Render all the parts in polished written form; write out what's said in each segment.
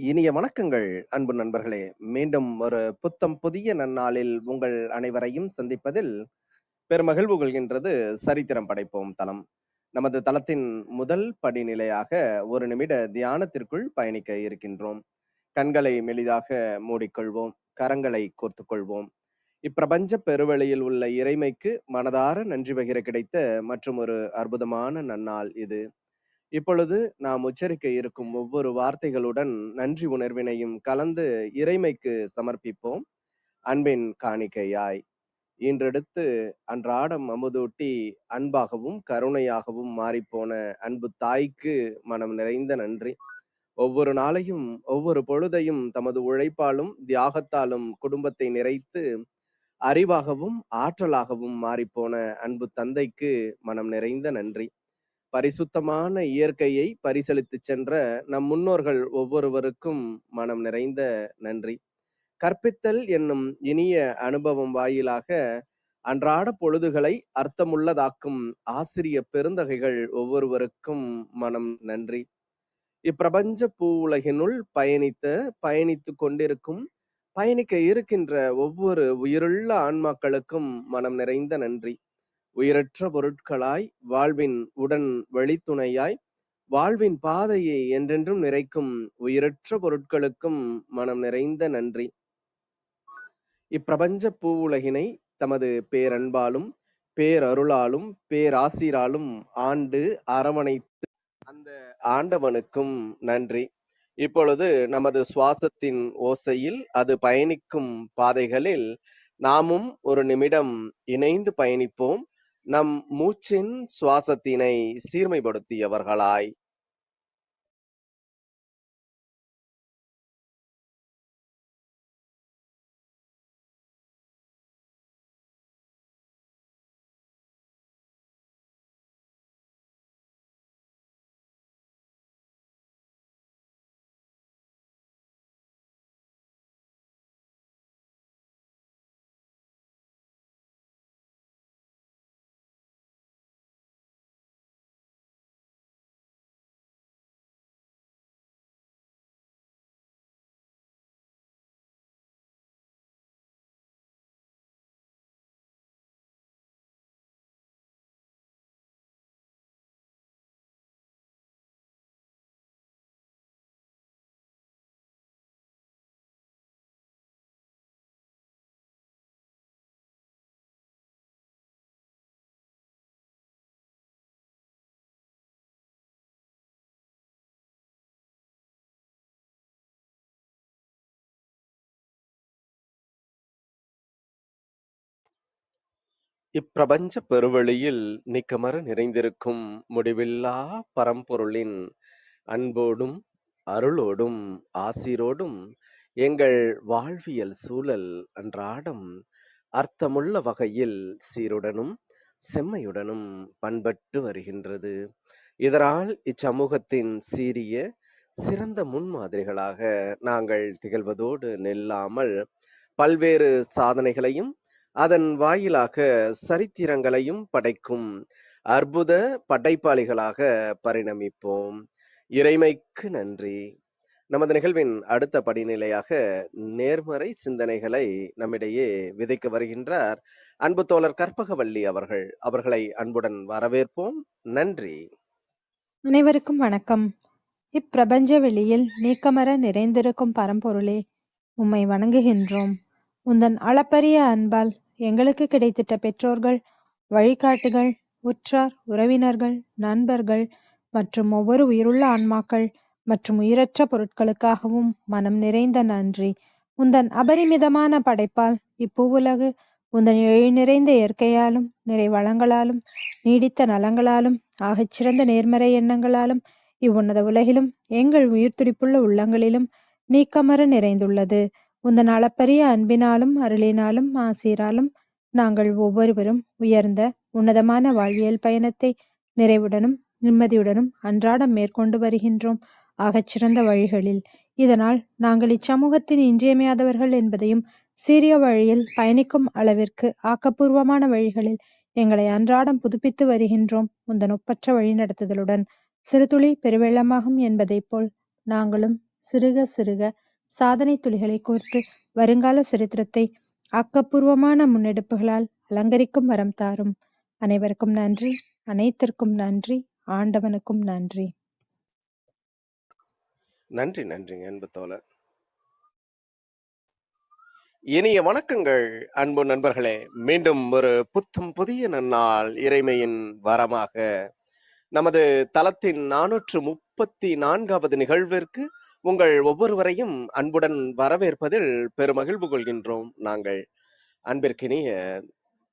இனிய வணக்கங்கள் அன்பு நண்பர்களே. மீண்டும் ஒரு புத்தம் புதிய நன்னாளில் உங்கள் அனைவரையும் சந்திப்பதில் பெருமகிழ்வு கொள்கின்றது சரித்திரம் படைப்போம் தளம். நமது தளத்தின் முதல் படிநிலையாக ஒரு நிமிட தியானத்திற்குள் பயணிக்க இருக்கின்றோம். கண்களை மெலிதாக மூடிக்கொள்வோம், கரங்களை கோர்த்துக்கொள்வோம். இப்பிரபஞ்ச பெருவெளியில் உள்ள இறைமைக்கு மனதார நன்றி பகிர கிடைத்த மற்றும் ஒரு அற்புதமான நன்னாள் இது. இப்பொழுது நாம் உச்சரிக்க இருக்கும் ஒவ்வொரு வார்த்தைகளுடன் நன்றி உணர்வினையும் கலந்து இறைமைக்கு சமர்ப்பிப்போம். அன்பின் காணிக்கையாய் ஈன்றெடுத்து அன்றாடம் அமுதூட்டி அன்பாகவும் கருணையாகவும் மாறிப்போன அன்பு தாய்க்கு மனம் நிறைந்த நன்றி. ஒவ்வொரு நாளையும் ஒவ்வொரு பொழுதையும் தமது உழைப்பாலும் தியாகத்தாலும் குடும்பத்தை நிறைத்து அறிவாகவும் ஆற்றலாகவும் மாறிப்போன அன்பு தந்தைக்கு மனம் நிறைந்த நன்றி. பரிசுத்தமான இயற்கையை பரிசளித்து சென்ற நம் முன்னோர்கள் ஒவ்வொருவருக்கும் மனம் நிறைந்த நன்றி. கற்பித்தல் என்னும் இனிய அனுபவம் வாயிலாக அன்றாட பொழுதுகளை அர்த்தமுள்ளதாக்கும் ஆசிரிய பெருந்தகைகள் ஒவ்வொருவருக்கும் மனம் நன்றி. இப்பிரபஞ்ச பூ உலகினுள் பயணித்து கொண்டிருக்கும் பயணிக்க இருக்கின்ற ஒவ்வொரு உயிருள்ள ஆன்மாக்களுக்கும் மனம் நிறைந்த நன்றி. உயிரற்ற பொருட்களாய் வாழ்வின் உடன் வழித்துணையாய் வாழ்வின் பாதையை என்றென்றும் நிறைக்கும் உயிரற்ற பொருட்களுக்கும் மனம் நிறைந்த நன்றி. இப்பிரபஞ்ச பூவுலகினை தமது பேரன்பாலும் பேரருளாலும் பேராசிராலும் ஆண்டு அரவணைத்து அந்த ஆண்டவனுக்கும் நன்றி. இப்பொழுது நமது சுவாசத்தின் ஓசையில் அது பயணிக்கும் பாதைகளில் நாமும் ஒரு நிமிடம் இணைந்து பயணிப்போம். நம் மூச்சின் சுவாசத்தினை சீர்மைப்படுத்தியவர்களாய். இப்பிரபஞ்ச பெருவெளியில் நீக்கமற நிறைந்திருக்கும் முடிவில்லா பரம்பொருளின் அன்போடும் அருளோடும் ஆசீரோடும் எங்கள் வாழ்வியல் சூழல் அன்றாடம் அர்த்தமுள்ள வகையில் சீருடனும் செம்மையுடனும் பண்பட்டு வருகின்றது. இதனால் இச்சமூகத்தின் சீரிய சிறந்த முன்மாதிரிகளாக நாங்கள் திகழ்வதோடு நில்லாமல் பல்வேறு சாதனைகளையும் அதன் வாயிலாக சரித்திரங்களையும் படைக்கும் அற்புத படைப்பாளிகளாக பரிணமிப்போம். இறைமைக்கு நன்றி. நமது நிகழ்வின் அடுத்த படிநிலையாக நேர்மறை சிந்தனைகளை நம்மிடையே விதைக்க வருகின்றார் அன்பு தோழர் கற்பகவள்ளி அவர்கள். அவர்களை அன்புடன் வரவேற்போம். நன்றி. அனைவருக்கும் வணக்கம். இப்பிரபஞ்ச வெளியில் நீக்கமற நிறைந்திருக்கும் பரம்பொருளே, உம்மை வணங்குகின்றோம். உந்தன் அளப்பரிய அன்பால் எங்களுக்கு கிடைத்திட்ட பெற்றோர்கள், வழிகாட்டுகள், உற்றார் உறவினர்கள், நண்பர்கள் மற்றும் ஒவ்வொரு உயிருள்ள ஆன்மாக்கள் மற்றும் உயிரற்ற பொருட்களுக்காகவும் மனம் நிறைந்த நன்றி. உந்தன் அபரிமிதமான படைப்பால் இப்பூவுலகு உந்தன் எழில் நிறைந்த இயற்கையாலும் நிறை வளங்களாலும் நீடித்த நலங்களாலும் ஆகச்சிறந்த நேர்மறை எண்ணங்களாலும் இவ்வுன்னத உலகிலும் எங்கள் உயிர் துடிப்புள்ள உள்ளங்களிலும் நீக்கமற நிறைந்துள்ளது. உந்தன் அளப்பரிய அன்பினாலும் அருளினாலும் ஆசீராலும் நாங்கள் ஒவ்வொருவரும் உயர்ந்த உன்னதமான வாழ்வியல் பயணத்தை நிறைவுடனும் நிம்மதியுடனும் அன்றாடம் மேற்கொண்டு வருகின்றோம், ஆகச்சிறந்த வழிகளில். இதனால் நாங்கள் இச்சமூகத்தின் இன்றியமையாதவர்கள் என்பதையும் சீரிய வழியில் பயணிக்கும் அளவிற்கு ஆக்கப்பூர்வமான வழிகளில் எங்களை அன்றாடம் புதுப்பித்து வருகின்றோம். உந்தன் ஒப்பற்ற வழி நடத்துதலுடன் சிறுதுளி பெருவெள்ளமாகும் என்பதைப் போல் நாங்களும் சிறுக சிறுக சாதனை துளிகளை கோர்த்து வருங்கால சரித்திரத்தை ஆக்கப்பூர்வமான முன்னெடுப்புகளால் அலங்கரிக்கும் வரம் தாரும். அனைவருக்கும் நன்றி. அனைத்திற்கும் நன்றி. ஆண்டவனுக்கும் நன்றி. நன்றி, நன்றிங்க அன்பு தோழர். இனிய வணக்கங்கள் அன்பு நண்பர்களே. மீண்டும் ஒரு புத்தம் புதிய நன்னாள் இறைமையின் வரமாக நமது தளத்தின் 434வது நிகழ்விற்கு உங்கள் ஒவ்வொருவரையும் அன்புடன் வரவேற்பதில் பெருமகிழ்வு கொள்கின்றோம் நாங்கள். அன்பிற்கினிய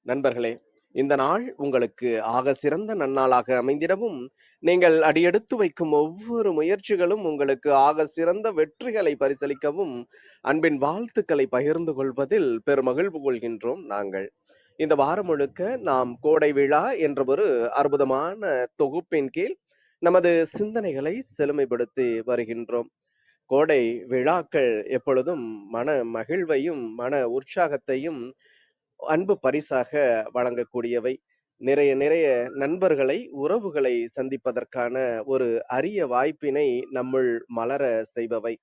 நண்பர்களே, இந்த நாள் உங்களுக்கு ஆக சிறந்த நன்னாளாக அமைந்திடவும், நீங்கள் அடியெடுத்து வைக்கும் ஒவ்வொரு முயற்சிகளும் உங்களுக்கு ஆக சிறந்த வெற்றிகளை பரிசளிக்கவும் அன்பின் வாழ்த்துக்களை பகிர்ந்து கொள்வதில் பெருமகிழ்வு கொள்கின்றோம் நாங்கள். இந்த வாரம் முழுக்க நாம் கோடை விழா என்ற ஒரு அற்புதமான தொகுப்பின் கீழ் நமது சிந்தனைகளை செழுமைப்படுத்தி வருகின்றோம். கோடை விழாக்கள் எப்பொழுதும் மன மகிழ்வையும் மன உற்சாகத்தையும் அன்பு பரிசாக வழங்கக்கூடியவை. நிறைய நிறைய நண்பர்களை, உறவுகளை சந்திப்பதற்கான ஒரு அரிய வாய்ப்பினை நம்முள் மலர செய்பவை.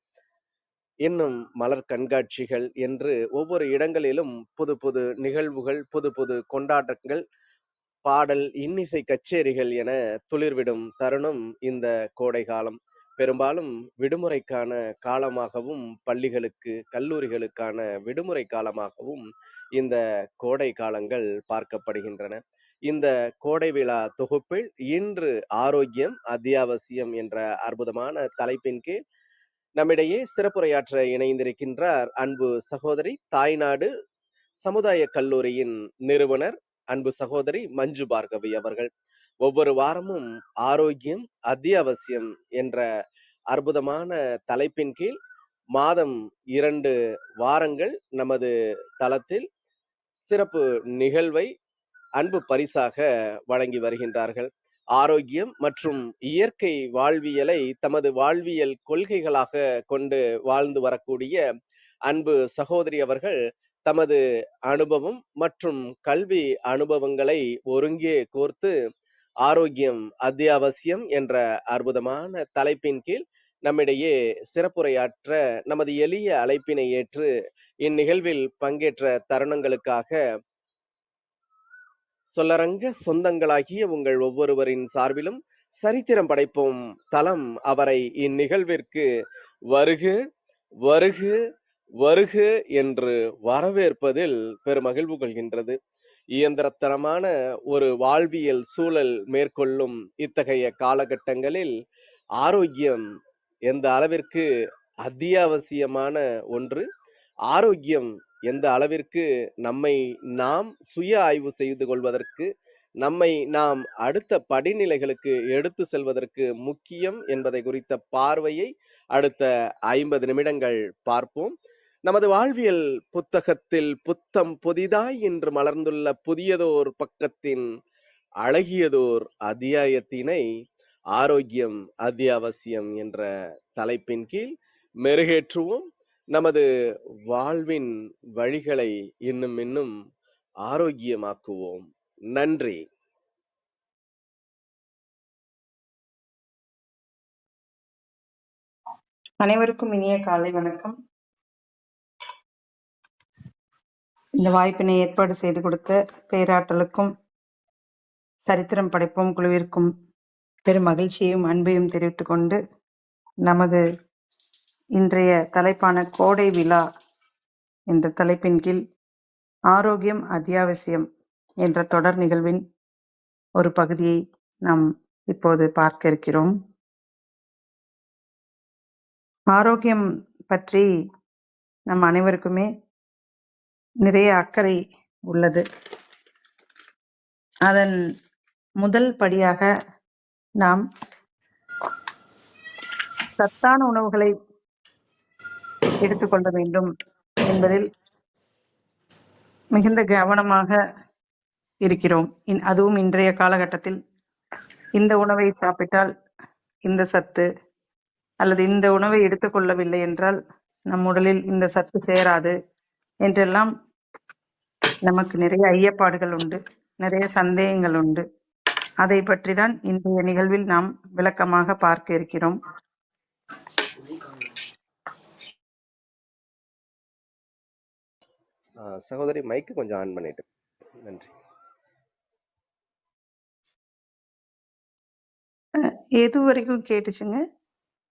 இன்னும் மலர் கண்காட்சிகள் என்று ஒவ்வொரு இடங்களிலும் புது புது நிகழ்வுகள், புது புது கொண்டாட்டங்கள், பாடல், இன்னிசை கச்சேரிகள் என துளிர்விடும் தருணம் இந்த கோடை காலம். பெரும்பாலும் விடுமுறைக்கான காலமாகவும், பள்ளிகளுக்கு, கல்லூரிகளுக்கான விடுமுறை காலமாகவும் இந்த கோடை காலங்கள் பார்க்கப்படுகின்றன. இந்த கோடை விழா தொகுப்பில் இன்று ஆரோக்கியம் அத்தியாவசியம் என்ற அற்புதமான தலைப்பின் கீழ் நம்மிடையே சிறப்புரையாற்ற இணைந்திருக்கின்றார் அன்பு சகோதரி, தாய்நாடு சமுதாய கல்லூரியின் நிறுவனர் அன்பு சகோதரி மஞ்சு பார்கவி அவர்கள். ஒவ்வொரு வாரமும் ஆரோக்கியம் அத்தியாவசியம் என்ற அற்புதமான தலைப்பின் கீழ் மாதம் 2 வாரங்கள் நமது தளத்தில் சிறப்பு நிகழ்வை அன்பு பரிசாக வழங்கி வருகின்றார்கள். ஆரோக்கியம் மற்றும் இயற்கை வாழ்வியலை தமது வாழ்வியல் கொள்கைகளாக கொண்டு வாழ்ந்து வரக்கூடிய அன்பு சகோதரி அவர்கள் தமது அனுபவம் மற்றும் கல்வி அனுபவங்களை ஒருங்கே கோர்த்து ஆரோக்கியம் அத்தியாவசியம் என்ற அற்புதமான தலைப்பின் கீழ் நம்மிடையே சிறப்புரையாற்ற நமது எளிய அழைப்பினை ஏற்று இந்நிகழ்வில் பங்கேற்ற தருணங்களுக்காக சொல்லரங்க சொந்தங்களாகிய உங்கள் ஒவ்வொருவரின் சார்பிலும் சரித்திரம் படைப்போம் தளம் அவரை இந்நிகழ்விற்கு வருக வருக வருக என்று வரவேற்பதில் பெருமகிழ்வு கொள்கின்றது. இயந்திரத்தனமான ஒரு வாழ்வியல் சூழல் மேற்கொள்ளும் இத்தகைய காலகட்டங்களில் ஆரோக்கியம் எந்த அளவிற்கு அத்தியாவசியமான ஒன்று, ஆரோக்கியம் எந்த அளவிற்கு நம்மை நாம் சுய ஆய்வு செய்து கொள்வதற்கு, நம்மை நாம் அடுத்த படிநிலைகளுக்கு எடுத்து செல்வதற்கு முக்கியம் என்பதை குறித்த பார்வையை அடுத்த 50 நிமிடங்கள் பார்ப்போம். நமது வாழ்வியல் புத்தகத்தில் புத்தம் புதிதாய் இன்று மலர்ந்துள்ள புதியதோர் பக்கத்தின் அழகியதோர் அத்தியாயத்தினை ஆரோக்கியம் அத்தியாவசியம் என்ற தலைப்பின் கீழ் மெருகேற்றுவோம். நமது வாழ்வின் வழிகளை இன்னும் இன்னும் ஆரோக்கியமாக்குவோம். நன்றி. அனைவருக்கும் இனிய காலை வணக்கம். இந்த வாய்ப்பினை ஏற்பாடு செய்து கொடுத்த பேராற்றலுக்கும் சரித்திரம் படைப்போம் குழுவிற்கும் பெரும் மகிழ்ச்சியையும் அன்பையும் தெரிவித்துக் கொண்டு நமது இன்றைய தலைப்பான கோடை விழா என்ற தலைப்பின் கீழ் ஆரோக்கியம் அத்தியாவசியம் என்ற தொடர் நிகழ்வின் ஒரு பகுதியை நாம் இப்போது பார்க்க இருக்கிறோம். ஆரோக்கியம் பற்றி நம் அனைவருக்குமே நிறைய அக்கறை உள்ளது. அதன் முதல் படியாக நாம் சத்தான உணவுகளை எடுத்துக்கொள்ள வேண்டும் என்பதில் மிகுந்த கவனமாக இருக்கிறோம். அதுவும் இன்றைய காலகட்டத்தில் இந்த உணவை சாப்பிட்டால் இந்த சத்து அல்லது இந்த உணவை எடுத்துக்கொள்ளவில்லை என்றால் நம் உடலில் இந்த சத்து சேராது என்றெல்லாம் நமக்கு நிறைய ஐயப்பாடுகள் உண்டு, நிறைய சந்தேகங்கள் உண்டு. அதை பற்றி தான் இன்றைய நிகழ்வில் நாம் விளக்கமாக பார்க்க இருக்கிறோம். சகோதரி மைக்கு கொஞ்சம் ஆன் பண்ணிட்டு. நன்றி. எது வரைக்கும் கேட்டுச்சுங்க?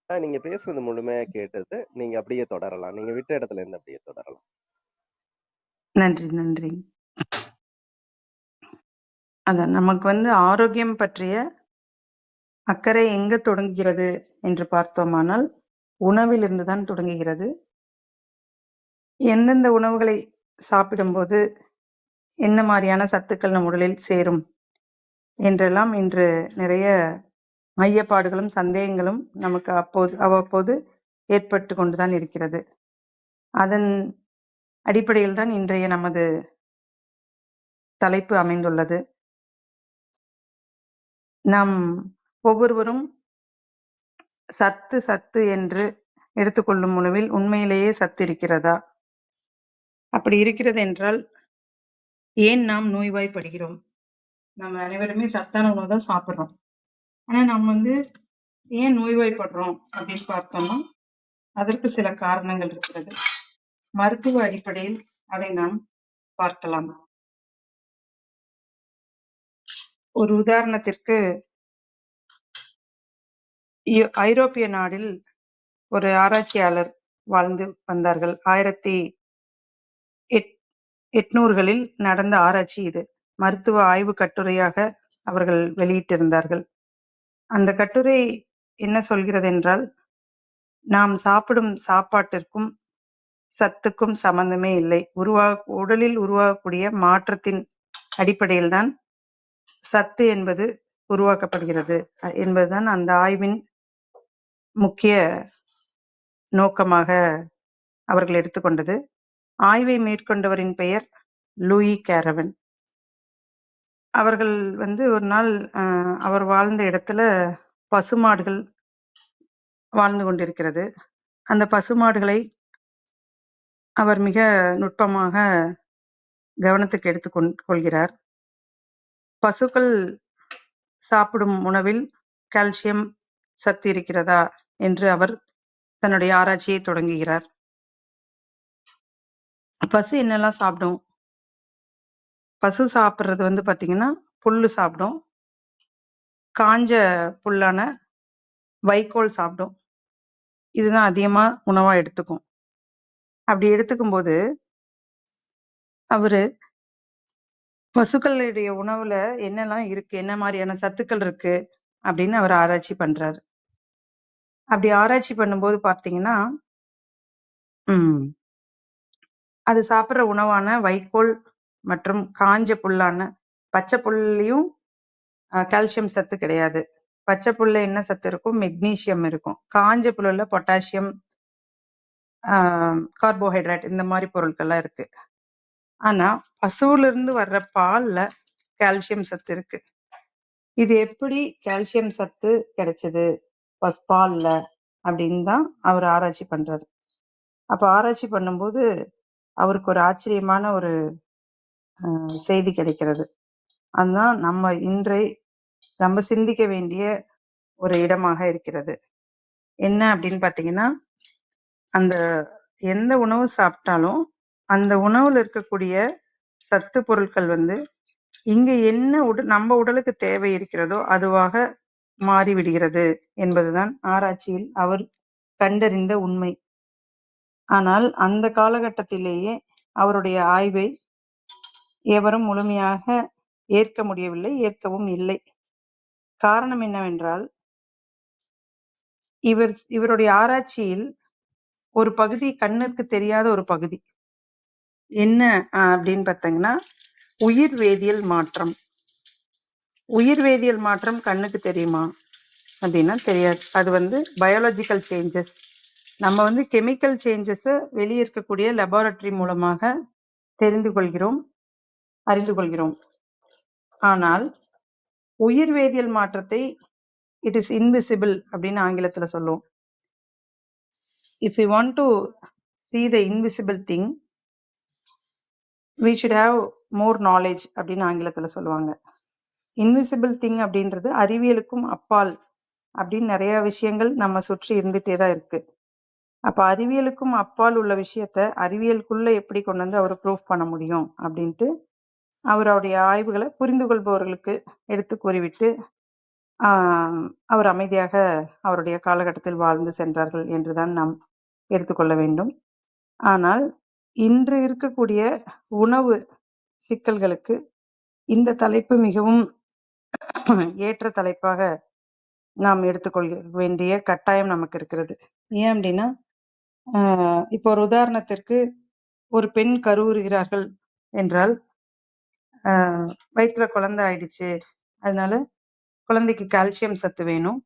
நீங்க பேசுறது முழுமையா கேட்டது. நீங்க அப்படியே தொடரலாம். நீங்க விட்ட இடத்துல இருந்து அப்படியே தொடரலாம். நன்றி, நன்றி. அதான் நமக்கு ஆரோக்கியம் பற்றிய அக்கறை எங்க தொடங்குகிறது என்று பார்த்தோமானால், உணவிலிருந்து தான் தொடங்குகிறது. எந்தெந்த உணவுகளை சாப்பிடும்போது என்ன மாரியான சத்துக்கள் நம் உடலில் சேரும் என்றெல்லாம் இன்று நிறைய ஐயப்பாடுகளும், சந்தேகங்களும் நமக்கு அவ்வப்போது ஏற்பட்டு கொண்டுதான் இருக்கிறது. அதன் அடிப்படையில் தான் இன்றைய நமது தலைப்பு அமைந்துள்ளது. நாம் ஒவ்வொருவரும் சத்து சத்து என்று எடுத்துக்கொள்ளும் உணவில் உண்மையிலேயே சத்து இருக்கிறதா? அப்படி இருக்கிறது என்றால் ஏன் நாம் நோய்வாய்ப்படுகிறோம்? நம்ம அனைவருமே சத்தான உணவு தான் சாப்பிடுறோம். ஆனா நாம் ஏன் நோய்வாய்ப்படுறோம் அப்படின்னு பார்த்தோம்னா, அதற்கு சில காரணங்கள் இருக்கிறது. மருத்துவ அடிப்படையில் அதை நாம் பார்க்கலாம். ஒரு உதாரணத்திற்கு, ஐரோப்பிய நாடில் ஒரு ஆராய்ச்சியாளர் வாழ்ந்து வந்தார்கள். 1800களில் நடந்த ஆராய்ச்சி இது. மருத்துவ ஆய்வு கட்டுரையாக அவர்கள் வெளியிட்டிருந்தார்கள். அந்த கட்டுரை என்ன சொல்கிறது என்றால், நாம் சாப்பிடும் சாப்பாட்டிற்கும் சத்துக்கும் சம்பந்தமே இல்லை. உடலில் உருவாகக்கூடிய மாற்றத்தின் அடிப்படையில்தான் சத்து என்பது உருவாக்கப்படுகிறது என்பதுதான் அந்த ஆய்வின் முக்கிய நோக்கமாக அவர்கள் எடுத்துக்கொண்டது. ஆய்வை மேற்கொண்டவரின் பெயர் லூயி கேரவன். அவர்கள் ஒரு நாள் அவர் வாழ்ந்த இடத்துல பசுமாடுகள் வாழ்ந்து கொண்டிருக்கிறது. அந்த பசுமாடுகளை அவர் மிக நுட்பமாக கவனத்துக்கு எடுத்துக்கொள்கிறார். பசுக்கள் சாப்பிடும் உணவில் கால்சியம் சத்து இருக்கிறதா என்று அவர் தன்னுடைய ஆராய்ச்சியை தொடங்குகிறார். பசு என்னெல்லாம் சாப்பிடும்? பசு சாப்பிட்றது பார்த்தீங்கன்னா, புல்லு சாப்பிடும். காஞ்ச புல்லான வைக்கோல் சாப்பிடும். இதுதான் அதிகமா உணவா எடுத்துக்கும். அப்படி எடுத்துக்கும்போது அவரு பசுக்களுடைய உணவுல என்னெல்லாம் இருக்கு, என்ன மாதிரியான சத்துக்கள் இருக்கு அப்படின்னு அவர் ஆராய்ச்சி பண்றாரு. அப்படி ஆராய்ச்சி பண்ணும்போது பார்த்தீங்கன்னா, அது சாப்பிட்ற உணவான வைக்கோல் மற்றும் காஞ்ச புல்லான பச்சை புல்லையும் கால்சியம் சத்து கிடையாது. பச்சை புல்ல என்ன சத்து இருக்கும்? மெக்னீசியம் இருக்கும். காஞ்ச புல்லுல பொட்டாசியம், கார்போஹைட்ரேட் இந்த மாதிரி பொருட்கள்லாம் இருக்கு. ஆனா பசுவுல இருந்து வர்ற பால்ல கால்சியம் சத்து இருக்கு. இது எப்படி கால்சியம் சத்து கிடைச்சது பால்ல அப்படின்னு தான் அவர் ஆராய்ச்சி பண்றாரு. அப்ப ஆராய்ச்சி பண்ணும்போது அவருக்கு ஒரு ஆச்சரியமான ஒரு செய்தி கிடைக்கிறது. அதுதான் நம்ம சிந்திக்க வேண்டிய ஒரு இடமாக இருக்கிறது. என்ன அப்படின்னு பாத்தீங்கன்னா, அந்த எந்த உணவு சாப்பிட்டாலும் அந்த உணவுல இருக்கக்கூடிய சத்து பொருட்கள் இங்க என்ன நம்ம உடலுக்கு தேவை இருக்கிறதோ அதுவாக மாறிவிடுகிறது என்பதுதான் ஆராய்ச்சியில் அவர் கண்டறிந்த உண்மை. ஆனால் அந்த காலகட்டத்திலேயே அவருடைய ஆய்வை எவரும் முழுமையாக ஏற்க முடியவில்லை, ஏற்கவும் இல்லை. காரணம் என்னவென்றால், இவருடைய ஆராய்ச்சியில் ஒரு பகுதி கண்ணிற்கு தெரியாத ஒரு பகுதி என்ன அப்படின்னு பார்த்தீங்கன்னா, உயிர் வேதியியல் மாற்றம். உயிர் வேதியியல் மாற்றம் கண்ணுக்கு தெரியுமா அப்படின்னா தெரியாது. அது பயாலஜிக்கல் சேஞ்சஸ். நம்ம கெமிக்கல் சேஞ்சஸை வெளியே இருக்கக்கூடிய லெபார்டரி மூலமாக தெரிந்து கொள்கிறோம், அறிந்து கொள்கிறோம். ஆனால் உயிர் வேதியியல் மாற்றத்தை இட் இஸ் இன்விசிபிள் அப்படின்னு ஆங்கிலத்துல சொல்லுவோம். If you want to see the invisible thing, we should have more knowledge அப்படின்னு ஆங்கிலத்துல சொல்லுவாங்க. இன்விசிபிள் திங் அப்படின்றது அறிவியலுக்கும் அப்பால் அப்படின்னு நிறைய விஷயங்கள் நம்ம சுற்றி இருந்துட்டே தான் இருக்கு. அப்ப அறிவியலுக்கும் அப்பால் உள்ள விஷயத்த அறிவியலுக்குள்ள எப்படி கொண்டு வந்து அவர் ப்ரூஃப் பண்ண முடியும் அப்படின்ட்டு அவருடைய ஆய்வுகளை புரிந்து கொள்பவர்களுக்கு எடுத்து கூறிவிட்டு அவர் அமைதியாக அவருடைய காலகட்டத்தில் வாழ்ந்து சென்றார்கள் என்றுதான் நாம் எடுத்துக்கொள்ள வேண்டும். ஆனால் இன்று இருக்கக்கூடிய உணவு சிக்கல்களுக்கு இந்த தலைப்பு மிகவும் ஏற்ற தலைப்பாக நாம் எடுத்துக்கொள்ள வேண்டிய கட்டாயம் நமக்கு இருக்கிறது. ஏன் அப்படின்னா இப்போ ஒரு உதாரணத்திற்கு ஒரு பெண் கருவுறுகிறார்கள் என்றால் வயிற்றுல குழந்தை ஆயிடுச்சு, அதனால குழந்தைக்கு கால்சியம் சத்து வேணும்,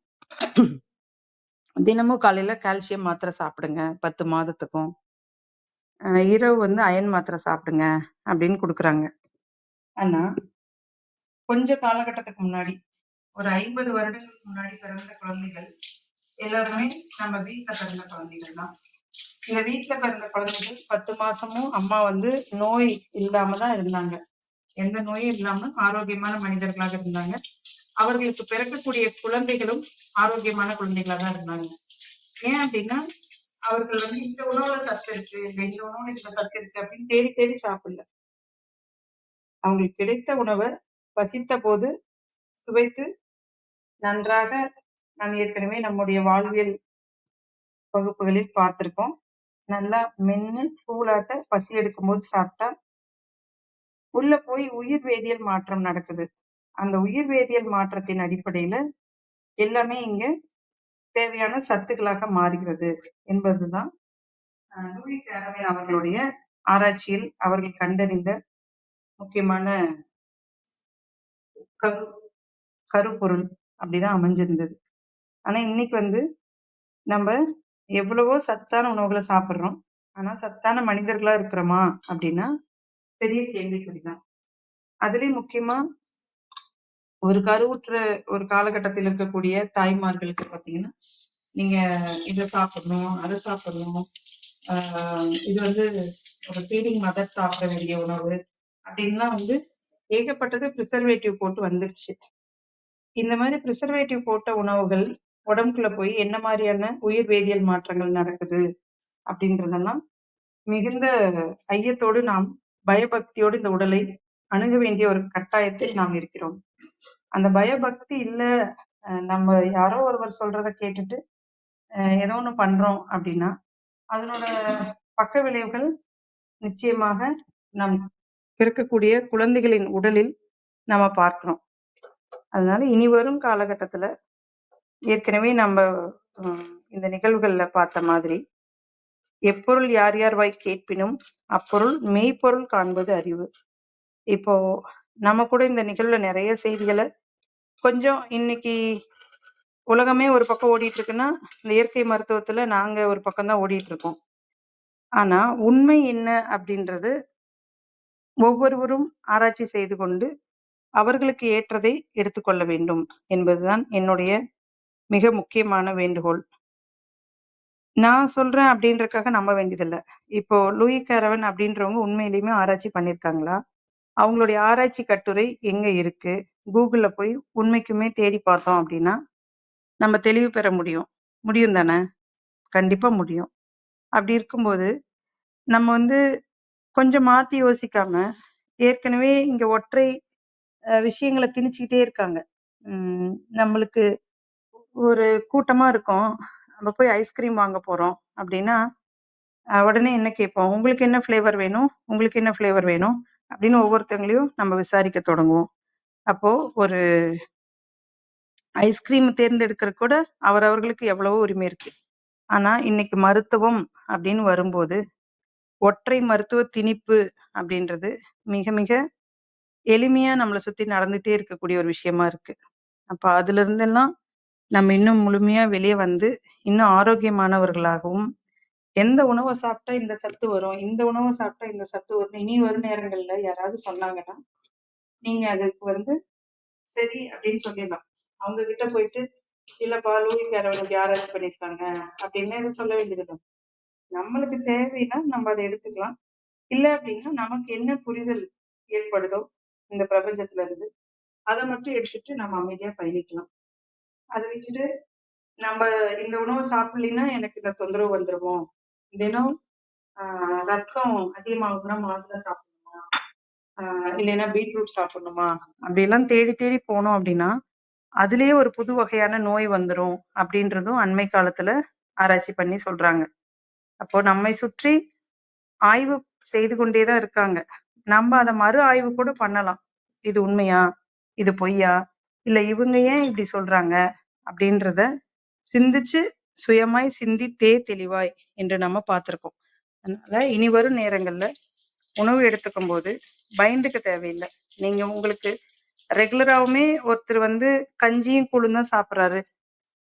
தினமும் காலையில கால்சியம் மாத்திரை சாப்பிடுங்க 10 மாதத்துக்கும், இரவு அயன் மாத்திரை சாப்பிடுங்க அப்படின்னு கொடுக்குறாங்க. ஆனா கொஞ்ச காலகட்டத்துக்கு முன்னாடி ஒரு 50 வருடங்களுக்கு முன்னாடி பிறந்த குழந்தைகள் எல்லாருமே நம்ம வீட்டுல பிறந்த குழந்தைகள் தான். இந்த வீட்டுல பிறந்த குழந்தைகள் 10 மாசமும் அம்மா நோய் இல்லாம தான் இருந்தாங்க. எந்த நோயும் இல்லாம ஆரோக்கியமான மனிதர்களாக இருந்தாங்க. அவர்களுக்கு பிறக்கக்கூடிய குழந்தைகளும் ஆரோக்கியமான குழந்தைகளா தான் இருந்தாங்க. ஏன் அப்படின்னா அவர்கள் இந்த உணவுல சத்து இருக்கு, இந்த உணவுல இந்த சத்து இருக்கு அப்படின்னு தேடி தேடி சாப்பிடல. அவங்களுக்கு கிடைத்த உணவை பசித்த போது சுவைத்து நன்றாக நாம் ஏற்கனவே நம்முடைய வாழ்வியல் வகுப்புகளில் பார்த்திருக்கோம். நல்லா மென்னு தூளாட்ட பசி எடுக்கும் போது சாப்பிட்டா உள்ள போய் உயிர் வேதியியல் மாற்றம் நடக்குது. அந்த உயிர் வேதியியல் மாற்றத்தின் அடிப்படையில எல்லாமே இங்க தேவையான சத்துக்களாக மாறுகிறது என்பதுதான் லூயி கேரவன் அவர்களுடைய ஆராய்ச்சியில் அவர்கள் கண்டறிந்த முக்கியமான கருப்பொருள் அப்படிதான் அமைஞ்சிருந்தது. ஆனா இன்னைக்கு நம்ம எவ்வளவோ சத்தான உணவுகளை சாப்பிடுறோம், ஆனா சத்தான மனிதர்களா இருக்கிறோமா அப்படின்னா பெரிய கேள்விக்குறிதான். அதுலயும் முக்கியமா ஒரு கருவுற்ற ஒரு காலகட்டத்தில் இருக்கக்கூடிய தாய்மார்களுக்கு பாத்தீங்கன்னா, நீங்க இதை சாப்பிடணும், அதை சாப்பிடணும், இது ஒரு ஃபீடிங் மதர் சாப்பிட வேண்டிய உணவு அப்படின்லாம் ஏகப்பட்டது ப்ரிசர்வேட்டிவ் போட்டு வந்துருச்சு. இந்த மாதிரி ப்ரிசர்வேட்டிவ் போட்ட உணவுகள் உடம்புக்குள்ள போய் என்ன மாதிரியான உயிர் வேதியியல் மாற்றங்கள் நடக்குது அப்படின்றதெல்லாம் மிகுந்த ஐயத்தோடு நாம் பயபக்தியோடு இந்த உடலை அணுக வேண்டிய ஒரு கட்டாயத்தில் நாம் இருக்கிறோம். அந்த பயபக்தி இல்ல, நம்ம யாரோ ஒருவர் சொல்றத கேட்டுட்டு ஏதோ ஒண்ணு பண்றோம் அப்படின்னா அதனோட பக்க விளைவுகள் நிச்சயமாக நம் பிறக்கக்கூடிய குழந்தைகளின் உடலில் நாம பார்க்கிறோம். அதனால இனி வரும் காலகட்டத்துல ஏற்கனவே நம்ம இந்த நிகழ்வுகள்ல பார்த்த மாதிரி எப்பொருள் யார் யார் வாய் கேட்பினும் அப்பொருள் மெய்ப்பொருள் காண்பது அறிவு. இப்போ நம்ம கூட இந்த நிகழ்வுல நிறைய செய்திகளை கொஞ்சம் இன்னைக்கு உலகமே ஒரு பக்கம் ஓடிட்டு இருக்குன்னா இந்த இயற்கை மருத்துவத்துல நாங்க ஒரு பக்கம் தான் ஓடிட்டு இருக்கோம். ஆனா உண்மை என்ன அப்படின்றது ஒவ்வொருவரும் ஆராய்ச்சி செய்து கொண்டு அவர்களுக்கு ஏற்றதை எடுத்துக்கொள்ள வேண்டும் என்பதுதான் என்னுடைய மிக முக்கியமான வேண்டுகோள். நான் சொல்றேன் அப்படின்றதுக்காக நம்ப வேண்டியதில்லை. இப்போ லூயி கேரவன் அப்படின்றவங்க உண்மையிலுமே ஆராய்ச்சி பண்ணியிருக்காங்களா, அவங்களுடைய ஆராய்ச்சி கட்டுரை எங்க இருக்கு, கூகுள்ல போய் உண்மைக்குமே தேடி பார்த்தோம் அப்படின்னா நம்ம தெளிவு பெற முடியும். முடியும் தானே? கண்டிப்பா முடியும். அப்படி இருக்கும்போது நம்ம கொஞ்சம் மாத்தி யோசிக்காம ஏற்கனவே இங்க ஒற்றை விஷயங்களை திணிச்சுக்கிட்டே இருக்காங்க. நம்மளுக்கு ஒரு கூட்டமா இருக்கும், நம்ம போய் ஐஸ்கிரீம் வாங்க போறோம் அப்படின்னா உடனே என்ன கேட்போம், உங்களுக்கு என்ன ஃப்ளேவர் வேணும், உங்களுக்கு என்ன ஃப்ளேவர் வேணும் அப்படின்னு ஒவ்வொருத்தங்களையும் நம்ம விசாரிக்க தொடங்குவோம். அப்போ ஒரு ஐஸ்கிரீம் தேர்ந்தெடுக்கிற கூட அவரவர்களுக்கு எவ்வளவோ உரிமை இருக்கு. ஆனா இன்னைக்கு மருத்துவம் அப்படின்னு வரும்போது ஒற்றை மருத்துவ திணிப்பு அப்படின்றது மிக மிக எளிமையா நம்மளை சுத்தி நடந்துட்டே இருக்கக்கூடிய ஒரு விஷயமா இருக்கு. அப்ப அதுல இருந்தெல்லாம் நம்ம இன்னும் முழுமையா வெளியே இன்னும் ஆரோக்கியமானவர்களாகவும், எந்த உணவை சாப்பிட்டா இந்த சத்து வரும், இந்த உணவை சாப்பிட்டா இந்த சத்து வரும் இனி வரும் நேரங்கள்ல யாராவது சொன்னாங்கன்னா நீங்க அதுக்கு சரி அப்படின்னு சொல்லிடலாம். அவங்க கிட்ட போயிட்டு இல்லப்பா லூயி கேரவன் ஆராய்ச்சி பண்ணிருக்காங்க அப்படின்னு எதுவும் சொல்ல வேண்டியதில்லை. நம்மளுக்கு தேவைன்னா நம்ம அதை எடுத்துக்கலாம். இல்லை அப்படின்னா நமக்கு என்ன புரிதல் ஏற்படுதோ இந்த பிரபஞ்சத்துல இருந்து அதை மட்டும் எடுத்துட்டு நம்ம அமைதியா பயணிக்கலாம். அதை விட்டுட்டு நம்ம இந்த உணவை சாப்பிடலைன்னா எனக்கு இந்த தொந்தரவு வந்துருமோ தினம் ரத்தம் அதிகமாகணும்னா மாதுளை சாப்பிடணுமா, இல்லைன்னா பீட்ரூட் சாப்பிடணுமா, அப்படியெல்லாம் தேடி தேடி போனோம் அப்படின்னா அதுலயே ஒரு புது வகையான நோய் வந்துரும் அப்படின்றதும் அண்மை காலத்துல ஆராய்ச்சி பண்ணி சொல்றாங்க. அப்போ நம்மை சுற்றி ஆய்வு செய்து கொண்டேதான் இருக்காங்க. நம்ம அதை மறு ஆய்வு கூட பண்ணலாம். இது உண்மையா, இது பொய்யா, இல்ல இவங்க ஏன் இப்படி சொல்றாங்க அப்படின்றத சிந்திச்சு சுயமாய் சிந்தித்தே தெளிவாய் என்று நம்ம பார்த்திருக்கோம். அதனால இனி வரும் நேரங்கள்ல உணவு எடுத்துக்கும் போது பயந்துக்க தேவையில்லை. நீங்க உங்களுக்கு ரெகுலராவுமே ஒருத்தர் வந்து கஞ்சியும் கூழும் தான் சாப்பிடுறாரு,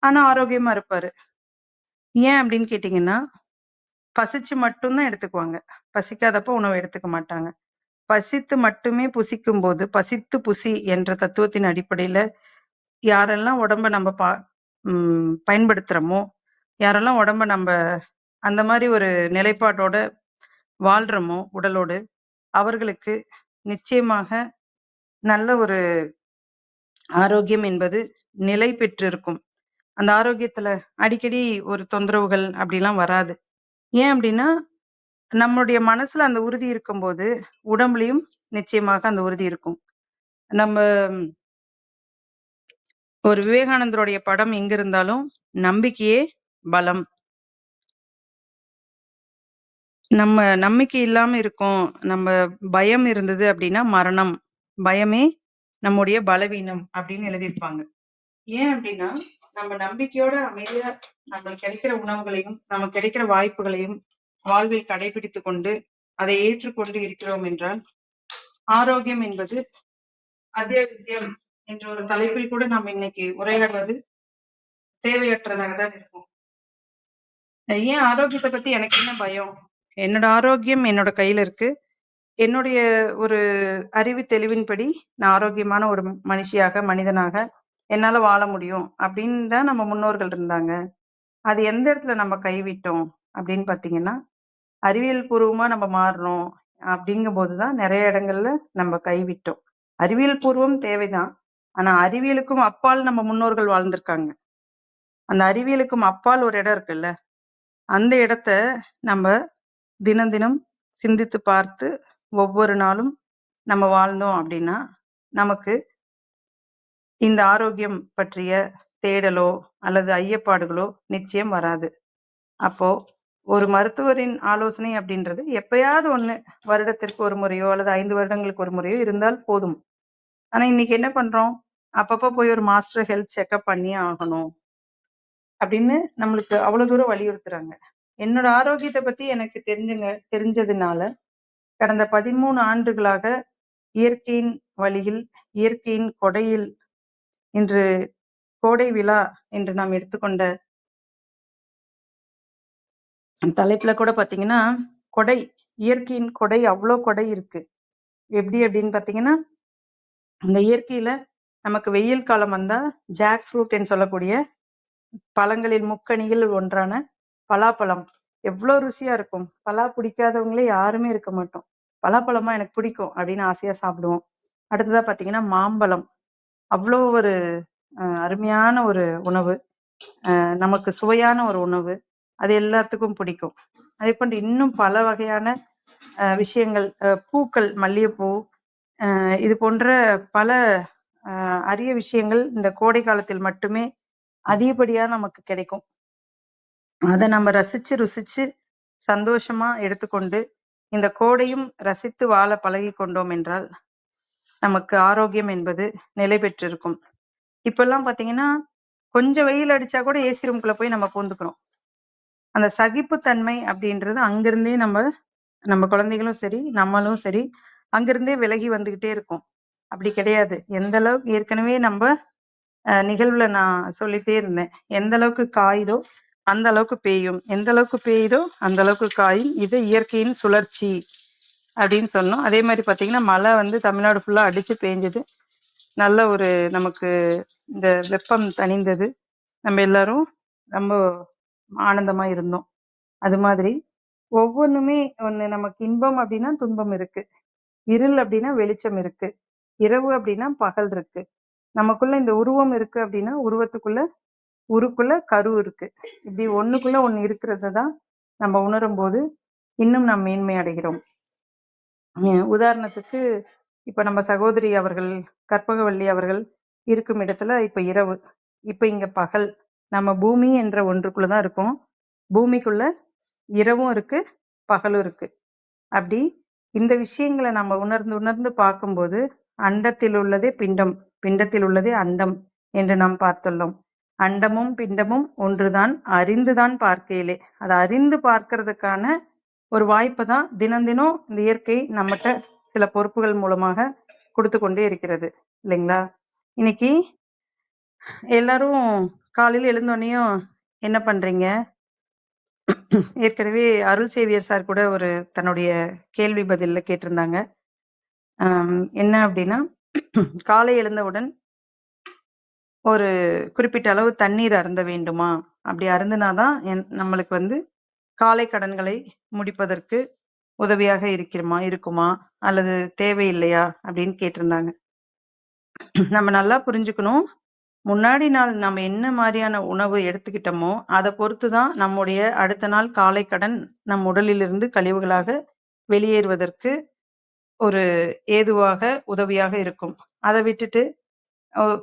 ஆனா ஆரோக்கியமா இருப்பாரு. ஏன் அப்படின்னு கேட்டீங்கன்னா, பசிச்சு மட்டும்தான் எடுத்துக்குவாங்க. பசிக்காதப்ப உணவு எடுத்துக்க மாட்டாங்க. பசித்து மட்டுமே புசிக்கும் போது, பசித்து புசி என்ற தத்துவத்தின் அடிப்படையில யாரெல்லாம் உடம்ப நம்ம பயன்படுத்துறோமோ, யாரெல்லாம் உடம்ப நம்ம அந்த மாதிரி ஒரு நிலைப்பாட்டோட வாழ்றோமோ உடலோடு, அவர்களுக்கு நிச்சயமாக நல்ல ஒரு ஆரோக்கியம் என்பது நிலை பெற்றிருக்கும். அந்த ஆரோக்கியத்துல அடிக்கடி ஒரு தொந்தரவுகள் அப்படிலாம் வராது. ஏன் அப்படின்னா, நம்மளுடைய மனசுல அந்த உறுதி இருக்கும்போது உடம்புலயும் நிச்சயமாக அந்த உறுதி இருக்கும். நம்ம ஒரு விவேகானந்தருடைய படம் எங்க இருந்தாலும் நம்பிக்கையே பலம். நம்ம நம்பிக்கை இல்லாம இருக்கோம், நம்ம பயம் இருந்தது அப்படின்னா மரணம். பயமே நம்முடைய பலவீனம் அப்படின்னு எழுதியிருப்பாங்க. ஏன் அப்படின்னா, நம்ம நம்பிக்கையோட அமைதியா நம்மளுக்கு கிடைக்கிற உணவுகளையும் நமக்கு கிடைக்கிற வாய்ப்புகளையும் வாழ்வில் கடைபிடித்து கொண்டு அதை ஏற்றுக்கொண்டு இருக்கிறோம் என்றால், ஆரோக்கியம் என்பது அத்தியாவசியம் என்ற ஒரு தலைப்பில் கூட நாம் இன்னைக்கு உரையாடுவது தேவையற்றதாக தான் இருக்கும். ஏன் ஆரோக்கியத்தை பத்தி எனக்கு என்ன பயம்? என்னோட ஆரோக்கியம் என்னோட கையில இருக்கு. என்னுடைய ஒரு அறிவு தெளிவின்படி நான் ஆரோக்கியமான ஒரு மனுஷியாக, மனிதனாக என்னால வாழ முடியும் அப்படின்னு தான் நம்ம முன்னோர்கள் இருந்தாங்க. அது எந்த இடத்துல நம்ம கைவிட்டோம் அப்படின்னு பாத்தீங்கன்னா, அறிவியல் பூர்வமா நம்ம மாறணும் அப்படிங்கும் போதுதான் நிறைய இடங்கள்ல நம்ம கைவிட்டோம். அறிவியல் பூர்வம் தேவைதான். ஆனா அறிவியலுக்கும் அப்பால் நம்ம முன்னோர்கள் வாழ்ந்திருக்காங்க. அந்த அறிவியலுக்கும் அப்பால் ஒரு இடம் இருக்குல்ல, அந்த இடத்த நம்ம தினம் தினம் சிந்தித்து பார்த்து ஒவ்வொரு நாளும் நம்ம வாழ்ந்தோம் அப்படின்னா நமக்கு இந்த ஆரோக்கியம் பற்றிய தேடலோ அல்லது ஐயப்பாடுகளோ நிச்சயம் வராது. அப்போ ஒரு மருத்துவரின் ஆலோசனை அப்படின்றது எப்பயாவது ஒண்ணு, வருடத்திற்கு ஒரு முறையோ அல்லது 5 வருடங்களுக்கு ஒரு முறையோ இருந்தால் போதும். ஆனா இன்னைக்கு என்ன பண்றோம், அப்பப்ப போய் ஒரு மாஸ்டர் ஹெல்த் செக்அப் பண்ணியே ஆகணும் அப்படின்னு நம்மளுக்கு அவ்வளவு தூரம் வலியுறுத்துறாங்க. என்னோட ஆரோக்கியத்தை பத்தி எனக்கு தெரிஞ்சதுனால கடந்த 13 ஆண்டுகளாக இயற்கையின் வழியில், இயற்கையின் கொடையில் இன்று கோடை விழா என்று நாம் எடுத்துக்கொண்ட தலைப்புல கூட பாத்தீங்கன்னா, கொடை, இயற்கையின் கொடை, அவ்வளோ கொடை இருக்கு. எப்படி அப்படின்னு பாத்தீங்கன்னா, இந்த இயற்கையில நமக்கு வெயில் காலம் வந்தா ஜாக் ஃப்ரூட் என்று சொல்லக்கூடிய பழங்களில் முக்கணிகள் ஒன்றான பலாப்பழம் எவ்வளவு ருசியா இருக்கும். பலா பிடிக்காதவங்களே யாருமே இருக்க மாட்டோம். பலாப்பழமா எனக்கு பிடிக்கும் அப்படின்னு ஆசையா சாப்பிடுவோம். அடுத்ததா பாத்தீங்கன்னா மாம்பழம், அவ்வளோ ஒரு அருமையான ஒரு உணவு, நமக்கு சுவையான ஒரு உணவு, அது எல்லாத்துக்கும் பிடிக்கும். அதே போன்று இன்னும் பல வகையான விஷயங்கள், பூக்கள், மல்லிகைப்பூ, இது போன்ற பல அரிய விஷயங்கள் இந்த கோடை காலத்தில் மட்டுமே அதிகப்படியா நமக்கு கிடைக்கும். அதை நம்ம ரசிச்சு ருசிச்சு சந்தோஷமா எடுத்துக்கொண்டு இந்த கோடையும் ரசித்து வாழ பழகி கொண்டோம் என்றால் நமக்கு ஆரோக்கியம் என்பது நிலை பெற்றிருக்கும். இப்பெல்லாம் பாத்தீங்கன்னா கொஞ்சம் வெயில் அடிச்சா கூட ஏசி ரூம்குள்ள போய் நம்ம பூந்துக்கிறோம். அந்த சகிப்புத்தன்மை அப்படின்றது அங்கிருந்தே நம்ம குழந்தைகளும் சரி, நம்மளும் சரி, அங்கிருந்தே விலகி வந்துகிட்டே இருக்கும். அப்படி கிடையாது. எந்த அளவுக்கு ஏற்கனவே நம்ம நிகழ்வுல நான் சொல்லிட்டே இருந்தேன், எந்த அளவுக்கு காயுதோ அந்த அளவுக்கு பெய்யும், எந்த அளவுக்கு பெய்யுதோ அந்த அளவுக்கு காயும், இது இயற்கையின் சுழற்சி அப்படின்னு சொன்னோம். அதே மாதிரி பாத்தீங்கன்னா மழை வந்து தமிழ்நாடு ஃபுல்லா அடிச்சு பெஞ்சது. நல்ல ஒரு நமக்கு இந்த வெப்பம் தணிந்தது. நம்ம எல்லாரும் ரொம்ப ஆனந்தமா இருந்தோம். அது மாதிரி ஒவ்வொன்றுமே ஒண்ணு, நமக்கு இன்பம் அப்படின்னா துன்பம் இருக்கு, இருள் அப்படின்னா வெளிச்சம் இருக்கு, இரவு அப்படின்னா பகல் இருக்கு, நமக்குள்ள இந்த உருவம் இருக்கு அப்படின்னா உருவத்துக்குள்ள உருக்குள்ள கரு இருக்கு. இப்படி ஒண்ணுக்குள்ள ஒண்ணு இருக்கிறது தான் நம்ம உணரும் போது இன்னும் நாம் மேன்மை அடைகிறோம். உதாரணத்துக்கு இப்ப நம்ம சகோதரி அவர்கள், கற்பகவள்ளி அவர்கள் இருக்கும் இடத்துல இப்ப இரவு, இப்ப இங்க பகல். நம்ம பூமி என்ற ஒன்றுக்குள்ளதான் இருக்கோம். பூமிக்குள்ள இரவும் இருக்கு, பகலும் இருக்கு. அப்படி இந்த விஷயங்களை நம்ம உணர்ந்து உணர்ந்து பார்க்கும்போது அண்டத்தில் உள்ளதே பிண்டம், பிண்டத்தில் உள்ளதே அண்டம் என்று நாம் பார்த்துள்ளோம். அண்டமும் பிண்டமும் ஒன்றுதான், அறிந்துதான் பார்க்கையிலே. அதை அறிந்து பார்க்கறதுக்கான ஒரு வாய்ப்பை தான் தினம் தினம் இந்த இயற்கை நம்மகிட்ட சில பொறுப்புகள் மூலமாக கொடுத்து கொண்டே இருக்கிறது, இல்லைங்களா? இன்னைக்கு எல்லாரும் காலையில் எழுந்தோடனையும் என்ன பண்றீங்க? ஏற்கனவே அருள் சேவியர் சார் கூட ஒரு தன்னுடைய கேள்வி பதில்ல கேட்டிருந்தாங்க. என்ன அப்படின்னா, காலை எழுந்தவுடன் ஒரு குறிப்பிட்ட அளவு தண்ணீர் அருந்த வேண்டுமா? அப்படி அருந்தினாதான் நம்மளுக்கு காலை கடன்களை முடிப்பதற்கு உதவியாக இருக்குமா அல்லது தேவையில்லையா அப்படின்னு கேட்டிருந்தாங்க. நம்ம நல்லா புரிஞ்சுக்கணும். முன்னாடி நாள் நம்ம என்ன மாதிரியான உணவு எடுத்துக்கிட்டோமோ அதை பொறுத்துதான் நம்முடைய அடுத்த நாள் காலை கடன் நம் உடலிலிருந்து கழிவுகளாக வெளியேறுவதற்கு ஒரு ஏதுவாக உதவியாக இருக்கும். அதை விட்டுட்டு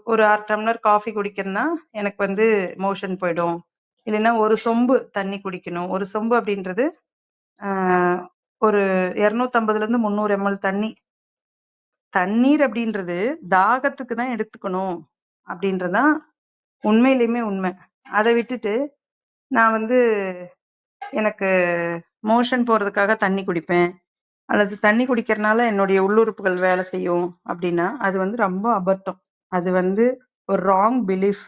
ஒரு 1/2 டம்ளர் காஃபி குடிக்கிறேன்னா எனக்கு மோஷன் போயிடும், இல்லைன்னா ஒரு சொம்பு தண்ணி குடிக்கணும். ஒரு சொம்பு அப்படின்றது ஒரு 250 இருந்து 300 ml தண்ணி. தண்ணீர் அப்படின்றது தாகத்துக்கு தான் எடுத்துக்கணும் அப்படின்றதுதான் உண்மையிலுமே உண்மை. அதை விட்டுட்டு நான் எனக்கு மோஷன் போறதுக்காக தண்ணி குடிப்பேன் அல்லது தண்ணி குடிக்கிறதுனால என்னுடைய உள்ளுறுப்புகள் வேலை செய்யும் அப்படின்னா அது ரொம்ப அபத்தம். அது ஒரு ராங் பிலீஃப்.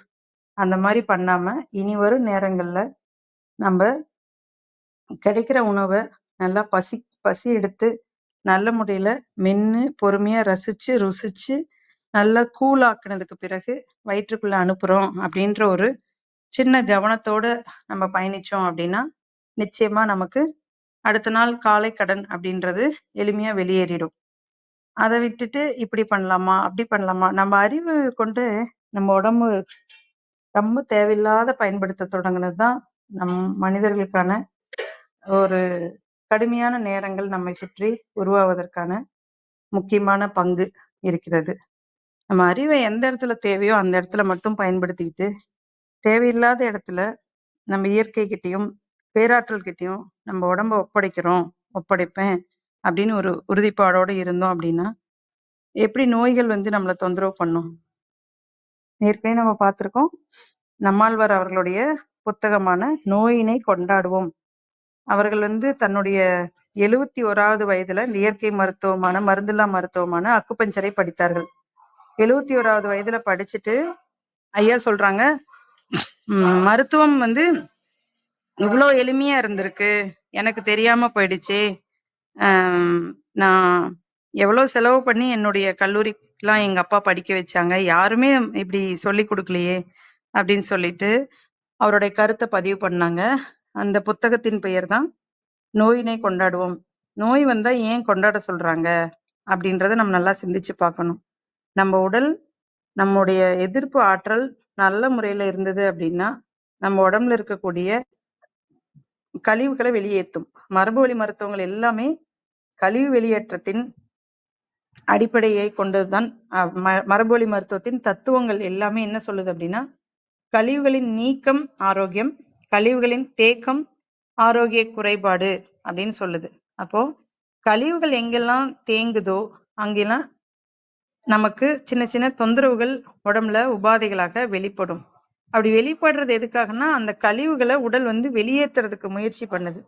அந்த மாதிரி பண்ணாம இனி வரும் நேரங்கள்ல நம்ம கிடைக்கிற உணவை நல்லா பசி எடுத்து நல்ல முறையில மென்னு பொறுமையா ரசிச்சு ருசிச்சு நல்லா கூலாக்குனதுக்கு பிறகு வயிற்றுக்குள்ள அனுப்புறோம் அப்படின்ற ஒரு சின்ன கவனத்தோட நம்ம பயணிச்சோம் அப்படின்னா நிச்சயமா நமக்கு அடுத்த நாள் காலை கடன் அப்படின்றது எளிமையா வெளியேறிடும். அதை விட்டுட்டு இப்படி பண்ணலாமா அப்படி பண்ணலாமா, நம்ம அறிவு கொண்டு நம்ம உடம்பு ரொம்ப தேவையில்லாத பயன்படுத்த தொடங்கினதுதான் நம் மனிதர்களுக்கான ஒரு கடுமையான நேரங்கள் நம்மை சுற்றி உருவாவதற்கான முக்கியமான பங்கு இருக்கிறது. நம்ம அறிவை எந்த இடத்துல தேவையோ அந்த இடத்துல மட்டும் பயன்படுத்திக்கிட்டு தேவையில்லாத இடத்துல நம்ம இயற்கை கிட்டையும் பேராற்றல் கிட்டையும் நம்ம உடம்ப ஒப்படைப்பேன் அப்படின்னு ஒரு உறுதிப்பாடோடு இருந்தோம் அப்படின்னா எப்படி நோய்கள் நம்மளை தொந்தரவு பண்ணும்? ஏற்கனவே நம்ம பார்த்திருக்கோம். நம்மாழ்வார் அவர்களுடைய புத்தகமான நோயினை கொண்டாடுவோம். அவர்கள் தன்னுடைய 71வது வயதுல இந்த இயற்கை மருத்துவமான மருந்தில்லா மருத்துவமான அக்குபஞ்சரை படித்தார்கள். 71வது வயதுல படிச்சுட்டு ஐயா சொல்றாங்க, மருத்துவம் இவ்வளோ எளிமையா இருந்திருக்கு, எனக்கு தெரியாம போயிடுச்சே. நான் எவ்வளவு செலவு பண்ணி என்னுடைய கல்லூரிக்கெல்லாம் எங்க அப்பா படிக்க வச்சாங்க, யாருமே இப்படி சொல்லி கொடுக்கலையே அப்படின்னு சொல்லிட்டு அவருடைய கருத்தை பதிவு பண்ணாங்க. அந்த புத்தகத்தின் பெயர் தான் நோயினை கொண்டாடுவோம். நோய் வந்தா ஏன் கொண்டாட சொல்றாங்க அப்படின்றத நம்ம நல்லா சிந்திச்சு பார்க்கணும். நம்ம உடல், நம்முடைய எதிர்ப்பு ஆற்றல் நல்ல முறையில இருந்தது அப்படின்னா நம்ம உடம்புல இருக்கக்கூடிய கழிவுகளை வெளியேற்றும். மரபு வழி மருத்துவங்கள் எல்லாமே கழிவு வெளியேற்றத்தின் அடிப்படையை கொண்டதுதான். மரபு வழி மருத்துவத்தின் தத்துவங்கள் எல்லாமே என்ன சொல்லுது அப்படின்னா, கழிவுகளின் நீக்கம் ஆரோக்கியம், கழிவுகளின் தேக்கம் ஆரோக்கிய குறைபாடு அப்படின்னு சொல்லுது. அப்போ கழிவுகள் எங்கெல்லாம் தேங்குதோ அங்கெல்லாம் நமக்கு சின்ன சின்ன தொந்தரவுகள் உடம்புல உபாதைகளாக வெளிப்படும். அப்படி வெளிப்படுறது எதுக்காகனா அந்த கழிவுகளை உடல் வெளியேற்றுறதுக்கு முயற்சி பண்ணுது.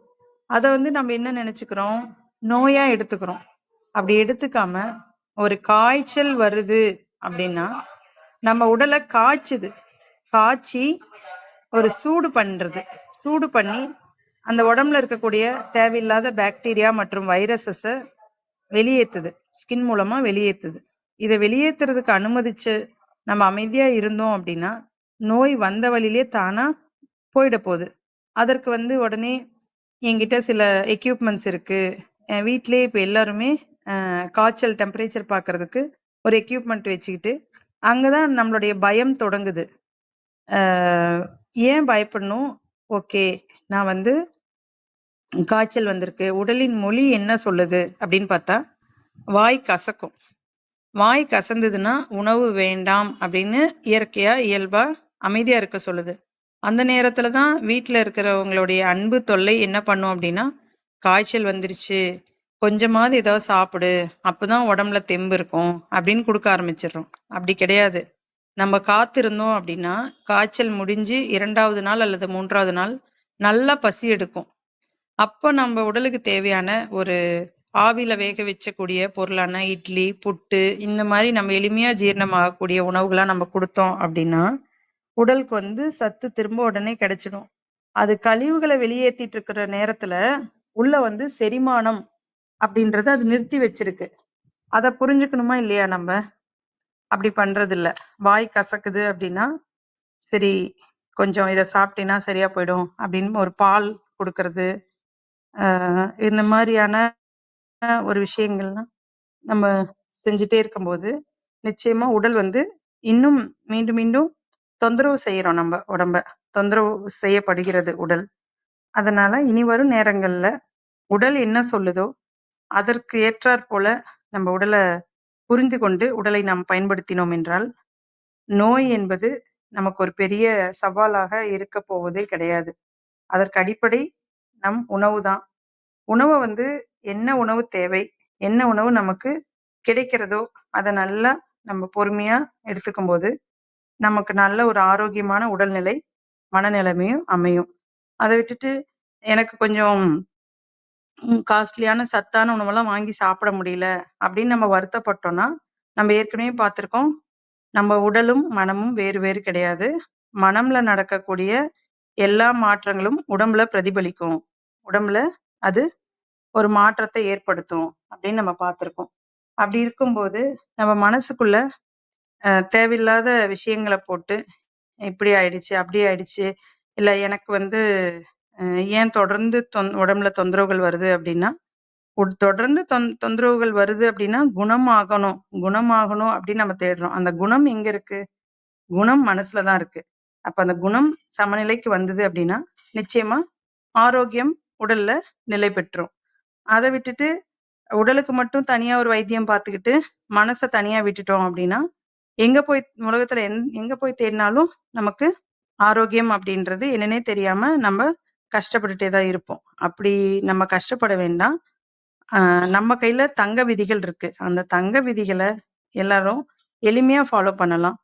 அதை நம்ம என்ன நினைச்சுக்கிறோம், நோயா எடுத்துக்கிறோம். அப்படி எடுத்துக்காம ஒரு காய்ச்சல் வருது அப்படின்னா நம்ம உடலை காய்ச்சி ஒரு சூடு பண்ணி அந்த உடம்புல இருக்கக்கூடிய தேவையில்லாத பாக்டீரியா மற்றும் வைரஸஸை வெளியேற்றுது, ஸ்கின் மூலமா வெளியேற்றுது. இதை வெளியேற்றுறதுக்கு அனுமதிச்சு நம்ம அமைதியா இருந்தோம் அப்படின்னா நோய் வந்த வழியிலே தானா போயிட போகுது. அதற்கு உடனே என்கிட்ட சில எக்யூப்மெண்ட்ஸ் இருக்கு. என் வீட்டிலேயே இப்போ எல்லாருமே காய்ச்சல் டெம்பரேச்சர் பார்க்கறதுக்கு ஒரு எக்யூப்மெண்ட் வச்சுக்கிட்டு அங்கதான் நம்மளுடைய பயம் தொடங்குது. ஏன் பயப்படணும்? ஓகே, நான் காய்ச்சல் வந்திருக்கு, உடலின் மொழி என்ன சொல்லுது அப்படின்னு பார்த்தா வாய் கசக்கும். வாய் கசந்ததுன்னா உணவு வேண்டாம் அப்படின்னு இயற்கையா இயல்பா அமைதியா இருக்க சொல்லுது. அந்த நேரத்துல தான் வீட்ல இருக்கிறவங்களுடைய அன்பு தொல்லை என்ன பண்ணும் அப்படின்னா, காய்ச்சல் வந்துருச்சு, கொஞ்சமாவது ஏதாவது சாப்பிடு, அப்பதான் உடம்புல தெம்பு இருக்கும் அப்படின்னு கொடுக்க ஆரம்பிச்சிடுறோம். அப்படி கிடையாது. நம்ம காத்திருந்தோம் அப்படின்னா, காய்ச்சல் முடிஞ்சு 2வது நாள் அல்லது 3வது நாள் நல்லா பசி எடுக்கும். அப்ப நம்ம உடலுக்கு தேவையான ஒரு ஆவியில வேக வச்சக்கூடிய பொருளான இட்லி, புட்டு இந்த மாதிரி நம்ம எளிமையா ஜீரணமாகக்கூடிய உணவுகளா நம்ம கொடுத்தோம் அப்படின்னா, உடலுக்கு வந்து சத்து திரும்ப உடனே கிடைச்சிடும். அது கழிவுகளை வெளியேத்திட்டு இருக்கிற நேரத்துல உள்ள வந்து செரிமானம் அப்படின்றத அது நிறுத்தி வச்சிருக்கு. அத புரிஞ்சுக்கணுமா இல்லையா நம்ம? அப்படி பண்றது இல்ல. வாய் கசக்குது அப்படின்னா, சரி கொஞ்சம் இத சாப்பிட்டீன்னா சரியா போயிடும் அப்படின்னு ஒரு பால் கொடுக்கறது, இந்த மாதிரியான ஒரு விஷயங்கள்லாம் நம்ம செஞ்சுட்டே இருக்கும்போது நிச்சயமா உடல் வந்து இன்னும் மீண்டும் மீண்டும் தொந்தரவு செய்யறோம். நம்ம உடம்ப தொந்தரவு செய்யப்படுகிறது உடல். அதனால இனி வரும் நேரங்கள்ல உடல் என்ன சொல்லுதோ அதற்கு ஏற்றாற் போல நம்ம உடலை புரிந்து கொண்டு உடலை நாம் பயன்படுத்தினோம் என்றால் நோய் என்பது நமக்கு ஒரு பெரிய சவாலாக இருக்க போவதே கிடையாது. அதற்கு அடிப்படை நம் உணவு தான். உணவை வந்து என்ன உணவு தேவை, என்ன உணவு நமக்கு கிடைக்கிறதோ அதை நல்லா நம்ம பொறுமையா எடுத்துக்கும் போது நமக்கு நல்ல ஒரு ஆரோக்கியமான உடல்நிலை மனநிலைமையும் அமையும். அதை விட்டுட்டு எனக்கு கொஞ்சம் காஸ்ட்லியான சத்தான உணவெல்லாம் வாங்கி சாப்பிட முடியல அப்படின்னு நம்ம வருத்தப்பட்டோம்னா, நம்ம ஏற்கனவே பார்த்திருக்கோம், நம்ம உடலும் மனமும் வேறு வேறு கிடையாது. மனம்ல நடக்கக்கூடிய எல்லா மாற்றங்களும் உடம்புல பிரதிபலிக்கும். உடம்புல அது ஒரு மாற்றத்தை ஏற்படுத்தும் அப்படின்னு நம்ம பார்த்திருக்கோம். அப்படி இருக்கும்போது நம்ம மனசுக்குள்ள தேவையில்லாத விஷயங்களை போட்டு இப்படி ஆயிடுச்சு, அப்படி ஆயிடுச்சு, இல்ல எனக்கு வந்து ஏன் தொடர்ந்து உடம்புல தொந்தரவுகள் வருது அப்படின்னா, தொடர்ந்து தொந்தரவுகள் வருது அப்படின்னா குணமாகணும், குணமாகணும் அப்படின்னு நம்ம தேடுறோம். அந்த குணம் எங்க இருக்கு? குணம் மனசுலதான் இருக்கு. அப்ப அந்த குணம் சமநிலைக்கு வந்தது அப்படின்னா நிச்சயமா ஆரோக்கியம் உடல்ல நிலை பெற்றும். அதை விட்டுட்டு உடலுக்கு மட்டும் தனியா ஒரு வைத்தியம் பார்த்துக்கிட்டு மனசை தனியா விட்டுட்டோம் அப்படின்னா எங்க போய் உலகத்துல எங்க போய் தேடினாலும் நமக்கு ஆரோக்கியம் அப்படின்றது என்னன்னே தெரியாம நம்ம கஷ்டப்பட்டுட்டே தான் இருப்போம். அப்படி நம்ம கஷ்டப்பட வேண்டாம். நம்ம கையில தங்க விதிகள் இருக்கு. அந்த தங்க விதிகளை எல்லாரும் எளிமையா ஃபாலோ பண்ணலாம்.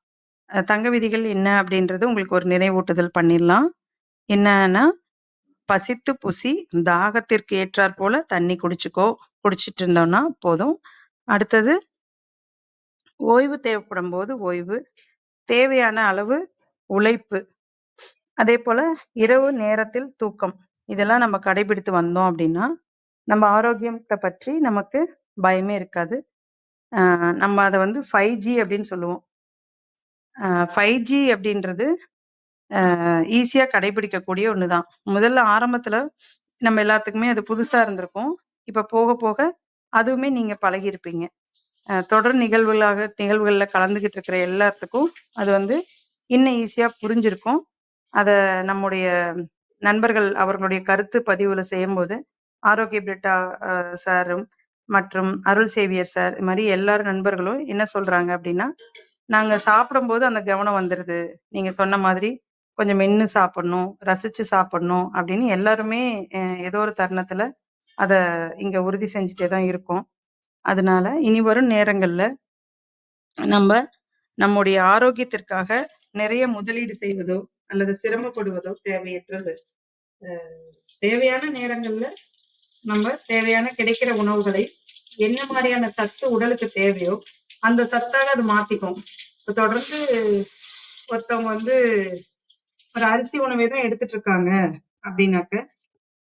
தங்க விதிகள் என்ன அப்படின்றது உங்களுக்கு ஒரு நினைவூட்டுதல் பண்ணிடலாம். என்னன்னா, பசித்து புசி, தாகத்திற்கு ஏற்றாற் போல தண்ணி குடிச்சுக்கோ. குடிச்சிட்டு இருந்தோம்னா போதும். அடுத்தது ஓய்வு தேவைப்படும் போது ஓய்வு, தேவையான அளவு உழைப்பு, அதே போல இரவு நேரத்தில் தூக்கம். இதெல்லாம் நம்ம கடைபிடித்து வந்தோம் அப்படின்னா நம்ம ஆரோக்கியத்தை பற்றி நமக்கு பயமே இருக்காது. நம்ம அதை வந்து 5G அப்படின்னு சொல்லுவோம். 5G அப்படின்றது ஈஸியா கடைபிடிக்கக்கூடிய ஒண்ணுதான். முதல்ல ஆரம்பத்துல நம்ம எல்லாத்துக்குமே அது புதுசா இருந்திருக்கும். இப்ப போக போக அதுவுமே நீங்க பழகியிருப்பீங்க. தொடர் நிகழ்வுகள்ல கலந்துகிட்டு இருக்கிற எல்லாத்துக்கும் அது வந்து இன்னும் ஈஸியா புரிஞ்சிருக்கும். அத நம்முடைய நண்பர்கள் அவர்களுடைய கருத்து பதிவுல செய்யும்போது ஆரோக்கிய பிரிட்டா சாரும் மற்றும் அருள் சேவியர் சார் இது மாதிரி எல்லாரும் நண்பர்களும் என்ன சொல்றாங்க அப்படின்னா, நாங்க சாப்பிடும்போது அந்த கவனம் வந்துருது. நீங்க சொன்ன மாதிரி கொஞ்சம் மென்னு சாப்பிடணும், ரசிச்சு சாப்பிடணும் அப்படின்னு எல்லாருமே ஏதோ ஒரு தருணத்துல அத இங்க உறுதி செஞ்சுட்டே தான் இருக்கோம். அதனால இனி வரும் நேரங்கள்ல நம்ம நம்முடைய ஆரோக்கியத்திற்காக நிறைய முதலீடு செய்வதோ அல்லது சிரமப்படுவதோ தேவையற்றது. தேவையான நேரங்கள்ல நம்ம தேவையான கிடைக்கிற உணவுகளை என்ன மாதிரியான சத்து உடலுக்கு தேவையோ அந்த சத்தாக அது மாத்திக்கும். இப்ப தொடர்ந்து ஒருத்தவங்க வந்து ஒரு அரிசி உணவே தான் எடுத்துட்டு இருக்காங்க அப்படின்னாக்க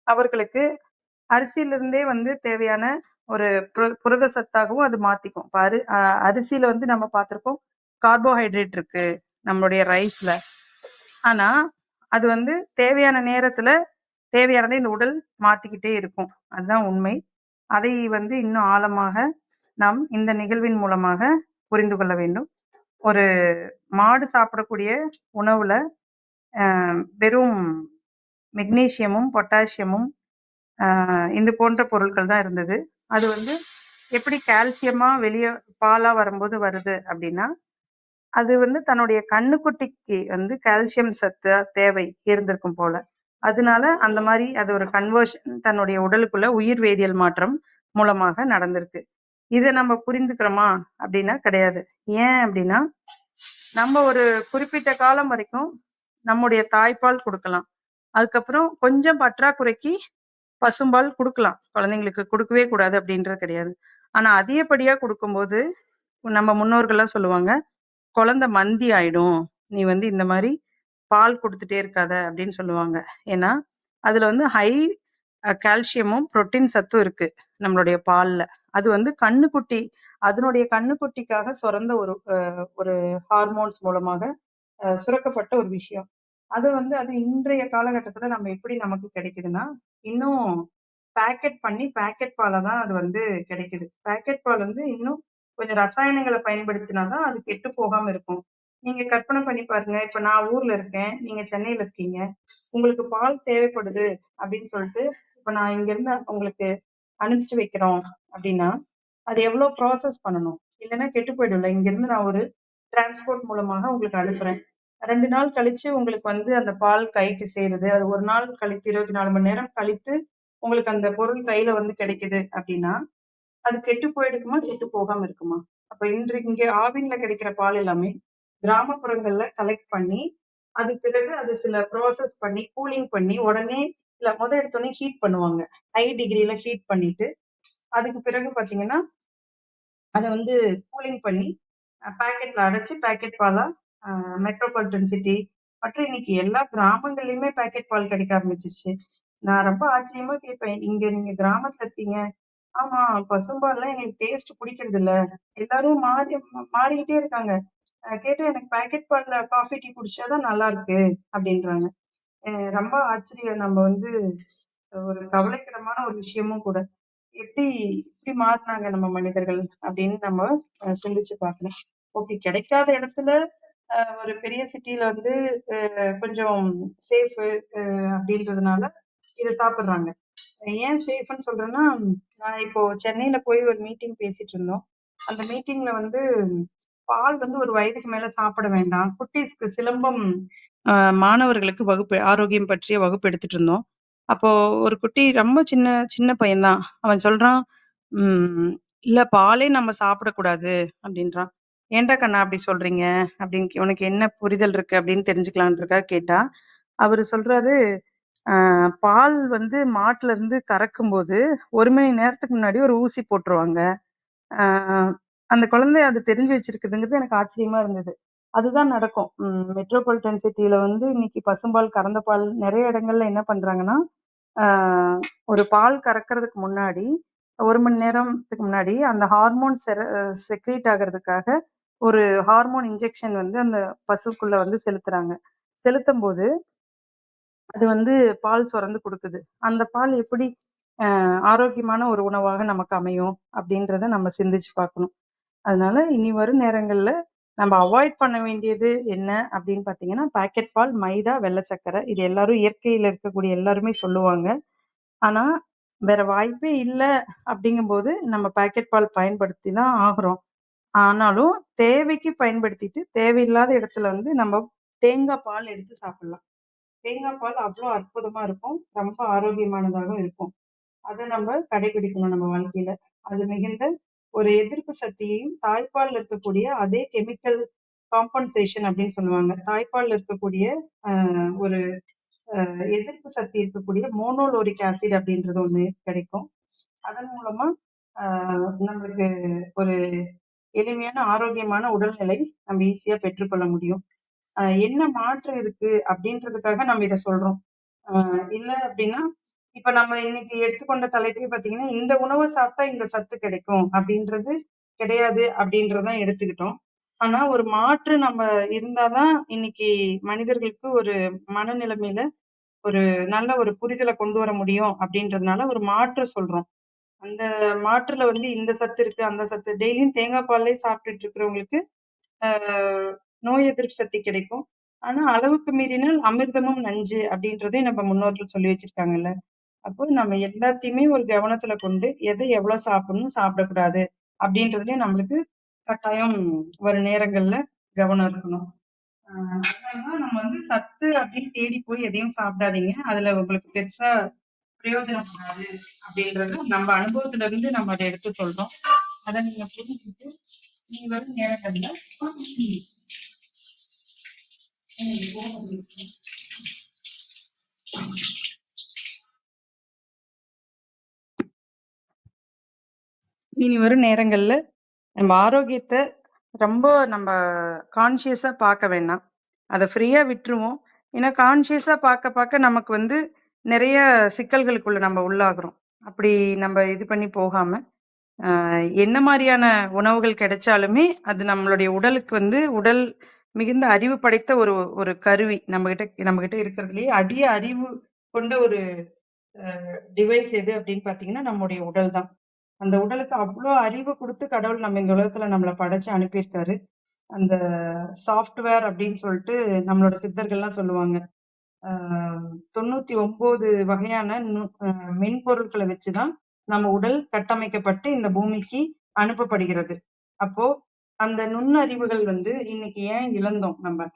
அவர்களுக்கு அரிசியில இருந்தே வந்து தேவையான ஒரு புரத சத்தாகவும் அது மாத்திக்கும். இப்ப அரிசியில வந்து நம்ம பார்த்திருப்போம் கார்போஹைட்ரேட் இருக்கு நம்மளுடைய ரைஸ்ல. ஆனா அது வந்து தேவையான நேரத்துல தேவையானதை இந்த உடல் மாத்திக்கிட்டே இருக்கும். அதுதான் உண்மை. அதை வந்து இன்னும் ஆழமாக நாம் இந்த நிகழ்வின் மூலமாக புரிந்து கொள்ள வேண்டும். ஒரு மாடு சாப்பிடக்கூடிய உணவுல வெறும் மெக்னீசியமும் பொட்டாசியமும் இந்த போன்ற பொருட்கள் தான் இருந்தது. அது வந்து எப்படி கால்சியமா வெளியே பாலா வரும்போது வருது அப்படின்னா, அது வந்து தன்னுடைய கண்ணுக்குட்டிக்கு வந்து கால்சியம் சத்து தேவை இருந்திருக்கும் போல. அதனால அந்த மாதிரி அது ஒரு கன்வர்ஷன் தன்னுடைய உடலுக்குள்ள உயிர் வேதியியல் மாற்றம் மூலமாக நடந்திருக்கு. இதை நம்ம புரிந்துக்கிறோமா அப்படின்னா கிடையாது. ஏன் அப்படின்னா, நம்ம ஒரு குறிப்பிட்ட காலம் வரைக்கும் நம்முடைய தாய்ப்பால் கொடுக்கலாம். அதுக்கப்புறம் கொஞ்சம் பற்றாக்குறைக்கு பசும்பால் குடுக்கலாம். குழந்தைங்களுக்கு குடுக்கவே கூடாது அப்படின்றது கிடையாது. ஆனா அதிகப்படியா குடுக்கும்போது, நம்ம முன்னோர்கள்லாம் சொல்லுவாங்க, "குழந்தை மந்தி ஆயிடும். நீ வந்து இந்த மாரி பால் குடுத்துட்டே இருக்காத" அப்படின்னு சொல்லுவாங்க. ஏன்னா, அதுல வந்து ஹை கால்சியமும், புரோட்டீன் சத்தும் இருக்கு நம்மளுடைய பால்ல. அது வந்து கன்னுக்குட்டி அதனுடைய கன்னுக்குட்டிக்காக சுரந்த ஒரு ஹார்மோன்ஸ் மூலமாக சுரக்கப்பட்ட ஒரு விஷயம். அது இன்றைய காலகட்டத்துல நம்ம எப்படி நமக்கு கிடைக்குதுன்னா, இன்னும் பேக்கெட் பாலா தான் அது வந்து கிடைக்குது. பேக்கெட் பால் வந்து இன்னும் கொஞ்சம் ரசாயனங்கள பயன்படுத்தினா தான் அது கெட்டுப் போகாம இருக்கும். நீங்க கற்பனை பண்ணி பாருங்க. இப்ப நான் ஊர்ல இருக்கேன். நீங்க சென்னையில இருக்கீங்க. உங்களுக்கு பால் தேவைப்படுது அப்படின்னு சொல்லிட்டு, இப்ப நான் இங்க இருந்து உங்களுக்கு அனுப்பிச்சு வைக்கிறோம் அப்படின்னா, அது எவ்வளவு ப்ராசஸ் பண்ணணும்? இல்லைன்னா கெட்டுப் போயிடும்ல. இங்க இருந்து நான் ஒரு டிரான்ஸ்போர்ட் மூலமாக உங்களுக்கு அனுப்புறேன். 2 நாள் கழிச்சு உங்களுக்கு வந்து அந்த பால் கைக்கு சேருது. அது 1 நாள் கழித்து 24 மணி நேரம் கழித்து உங்களுக்கு அந்த பொருள் கையில வந்து கிடைக்குது அப்படின்னா, அது கெட்டுப் போயிருக்குமா? கெட்டுப் போகாம இருக்குமா? அப்ப இன்றைக்கு இங்க ஆவின்ல கிடைக்கிற பால் எல்லாமே கிராமப்புறங்கள்ல கலெக்ட் பண்ணி, அது பிறகு அது சில ப்ராசஸ் பண்ணி, கூலிங் பண்ணி, உடனே இல்ல எடுத்தோனே ஹீட் பண்ணுவாங்க. ஹை டிகிரில ஹீட் பண்ணிட்டு, அதுக்கு பிறகு பாத்தீங்கன்னா, அத வந்து கூலிங் பண்ணி பாக்கெட்ல அடைச்சு பாக்கெட் பாலா மெட்ரோபாலிட்டன் சிட்டி மற்றும் இன்னைக்கு எல்லா கிராமங்கள்லயுமே பாக்கெட் பால் கிடைக்க ஆரம்பிச்சிருச்சு. நான் ரொம்ப ஆச்சரியமா கேட்பேன், இங்க நீங்க கிராமத்துல இருக்கீங்க, ஆமா பசும்பால்லாம் எங்களுக்கு டேஸ்ட் பிடிக்கிறது இல்ல, எல்லாரும் மாறிக்கிட்டே இருக்காங்க, கேட்டா எனக்கு பாக்கெட் பால்ல காஃபி டீ குடிச்சாதான் நல்லா இருக்கு அப்படின்றாங்க. ரொம்ப ஆச்சரியம். நம்ம வந்து ஒரு கவலைக்கிடமான ஒரு விஷயமும் கூட. எப்படி இப்படி மாறினாங்க நம்ம மனிதர்கள் அப்படின்னு நம்ம சிந்திச்சு பார்க்கணும். ஓகே, கிடைக்காத இடத்துல ஒரு பெரிய சிட்டில வந்து கொஞ்சம் சேஃப் அப்படின்றதுனால இதை சாப்பிடுறாங்க. ஏன் சேஃப்னு சொல்றேன்னா, நான் இப்போ சென்னையில போய் ஒரு மீட்டிங் பேசிட்டு இருந்தோம். அந்த மீட்டிங்ல வந்து பால் வந்து ஒரு வயதுக்கு மேல சாப்பிட வேண்டாம். குட்டீஸ்க்கு சிலம்பம் மாணவர்களுக்கு வகுப்பு ஆரோக்கியம் பற்றிய வகுப்பு எடுத்துட்டு இருந்தோம். அப்போ ஒரு குட்டி ரொம்ப சின்ன சின்ன பையன்தான். அவன் சொல்றான், இல்ல பாலே நம்ம சாப்பிடக்கூடாது அப்படின்றான். ஏன்டா கண்ணா அப்படி சொல்றீங்க அப்படின்னு, உனக்கு என்ன புரிதல் இருக்கு அப்படின்னு தெரிஞ்சுக்கலான்றதுக்காக கேட்டா, அவரு சொல்றாரு, பால் வந்து மாட்டுல இருந்து கறக்கும்போது 1 மணி நேரத்துக்கு முன்னாடி ஒரு ஊசி போட்டுருவாங்க. ஆ அந்த குழந்தை அது தெரிஞ்சு வச்சிருக்குதுங்கிறது எனக்கு ஆச்சரியமா இருந்தது. அதுதான் நடக்கும். மெட்ரோபாலிட்டன் சிட்டில வந்து இன்னைக்கு பசும்பால், கறந்த பால் நெறைய இடங்கள்ல என்ன பண்றாங்கன்னா, ஆ ஒரு பால் கறக்கறதுக்கு முன்னாடி 1 மணி நேரத்துக்கு முன்னாடி அந்த ஹார்மோன் செக்ரீட் ஆகுறதுக்காக ஒரு ஹார்மோன் இன்ஜெக்ஷன் வந்து அந்த பசுக்குள்ள வந்து செலுத்துறாங்க. செலுத்தும்போது அது வந்து பால் சுரந்து குடுக்குது. அந்த பால் எப்படி ஆரோக்கியமான ஒரு உணவாக நமக்கு அமையும்? அப்படின்றத நம்ம சிந்திச்சு பார்க்கணும். அதனால இனி வரும் நேரங்கள்ல நம்ம அவாய்ட் பண்ண வேண்டியது என்ன அப்படின்னு பார்த்தீங்கன்னா, பாக்கெட் பால், மைதா, வெள்ளை சர்க்கரை. இது எல்லாரும் இயற்கையில இருக்கக்கூடிய எல்லாருமே சொல்லுவாங்க. ஆனா, வேற வாய்ப்பே இல்ல அப்படிங்கும்போது நம்ம பாக்கெட் பால் பயன்படுத்தி தான் ஆகுறோம். ஆனாலும் தேவைக்கு பயன்படுத்திட்டு, தேவையில்லாத இடத்துல வந்து நம்ம தேங்காய் பால் எடுத்து சாப்பிடலாம். தேங்காய் பால் அவ்ளோ அற்புதமா இருக்கும். ரொம்ப ஆரோக்கியமானதாகவும் இருக்கும். அத நம்ம கடைபிடிக்கணும் நம்ம வாழ்க்கையில. அது மிகுந்த ஒரு எதிர்ப்பு சக்தியையும், தாய்ப்பால்ல இருக்கக்கூடிய அதே கெமிக்கல் காம்பன்சேஷன் அப்படின்னு சொல்லுவாங்க. தாய்ப்பால்ல இருக்கக்கூடிய ஒரு எதிர்ப்பு சக்தி இருக்கக்கூடிய மோனோலோரிக் ஆசிட் அப்படின்றது ஒண்ணு கிடைக்கும். அதன் மூலமா நம்மளுக்கு ஒரு எளிமையான ஆரோக்கியமான உடல்நிலை நம்ம ஈஸியா பெற்றுக்கொள்ள முடியும். என்ன மாற்றம் இருக்கு அப்படின்றதுக்காக நம்ம இத சொல்றோம். இல்ல அப்படின்னா, இப்ப நம்ம இன்னைக்கு எடுத்துக்கொண்ட தலைப்பே பாத்தீங்கன்னா, இந்த உணவை சாப்பிட்டா இந்த சத்து கிடைக்கும் அப்படின்றது கிடையாது அப்படின்றதான் எடுத்துக்கிட்டோம். ஆனா ஒரு மாற்று நம்ம இருந்தாதான் இன்னைக்கு மனிதர்களுக்கு ஒரு மனநிலைமையில ஒரு நல்ல ஒரு புரிதலை கொண்டு வர முடியும் அப்படின்றதுனால ஒரு மாற்று சொல்றோம். அந்த மாற்றுல வந்து இந்த சத்து இருக்கு, அந்த சத்து டெய்லியும் தேங்காய் பாலே சாப்பிட்டுட்டு இருக்கிறவங்களுக்கு நோய் எதிர்ப்பு சக்தி கிடைக்கும். ஆனா அளவுக்கு மீறினால் அமிர்தமும் நஞ்சு அப்படின்றதையும் நம்ம முன்னோர்கள் சொல்லி வச்சிருக்காங்கல்ல. அப்போ நம்ம எல்லாத்தையுமே ஒரு கவனத்துல கொண்டு எதை எவ்வளவு சாப்பிடணும் சாப்பிடக்கூடாது அப்படின்றதுலயும் நம்மளுக்கு கட்டாயம் வரும் நேரங்கள்ல கவனம் இருக்கணும். அதனாலதான் நம்ம சத்து அப்படின்னு தேடி போய் எதையும் சாப்பிடாதீங்க. அதுல உங்களுக்கு பெருசா பிரயோஜனம் வராது அப்படின்றது நம்ம அனுபவத்துல இருந்து நம்ம அதை எடுத்து சொல்றோம். அதை நீங்க புரிஞ்சுக்கிட்டு நீங்க வரும் நேரங்கள்ல இனி வரும் நேரங்கள்ல நம்ம ஆரோக்கியத்தை ரொம்ப நம்ம கான்சியஸா பார்க்க வேண்டாம். அதை ஃப்ரீயா விட்டுருவோம். ஏன்னா கான்சியஸா பார்க்க பார்க்க நமக்கு நிறைய சிக்கல்களுக்குள்ள நம்ம உள்ளாகிறோம். அப்படி நம்ம இது பண்ணி போகாம என்ன மாதிரியான உணவுகள் கிடைச்சாலுமே அது நம்மளுடைய உடலுக்கு உடல் மிகுந்த அறிவு படைத்த ஒரு ஒரு கருவி. நம்ம கிட்ட இருக்கிறதுலயே அதிக அறிவு கொண்ட ஒரு டிவைஸ் எது அப்படின்னு பாத்தீங்கன்னா நம்முடைய உடல் தான். அந்த உடலுக்கு அவ்வளோ அறிவு கொடுத்து கடவுள் நம்ம இந்த உலகத்துல நம்மளை படைச்சு அனுப்பியிருக்காரு. அந்த சாஃப்ட்வேர் அப்படின்னு சொல்லிட்டு நம்மளோட சித்தர்கள்லாம் சொல்லுவாங்க. 99 வகையான மென்பொருட்களை வச்சுதான் நம்ம உடல் கட்டமைக்கப்பட்டு இந்த பூமிக்கு அனுப்பப்படுகிறது. அப்போ அந்த நுண்ணறிவுகள் இன்னைக்கு ஏன் இழந்தோம்? நம்ம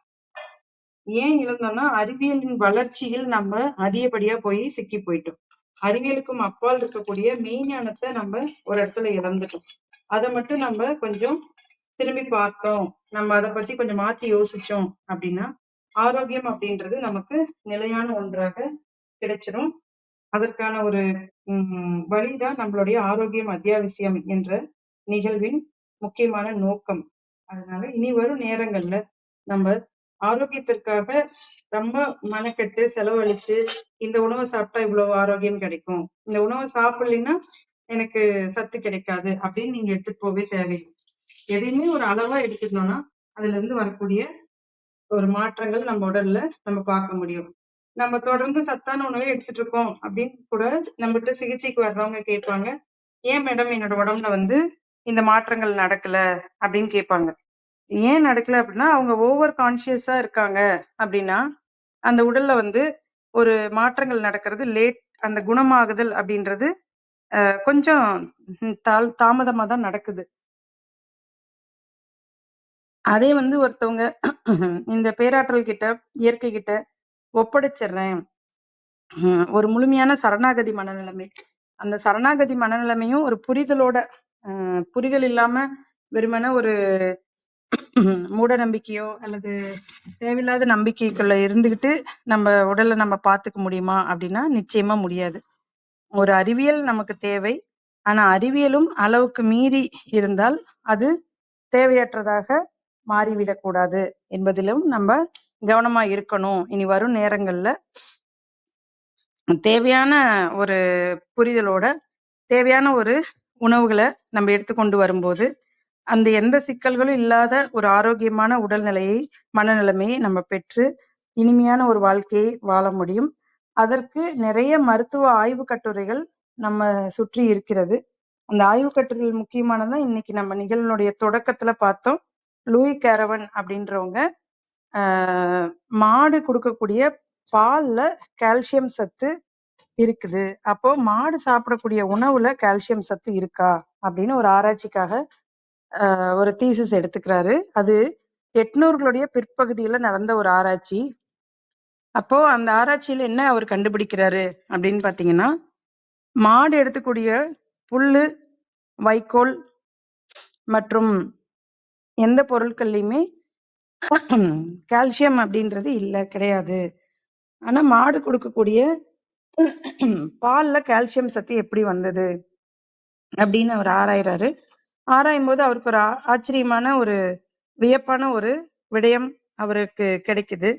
ஏன் இழந்தோம்னா அறிவியலின் வளர்ச்சியில் நம்ம அதிகப்படியா போய் சிக்கி போயிட்டோம். அறிவியலுக்கும் அப்பால் இருக்கக்கூடிய மெய்ஞானத்தை நம்ம ஒரு இடத்துல இழந்துட்டோம். அதை மட்டும் நம்ம கொஞ்சம் திரும்பி பார்த்தோம், நம்ம அதை பத்தி கொஞ்சம் மாத்தி யோசிச்சோம் அப்படின்னா ஆரோக்கியம் அப்படின்றது நமக்கு நிலையான ஒன்றாக கிடைச்சிடும். அதற்கான ஒரு வழிதான் நம்மளுடைய ஆரோக்கியம் அத்தியாவசியம் என்ற நிகழ்வின் முக்கியமான நோக்கம். அதனால இனி வரும் நேரங்கள்ல நம்ம ஆரோக்கியத்திற்காக ரொம்ப மெனக்கெட்டு செலவழிச்சு இந்த உணவை சாப்பிட்டா இவ்வளவு ஆரோக்கியம் கிடைக்கும், இந்த உணவை சாப்பிடலைன்னா எனக்கு சத்து கிடைக்காது அப்படின்னு நீங்க எடுத்துட்டு போவே தேவையில்லை. எதையுமே ஒரு அளவா எடுத்துக்கணும்னா அதுல இருந்து வரக்கூடிய ஒரு மாற்றங்கள் நம்ம உடல்ல நம்ம பார்க்க முடியும். நம்ம தொடர்ந்து சத்தான உணவை எடுத்துட்டு இருக்கோம் அப்படின்னு கூட நம்மகிட்ட சிகிச்சைக்கு வர்றவங்க கேட்பாங்க, ஏன் மேடம் என்னோட உடம்புல இந்த மாற்றங்கள் நடக்கல அப்படின்னு கேட்பாங்க. ஏன் நடக்கல அப்படின்னா அவங்க ஓவர் கான்சியஸா இருக்காங்க. அப்படின்னா அந்த உடல்ல ஒரு மாற்றங்கள் நடக்கிறது லேட். அந்த குணமாகுதல் அப்படின்றது கொஞ்சம் தாமதமா தான் நடக்குது. அதே ஒருத்தவங்க இந்த பேராற்றல் கிட்ட இயற்கை கிட்ட ஒப்படைச்சிடுறேன், ஒரு முழுமையான சரணாகதி மனநிலைமை. அந்த சரணாகதி மனநிலைமையும் ஒரு புரிதலோட, புரிதல் இல்லாம வெறுமனே ஒரு மூட நம்பிக்கையோ அல்லது தேவையில்லாத நம்பிக்கைக்குள்ள இருந்துகிட்டு நம்ம உடலை நம்ம பார்த்துக்க முடியுமா அப்படின்னா நிச்சயமா முடியாது. ஒரு அறிவியல் நமக்கு தேவை. ஆனா அறிவியலும் அளவுக்கு மீறி இருந்தால் அது தேவையற்றதாக மாறிவிடக்கூடாது என்பதிலும் நம்ம கவனமா இருக்கணும். இனி வரும் நேரங்கள்ல தேவையான ஒரு புரிதலோட தேவையான ஒரு உணவுகளை நம்ம எடுத்துக்கொண்டு வரும்போது அந்த எந்த சிக்கல்களும் இல்லாத ஒரு ஆரோக்கியமான உடல்நிலையை மனநிலைமையை நம்ம பெற்று இனிமையான ஒரு வாழ்க்கையை வாழ முடியும். அதற்கு நிறைய மருத்துவ ஆய்வு கட்டுரைகள் நம்ம சுற்றி இருக்கிறது. அந்த ஆய்வு கட்டுரைகள் முக்கியமானதான் இன்னைக்கு நம்ம நிகழ்வுடைய தொடக்கத்துல பார்த்தோம். லூயி கேரவன் அப்படின்றவங்க மாடு கொடுக்கக்கூடிய பால்ல கால்சியம் சத்து இருக்குது, அப்போ மாடு சாப்பிடக்கூடிய உணவுல கால்சியம் சத்து இருக்கா அப்படின்னு ஒரு ஆராய்ச்சிக்காக ஒரு தீசிஸ் எடுத்துக்கிறாரு. அது 800களுடைய பிற்பகுதியில நடந்த ஒரு ஆராய்ச்சி. அப்போ அந்த ஆராய்ச்சியில என்ன அவர் கண்டுபிடிக்கிறாரு அப்படின்னு பாத்தீங்கன்னா, மாடு எடுத்துக்கூடிய புல்லு, வைக்கோல் மற்றும் எந்த பொருட்கள்லையுமே கால்சியம் அப்படின்றது கிடையாது. ஆனா மாடு கொடுக்கக்கூடிய பால்ல கால்சியம் சத்து எப்படி வந்தது அப்படின்னு அவர் ஆராயிறாரு. ஆராயும் போது அவருக்கு ஒரு ஆச்சரியமான ஒரு வியப்பான ஒரு விடயம் அவருக்கு கிடைக்குது.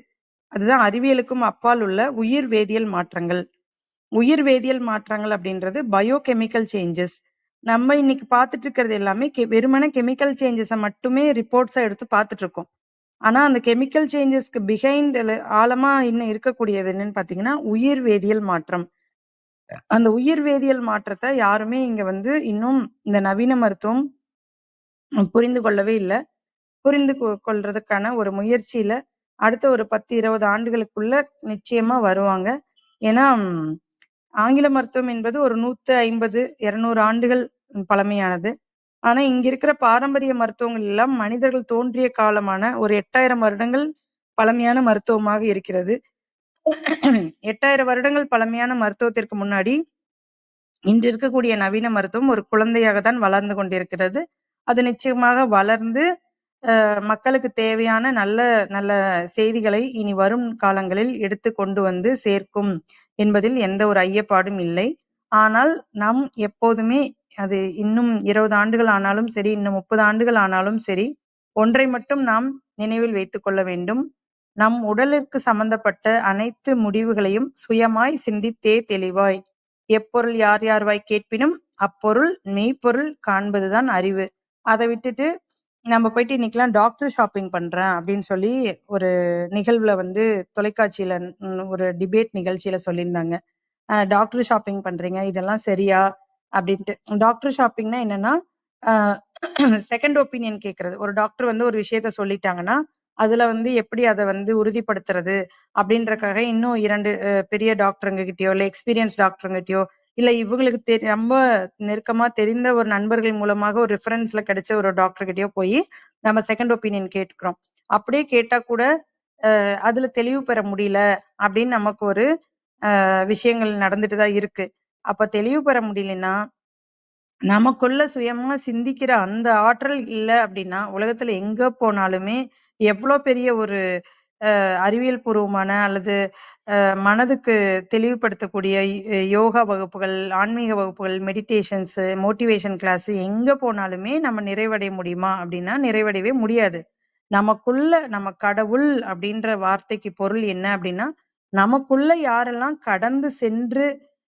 அதுதான் அறிவியலுக்கும் அப்பால் உள்ள உயிர் வேதியியல் மாற்றங்கள். உயிர் வேதியியல் மாற்றங்கள் அப்படின்றது பயோகெமிக்கல் சேஞ்சஸ். நம்ம இன்னைக்கு பார்த்துட்டு இருக்கிறது எல்லாமே வெறுமனே கெமிக்கல் சேஞ்சஸை மட்டுமே ரிப்போர்ட்ஸா எடுத்து பார்த்துட்டு இருக்கோம். ஆனா அந்த கெமிக்கல் சேஞ்சஸ்க்கு பிஹைண்ட் ஆழமா இன்னும் இருக்கக்கூடியது என்னன்னு பாத்தீங்கன்னா உயிர் வேதியியல் மாற்றம். அந்த உயிர் வேதியியல் மாற்றத்தை யாருமே இங்க இன்னும் இந்த நவீன மருத்துவம் புரிந்து கொள்ளவே இல்லை. புரிந்து கொள்றதுக்கான ஒரு முயற்சியில அடுத்த ஒரு 10-20 ஆண்டுகளுக்குள்ள நிச்சயமா வருவாங்க. ஏன்னா ஆங்கில மருத்துவம் என்பது ஒரு 150, 200 ஆண்டுகள் பழமையானது. ஆனா இங்க இருக்கிற பாரம்பரிய மருத்துவங்கள் எல்லாம் மனிதர்கள் தோன்றிய காலமான ஒரு 8000 வருடங்கள் பழமையான மருத்துவமாக இருக்கிறது. 8000 வருடங்கள் பழமையான மருத்துவத்திற்கு முன்னாடி இன்று இருக்கக்கூடிய நவீன மருத்துவம் ஒரு குழந்தையாக தான் வளர்ந்து கொண்டிருக்கிறது. அது நிச்சயமாக வளர்ந்து மக்களுக்கு தேவையான நல்ல நல்ல செய்திகளை இனி வரும் காலங்களில் எடுத்து கொண்டு வந்து சேர்க்கும் என்பதில் எந்த ஒரு ஐயப்பாடும் இல்லை. ஆனால் நாம் எப்போதுமே அது இன்னும் 20 ஆண்டுகள் ஆனாலும் சரி, இன்னும் 30 ஆண்டுகள் ஆனாலும் சரி, ஒன்றை மட்டும் நாம் நினைவில் வைத்துக் கொள்ள வேண்டும். நம் உடலிற்கு சம்பந்தப்பட்ட அனைத்து முடிவுகளையும் சுயமாய் சிந்தித்தே தெளிவாய் எப்பொருள் யார் யார்வாய் கேட்பினும் அப்பொருள் மெய்ப்பொருள் காண்பதுதான் அறிவு. அதை விட்டுட்டு நம்ம போயிட்டு இன்னைக்கெல்லாம் டாக்டர் ஷாப்பிங் பண்றேன் அப்படின்னு சொல்லி ஒரு நிகழ்வுல வந்து தொலைக்காட்சியில ஒரு டிபேட் நிகழ்ச்சியில சொல்லியிருந்தாங்க. டாக்டர் ஷாப்பிங் பண்றீங்க, இதெல்லாம் சரியா அப்படின்ட்டு. டாக்டர் ஷாப்பிங்னா என்னன்னா செகண்ட் ஒப்பீனியன் கேட்கறது. ஒரு டாக்டர் வந்து ஒரு விஷயத்த சொல்லிட்டாங்கன்னா அதுல வந்து எப்படி அதை வந்து உறுதிப்படுத்துறது அப்படின்றக்காக இன்னும் 2 பெரிய டாக்டருங்க கிட்டயோ இல்ல எக்ஸ்பீரியன்ஸ் டாக்டருங்கிட்டயோ இல்ல இவங்களுக்கு ரொம்ப நெருக்கமா தெரிந்த ஒரு நண்பர்கள் மூலமாக ஒரு ரெஃபரன்ஸ்ல கிடைச்ச ஒரு டாக்டர் கிட்டயோ போய் நம்ம செகண்ட் ஒப்பீனியன் கேட்டுக்கிறோம். அப்படியே கேட்டா கூட அதுல தெளிவு பெற முடியல அப்படின்னு நமக்கு ஒரு விஷயங்கள் நடந்துட்டு தான் இருக்கு. அப்ப தெளிவு பெற முடியலன்னா நமக்குள்ள சுயமா சிந்திக்கிற அந்த ஆற்றல் இல்ல அப்படின்னா உலகத்துல எங்க போனாலுமே எவ்வளவு பெரிய ஒரு அறிவியல் பூர்வமான அல்லது மனதுக்கு தெளிவுபடுத்தக்கூடிய யோகா வகுப்புகள், ஆன்மீக வகுப்புகள், மெடிடேஷன்ஸ், மோட்டிவேஷன் கிளாஸ் எங்க போனாலுமே நம்ம நிறைவடைய முடியுமா அப்படின்னா நிறைவடையவே முடியாது. நமக்குள்ள நம்ம கடவுள் அப்படின்ற வார்த்தைக்கு பொருள் என்ன அப்படின்னா நமக்குள்ள யாரெல்லாம் கடந்து சென்று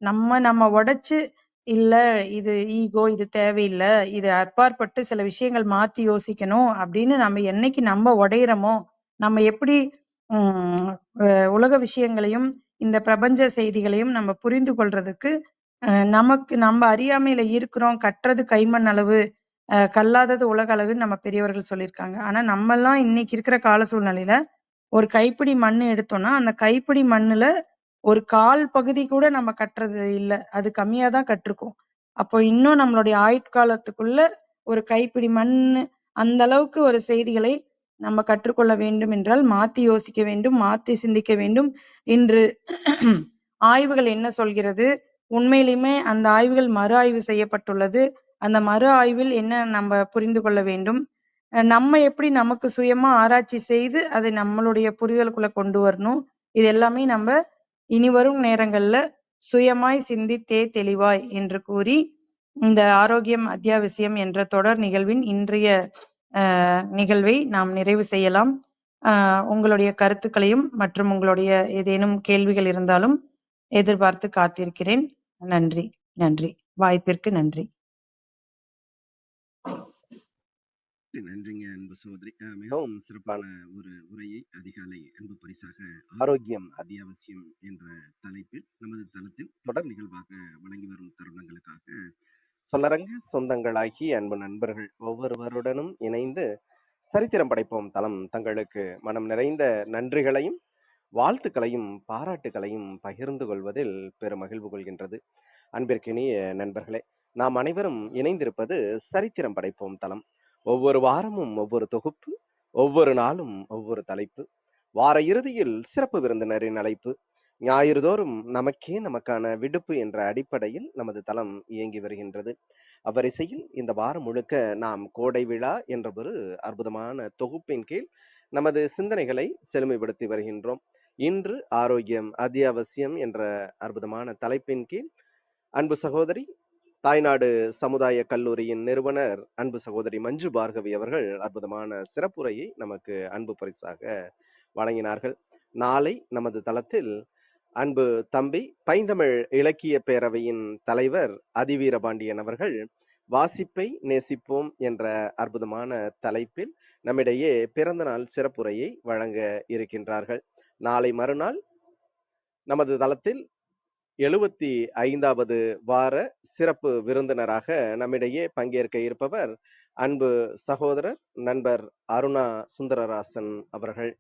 நம்ம உடைச்சு இல்ல இது ஈகோ, இது தேவையில்லை, இது அப்பாற்பட்டு சில விஷயங்கள் மாத்தி யோசிக்கணும் அப்படின்னு நம்ம என்னைக்கு நம்ம உடையிறோமோ, நம்ம எப்படி உலக விஷயங்களையும் இந்த பிரபஞ்ச செய்திகளையும் நம்ம புரிந்து கொள்றதுக்கு நமக்கு நம்ம அறியாமையில இருக்கிறோம், கற்றது கைமண் அளவு, கல்லாதது உலக அளவுன்னு நம்ம பெரியவர்கள் சொல்லியிருக்காங்க. ஆனா நம்ம எல்லாம் இன்னைக்கு இருக்கிற கால சூழ்நிலையில ஒரு கைப்பிடி மண் எடுத்தோம்னா அந்த கைப்பிடி மண்ணுல ஒரு கால் பகுதி கூட நம்ம கட்டுறது இல்ல, அது கம்மியா தான் கற்றிருக்கோம். அப்போ இன்னும் நம்மளுடைய ஆயுட்காலத்துக்குள்ள ஒரு கைப்பிடி மண்ணு அந்த அளவுக்கு ஒரு செய்திகளை நம்ம கற்றுக்கொள்ள வேண்டும் என்றால் மாத்தி யோசிக்க வேண்டும், மாத்தி சிந்திக்க வேண்டும். இன்று ஆய்வுகள் என்ன சொல்கிறது, உண்மையிலுமே அந்த ஆய்வுகள் மறு ஆய்வு செய்யப்பட்டுள்ளது. அந்த மறு ஆய்வில் என்ன நம்ம புரிந்து கொள்ள வேண்டும், நம்ம எப்படி நமக்கு சுயமா ஆராய்ச்சி செய்து அதை நம்மளுடைய புரிதலுக்குள்ள கொண்டு வரணும். இது எல்லாமே நம்ம இனிவரும் நேரங்கள்ல சுயமாய் சிந்தித்தே தெளிவாய் என்று கூறி இந்த ஆரோக்கியம் அத்தியாவசியம் என்ற தொடர் நிகழ்வின் இன்றைய நிகழ்வை நாம் நிறைவு செய்யலாம். உங்களுடைய கருத்துக்களையும் மற்றும் உங்களுடைய ஏதேனும் கேள்விகள் இருந்தாலும் எதிர்பார்த்து காத்திருக்கிறேன். நன்றி. நன்றி. வாய்ப்பிற்கு நன்றி. நன்றிங்க அன்பு சகோதரி. மிகவும் சிறப்பான ஒரு உரையை அதிகாலை அன்பு பரிசாக ஆரோக்கியம் அத்தியாவசியம் என்ற தலைப்பில் நமது தளத்தில் தொடர் நிகழ்வாக வழங்கி வரும் தருணங்களுக்காக சொல்லரங்க சொந்தங்களாகி அன்பு நண்பர்கள் ஒவ்வொருவருடனும் இணைந்து சரித்திரம் படைப்போம் தளம் தங்களுக்கு மனம் நிறைந்த நன்றிகளையும் வாழ்த்துக்களையும் பாராட்டுகளையும் பகிர்ந்து கொள்வதில் பெரும் மகிழ்வு கொள்கின்றது. அன்பிற்கினிய நண்பர்களே, நாம் அனைவரும் இணைந்திருப்பது சரித்திரம் படைப்போம் தளம். ஒவ்வொரு வாரமும் ஒவ்வொரு தொகுப்பு, ஒவ்வொரு நாளும் ஒவ்வொரு தலைப்பு, வார இறுதியில் சிறப்பு விருந்தினரின் அழைப்பு, ஞாயிறு தோறும் நமக்கான விடுப்பு என்ற அடிப்படையில் நமது தளம் இயங்கி வருகின்றது. அவ்வரிசையில் இந்த வாரம் முழுக்க நாம் கோடை விழா என்ற ஒரு அற்புதமான தொகுப்பின் கீழ் நமது சிந்தனைகளை செழுமைப்படுத்தி வருகின்றோம். இன்று ஆரோக்கியம் அத்தியாவசியம் என்ற அற்புதமான தலைப்பின் கீழ் அன்பு சகோதரி தாய்நாடு சமுதாய கல்லூரியின் நிறுவனர் அன்பு சகோதரி மஞ்சு பார்கவி அவர்கள் அற்புதமான சிறப்புரையை நமக்கு அன்பு பரிசாக வழங்கினார்கள். நாளை நமது தளத்தில் அன்பு தம்பி பைந்தமிழ் இலக்கிய பேரவையின் தலைவர் அதிவீரபாண்டியன் அவர்கள் வாசிப்பை நேசிப்போம் என்ற அற்புதமான தலைப்பில் நம்மிடையே பிறந்த நாள் சிறப்புரையை வழங்க இருக்கின்றார்கள். நாளை மறுநாள் நமது தளத்தில் 75வது வார சிறப்பு விருந்தினராக நம்மிடையே பங்கேற்க இருப்பவர் அன்பு சகோதரர் நண்பர் அருணா சுந்தரராசன் அவர்கள்.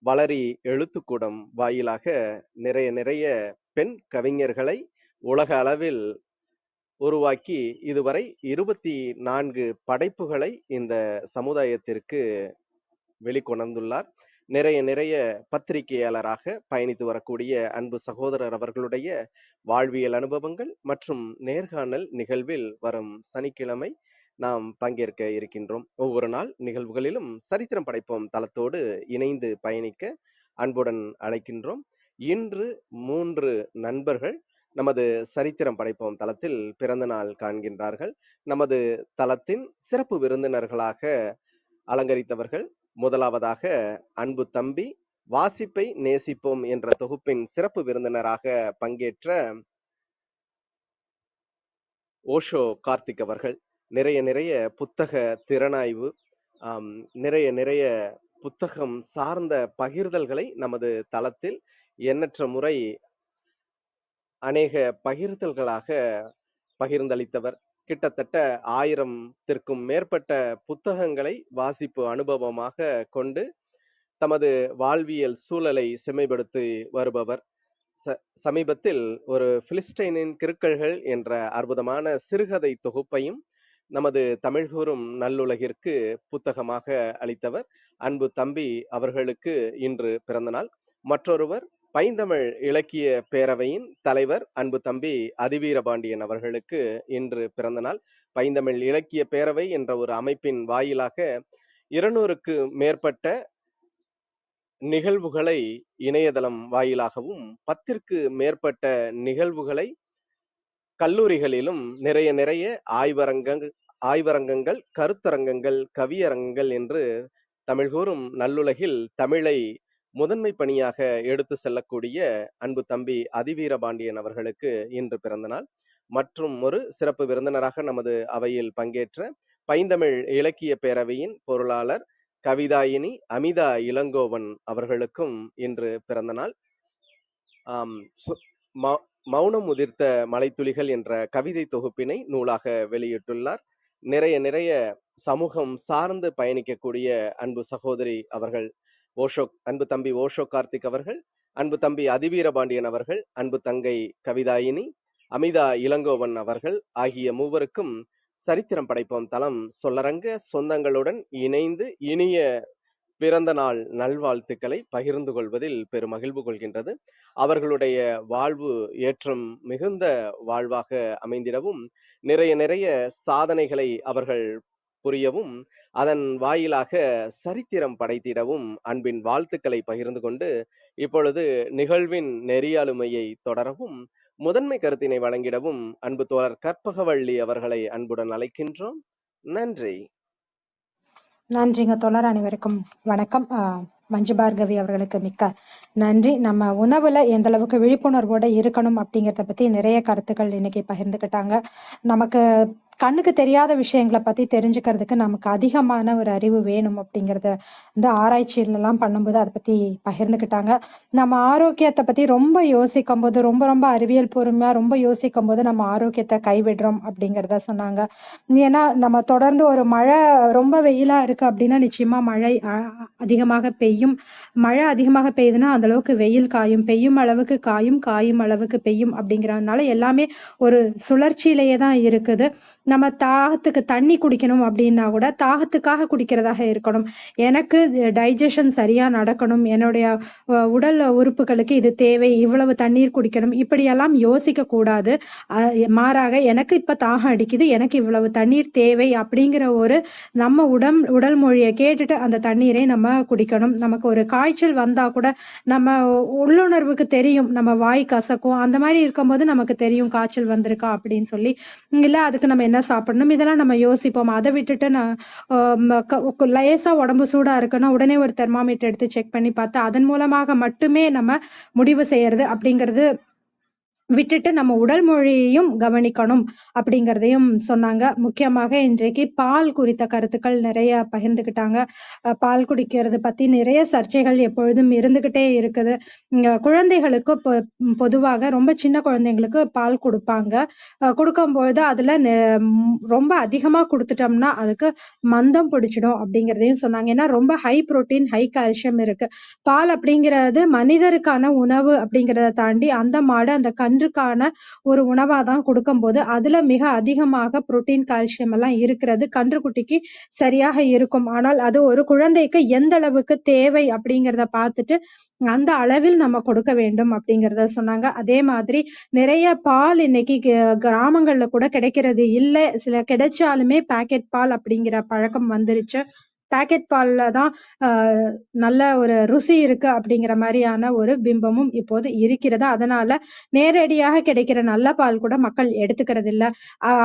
வளரி எழுத்துக்கூடம் வாயிலாக நிறைய பெண் கவிஞர்களை உலக அளவில் உருவாக்கி இதுவரை 24 படைப்புகளை இந்த சமுதாயத்திற்கு வெளிக்கொணர்ந்துள்ளார். நிறைய பத்திரிகையாளராக பயணித்து வரக்கூடிய அன்பு சகோதரர் அவர்களுடைய வாழ்வியல் அனுபவங்கள் மற்றும் நேர்காணல் நிகழ்வில் வரும் சனிக்கிழமை நாம் பங்கேற்க இருக்கின்றோம். ஒவ்வொரு நாள் நிகழ்வுகளிலும் சரித்திரம் படைப்போம் தளத்தோடு இணைந்து பயணிக்க அன்புடன் அழைக்கின்றோம். இன்று 3 நண்பர்கள் நமது சரித்திரம் படைப்போம் தளத்தில் பிறந்த நாள் காண்கின்றார்கள். நமது தளத்தின் சிறப்பு விருந்தினர்களாக அலங்கரித்தவர்கள். முதலாவதாக அன்பு தம்பி வாசிப்பை நேசிப்போம் என்ற தொகுப்பின் சிறப்பு விருந்தினராக பங்கேற்ற ஓஷோ கார்த்திக் அவர்கள். நிறைய புத்தக திறனாய்வு, நிறைய புத்தகம் சார்ந்த பகிர்தல்களை நமது தளத்தில் எண்ணற்ற முறை அநேக பகிர்தல்களாக பகிர்ந்தளித்தவர். கிட்டத்தட்ட 1000த்திற்கும் மேற்பட்ட புத்தகங்களை வாசிப்பு அனுபவமாக கொண்டு தமது வாழ்வியல் சூழலை செம்மைப்படுத்தி வருபவர். சமீபத்தில் ஒரு பிலிஸ்டைனின் கிறுக்கல்கள் என்ற அற்புதமான சிறுகதை தொகுப்பையும் நமது தமிழ் கூறும் நல்லுலகிற்கு புத்தகமாக அளித்தவர் அன்பு தம்பி அவர்களுக்கு இன்று பிறந்தநாள். மற்றொருவர் பைந்தமிழ் இலக்கிய பேரவையின் தலைவர் அன்பு தம்பி அதிவீரபாண்டியன் அவர்களுக்கு இன்று பிறந்தநாள். பைந்தமிழ் இலக்கிய பேரவை என்ற ஒரு அமைப்பின் வாயிலாக 200க்கு மேற்பட்ட நிகழ்வுகளை இணையதளம் வாயிலாகவும் 10ற்கு மேற்பட்ட நிகழ்வுகளை கல்லூரிகளிலும் நிறைய ஆய்வரங்கங்கள், கருத்தரங்கங்கள், கவியரங்கங்கள் என்று தமிழ் கூறும் நல்லுலகில் தமிழை முதன்மை பணியாக எடுத்து செல்லக்கூடிய அன்பு தம்பி அதிவீரபாண்டியன் அவர்களுக்கு இன்று பிறந்தநாள். மற்றும் ஒரு சிறப்பு விருந்தினராக நமது அவையில் பங்கேற்ற பைந்தமிழ் இலக்கிய பேரவையின் பொருளாளர் கவிதாயினி அமிதா இளங்கோவன் அவர்களுக்கும் இன்று பிறந்தநாள். மௌனம் உதிர்த்த மலைத்துளிகள் என்ற கவிதை தொகுப்பினை நூலாக வெளியிட்டுள்ளார். நிறைய சமூகம் சார்ந்து பயணிக்கக்கூடிய அன்பு சகோதரி அவர்கள் அன்பு தம்பி ஓஷோ கார்த்திக் அவர்கள், அன்பு தம்பி அதிவீரபாண்டியன் அவர்கள், அன்பு தங்கை கவிதாயினி அமிதா இளங்கோவன் அவர்கள் ஆகிய மூவருக்கும் சரித்திரம் படைப்போம் தளம் சொல்லரங்க சொந்தங்களுடன் இணைந்து இனிய பிறந்த நாள் நல்வாழ்த்துக்களை பகிர்ந்து கொள்வதில் பெரும் மகிழ்வு கொள்கின்றது. அவர்களுடைய வாழ்வு ஏற்றம் மிகுந்த வாழ்வாக அமைந்திடவும், நிறைய சாதனைகளை அவர்கள் புரியவும், அதன் வாயிலாக சரித்திரம் படைத்திடவும் அன்பின் வாழ்த்துக்களை பகிர்ந்து கொண்டு இப்பொழுது நிகழ்வின் நெறியாளுமையை தொடரவும் முதன்மை கருத்தினை வழங்கிடவும் அன்பு தோழர் கற்பகவள்ளி அவர்களை அன்புடன் அழைக்கின்றோம். நன்றி. நன்றிங்க தோழர். அனைவருக்கும் வணக்கம். மஞ்சு பார்கவி அவர்களுக்கு மிக்க நன்றி. நம்ம உணவுல எந்த அளவுக்கு விழிப்புணர்வோட இருக்கணும் அப்படிங்கிறத பத்தி நிறைய கருத்துக்கள் இன்னைக்கு பகிர்ந்துக்கிட்டாங்க. நமக்கு கண்ணுக்கு தெரியாத விஷயங்களை பத்தி தெரிஞ்சுக்கிறதுக்கு நமக்கு அதிகமான ஒரு அறிவு வேணும் அப்படிங்கிறத ஆராய்ச்சியிலலாம் பண்ணும்போது அதை பத்தி பகிர்ந்துக்கிட்டாங்க. நம்ம ஆரோக்கியத்தை பத்தி ரொம்ப யோசிக்கும் போது ரொம்ப அறிவியல் பூர்வமா ரொம்ப யோசிக்கும் போது நம்ம ஆரோக்கியத்தை கைவிடுறோம் அப்படிங்கிறத சொன்னாங்க. ஏன்னா நம்ம தொடர்ந்து ஒரு மழை ரொம்ப வெயிலா இருக்கு அப்படின்னா நிச்சயமா மழை அதிகமாக பெய்யும். மழை அதிகமாக பெய்யுதுன்னா அந்த அளவுக்கு வெயில் காயும், பெய்யும் அளவுக்கு காயும், காயும் அளவுக்கு பெய்யும். அப்படிங்கிறதுனால எல்லாமே ஒரு சுழற்சியிலேயே தான் இருக்குது. நம்ம தாகத்துக்கு தண்ணி குடிக்கணும் அப்படின்னா கூட தாகத்துக்காக குடிக்கிறதாக இருக்கணும். எனக்கு டைஜஷன் சரியா நடக்கணும், என்னுடைய உடல் உறுப்புகளுக்கு இது தேவை, இவ்வளவு தண்ணீர் குடிக்கணும், இப்படியெல்லாம் யோசிக்க கூடாது. மாறாக எனக்கு இப்ப தாகம் அடிக்குது, எனக்கு இவ்வளவு தண்ணீர் தேவை அப்படிங்கிற ஒரு நம்ம உடல் மொழியை கேட்டுட்டு அந்த தண்ணீரை நம்ம குடிக்கணும். நமக்கு ஒரு காய்ச்சல் வந்தா கூட நம்ம உள்ளுணர்வுக்கு தெரியும், நம்ம வாய் கசக்கும், அந்த மாதிரி இருக்கும்போது நமக்கு தெரியும் காய்ச்சல் வந்திருக்கா அப்படின்னு சொல்லி. இல்ல அதுக்கு நம்ம என்ன சாப்பிடணும், இதெல்லாம் நம்ம யோசிப்போம். அதை விட்டுட்டு லேசா உடம்பு சூடா இருக்குன்னா உடனே ஒரு தெர்மாமீட்டர் எடுத்து செக் பண்ணி பார்த்து அதன் மூலமாக மட்டுமே நம்ம முடிவு செய்யறது அப்படிங்கிறது விட்டுட்டு நம்ம உடல் மொழியையும் கவனிக்கணும் அப்படிங்கிறதையும் சொன்னாங்க. முக்கியமாக இன்றைக்கு பால் குறித்த கருத்துக்கள் நிறைய பகிர்ந்துக்கிட்டாங்க. பால் குடிக்கிறது பத்தி நிறைய சர்ச்சைகள் எப்பொழுதும் இருந்துகிட்டே இருக்குது. குழந்தைகளுக்கு பொதுவாக ரொம்ப சின்ன குழந்தைங்களுக்கு பால் கொடுப்பாங்க. கொடுக்கும்பொழுது அதுல ரொம்ப அதிகமா கொடுத்துட்டோம்னா அதுக்கு மந்தம் பிடிச்சிடும் அப்படிங்கிறதையும் சொன்னாங்க. ஏன்னா ரொம்ப ஹை புரோட்டீன், ஹை கால்சியம் இருக்கு. பால் அப்படிங்கிறது மனிதருக்கான உணவு அப்படிங்கிறத தாண்டி அந்த மாடு, அந்த கன்று கன்றுக்கான ஒரு உணவா தான் குடுக்கும்போது, அதுல மிக அதிகமாக புரோட்டீன், கால்சியம் எல்லாம் இருக்கிறது கன்றுக்குட்டிக்கு சரியாக இருக்கும். ஆனால் அது ஒரு குழந்தைக்கு எந்த அளவுக்கு தேவை அப்படிங்கிறத பார்த்துட்டு, அந்த அளவில் நம்ம கொடுக்க வேண்டும் அப்படிங்கிறத சொன்னாங்க. அதே மாதிரி நிறைய பால் இன்னைக்கு கிராமங்கள்ல கூட கிடைக்கிறது இல்ல. சில கிடைச்சாலுமே பாக்கெட் பால் அப்படிங்கிற பழக்கம் வந்துருச்சு. பாக்கெட் பால்ல தான் அ நல்ல ஒரு ருசி இருக்கு அப்படிங்கிற மாரியான ஒரு பிம்பமும் இப்போது இருக்கிறது. அதனால நேரடியாக கிடைக்கிற நல்ல பால் கூட மக்கள் எடுத்துக்கிறதில்ல.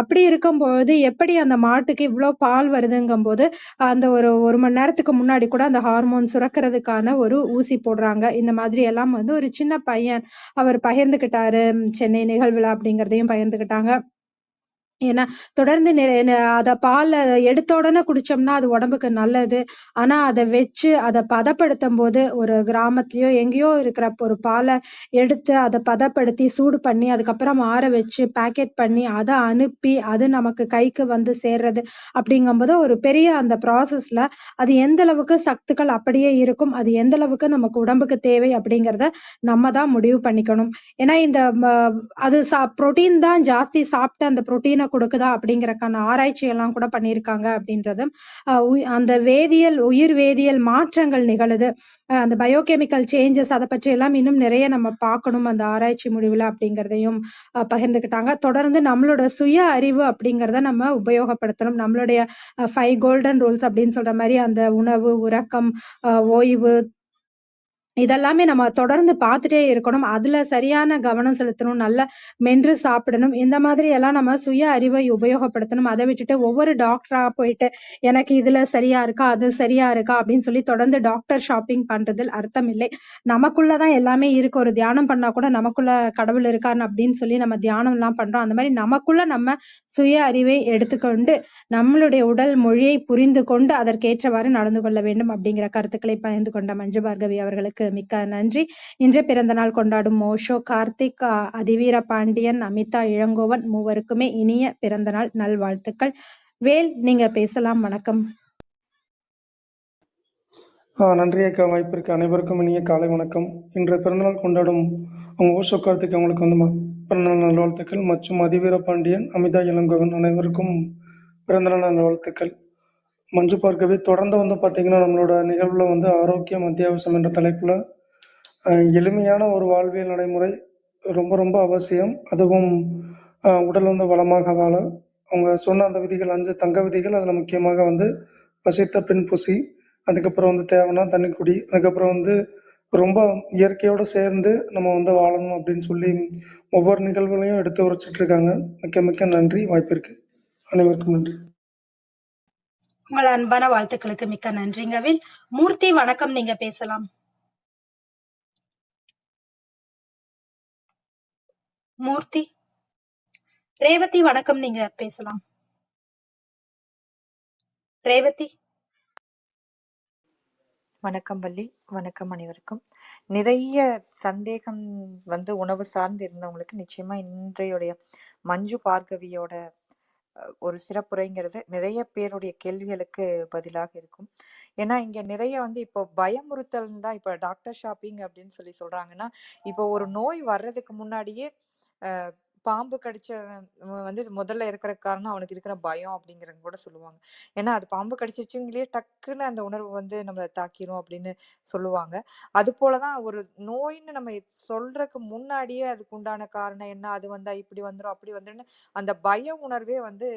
அப்படி இருக்கும்போது எப்படி அந்த மாட்டுக்கு இவ்ளோ பால் வருதுங்கும்போது, அந்த ஒரு 1 மணி நேரத்துக்கு முன்னாடி கூட அந்த ஹார்மோன் சுரக்கிறதுக்கான ஒரு ஊசி போடுறாங்க. இந்த மாதிரி எல்லாம் வந்து ஒரு சின்ன பையன் அவர் பகிர்ந்துக்கிட்டாரு. சென்னை நிகழ்வில அப்படிங்கிறதையும் பகிர்ந்துக்கிட்டாங்க. ஏன்னா, தொடர்ந்து அத பால எடுத்த உடனே குடிச்சோம்னா, அது உடம்புக்கு நல்லது. ஆனா, அத வச்சு அத பதப்படுத்தும்போது, ஒரு கிராமத்திலயோ எங்கேயோ இருக்கிற ஒரு பால எடுத்து, அத பதப்படுத்தி, சூடு பண்ணி, அதுக்கப்புறம் ஆற வச்சு, பேக்கெட் பண்ணி, அத அனுப்பி, அது நமக்கு கைக்கு வந்து சேர்றது, அப்படிங்கும்போது ஒரு பெரிய அந்த ப்ராசஸ்ல அது எந்த அளவுக்கு சத்துக்கள் அப்படியே இருக்கும், அது எந்த அளவுக்கு நமக்கு உடம்புக்கு தேவை அப்படிங்கிறத நம்ம தான் முடிவு பண்ணிக்கணும். ஏன்னா, இந்த அது புரோட்டீன் தான் ஜாஸ்தி சாப்பிட்டு அந்த புரோட்டீன குடுக்குதா அப்படிங்கிறக்கான ஆராய்ச்சி எல்லாம் கூட பண்ணியிருக்காங்க அப்படின்றதும், அந்த உயிர் வேதியியல் மாற்றங்கள் நிகழுது. அந்த பயோகெமிக்கல் சேஞ்சஸ் அத பற்றி எல்லாம் இன்னும் நிறைய நம்ம பார்க்கணும் அந்த ஆராய்ச்சி முடிவுல அப்படிங்கிறதையும் பகிர்ந்துக்கிட்டாங்க. தொடர்ந்து நம்மளோட சுய அறிவு அப்படிங்கிறத நம்ம உபயோகப்படுத்தணும். நம்மளுடைய 5 கோல்டன் ரூல்ஸ் அப்படின்னு சொல்ற மாரி அந்த உணவு, உறக்கம், ஓய்வு இதெல்லாமே நம்ம தொடர்ந்து பார்த்துட்டே இருக்கணும். அதுல சரியான கவனம் செலுத்தணும். நல்லா மென்று சாப்பிடணும். இந்த மாதிரி எல்லாம் நம்ம சுய அறிவை உபயோகப்படுத்தணும். அத விட்டுட்டு ஒவ்வொரு டாக்டரா போயிட்டு, எனக்கு இதுல சரியா இருக்கா? அது சரியா இருக்கா? அப்படின்னு சொல்லி தொடர்ந்து டாக்டர் ஷாப்பிங் பண்றதில் அர்த்தம் இல்லை. நமக்குள்ள தான் எல்லாமே இருக்கு. ஒரு தியானம் பண்ணா கூட நமக்குள்ள கடவுள் இருக்கான்னு அப்படின்னு சொல்லி நம்ம தியானம்லாம் பண்றோம். அந்த மாரி நமக்குள்ள நம்ம சுய அறிவை எடுத்துக்கொண்டு, நம்மளுடைய உடல் மொழியை புரிந்து கொண்டு அதற்கேற்றவாறு நடந்து கொள்ள வேண்டும் அப்படிங்கிற கருத்துக்களை பகிர்ந்து கொண்ட மஞ்சு பார்கவி அவர்களுக்கு மிக்க நன்றி. இன்று பிறந்த நாள் கொண்டாடும் ஓஷோ, கார்த்திக், அதிவீர பாண்டியன், அமிதா இளங்கோவன் மூவருக்குமே இனிய பிறந்த நாள் நல்வாழ்த்துக்கள். வேல், நீங்க பேசலாம். வணக்கம். நன்றி அக்கா, வாய்ப்பிற்கு அனைவருக்கும் இனிய காலை வணக்கம். இன்று பிறந்தநாள் கொண்டாடும் அவங்க ஓஷோ கார்த்திக் அவங்களுக்கு வந்து பிறந்தநாள் நல்வாழ்த்துக்கள் மற்றும் அதிவீர பாண்டியன், அமிதா இளங்கோவன் அனைவருக்கும் பிறந்தநாள் நல்வாழ்த்துக்கள். மஞ்சு பார்க்கவே தொடர்ந்து வந்து பார்த்திங்கன்னா நம்மளோட நிகழ்வில் வந்து ஆரோக்கியம் அத்தியாவசியம் என்ற தலைப்பில் எளிமையான ஒரு வாழ்வியல் நடைமுறை ரொம்ப ரொம்ப அவசியம். அதுவும் உடல் வந்து வளமாக வாழ அவங்க சொன்ன அந்த விதிகள் 5 தங்க விதிகள். அதில் முக்கியமாக வந்து பசித்த பின் புசி, அதுக்கப்புறம் வந்து தேவைன்னா தண்ணி குடி, அதுக்கப்புறம் வந்து ரொம்ப இயற்கையோடு சேர்ந்து நம்ம வந்து வாழணும் அப்படின்னு சொல்லி ஒவ்வொரு நிகழ்வுகளையும் எடுத்து உரைச்சிட்ருக்காங்க. மிக்க மிக்க நன்றி வாய்ப்பிற்கு. அனைவருக்கும் நன்றி. உங்கள் அன்பான வாழ்த்துக்களுக்கு மிக்க நன்றிங்க வேல். மூர்த்தி, வணக்கம். நீங்க பேசலாம். மூர்த்தி. ரேவதி, வணக்கம். நீங்க பேசலாம். ரேவதி. வணக்கம் வள்ளி. வணக்கம் அனைவருக்கும். நிறைய சந்தேகம் வந்து உணவு சார்ந்து இருந்தவங்களுக்கு நிச்சயமா இன்றையுடைய மஞ்சு பார்கவியோட ஒரு சிறப்புரைங்கிறது நிறைய பேருடைய கேள்விகளுக்கு பதிலாக இருக்கும். ஏன்னா இங்க நிறைய வந்து இப்போ பயமுறுத்தல் தான். இப்போ டாக்டர் ஷாப்பிங் அப்படின்னு சொல்லி சொல்றாங்கன்னா, இப்போ ஒரு நோய் வர்றதுக்கு முன்னாடியே பாம்பு கடிச்சவன் வந்து முதல்ல இருக்கிற காரணம் அவனுக்கு இருக்கிற பயம் அப்படிங்கிறது கூட சொல்லுவாங்க. ஏன்னா அது பாம்பு கடிச்சிச்சுங்களே டக்குன்னு அந்த உணர்வு வந்து நம்மள தாக்கிரும் அப்படின்னு சொல்லுவாங்க. அது போலதான் ஒரு நோய்ன்னு நம்ம சொல்றதுக்கு முன்னாடியே அதுக்கு உண்டான காரணம் என்ன, அது வந்தா இப்படி வந்துரும் அப்படி வந்துருன்னு அந்த பய உணர்வே வந்து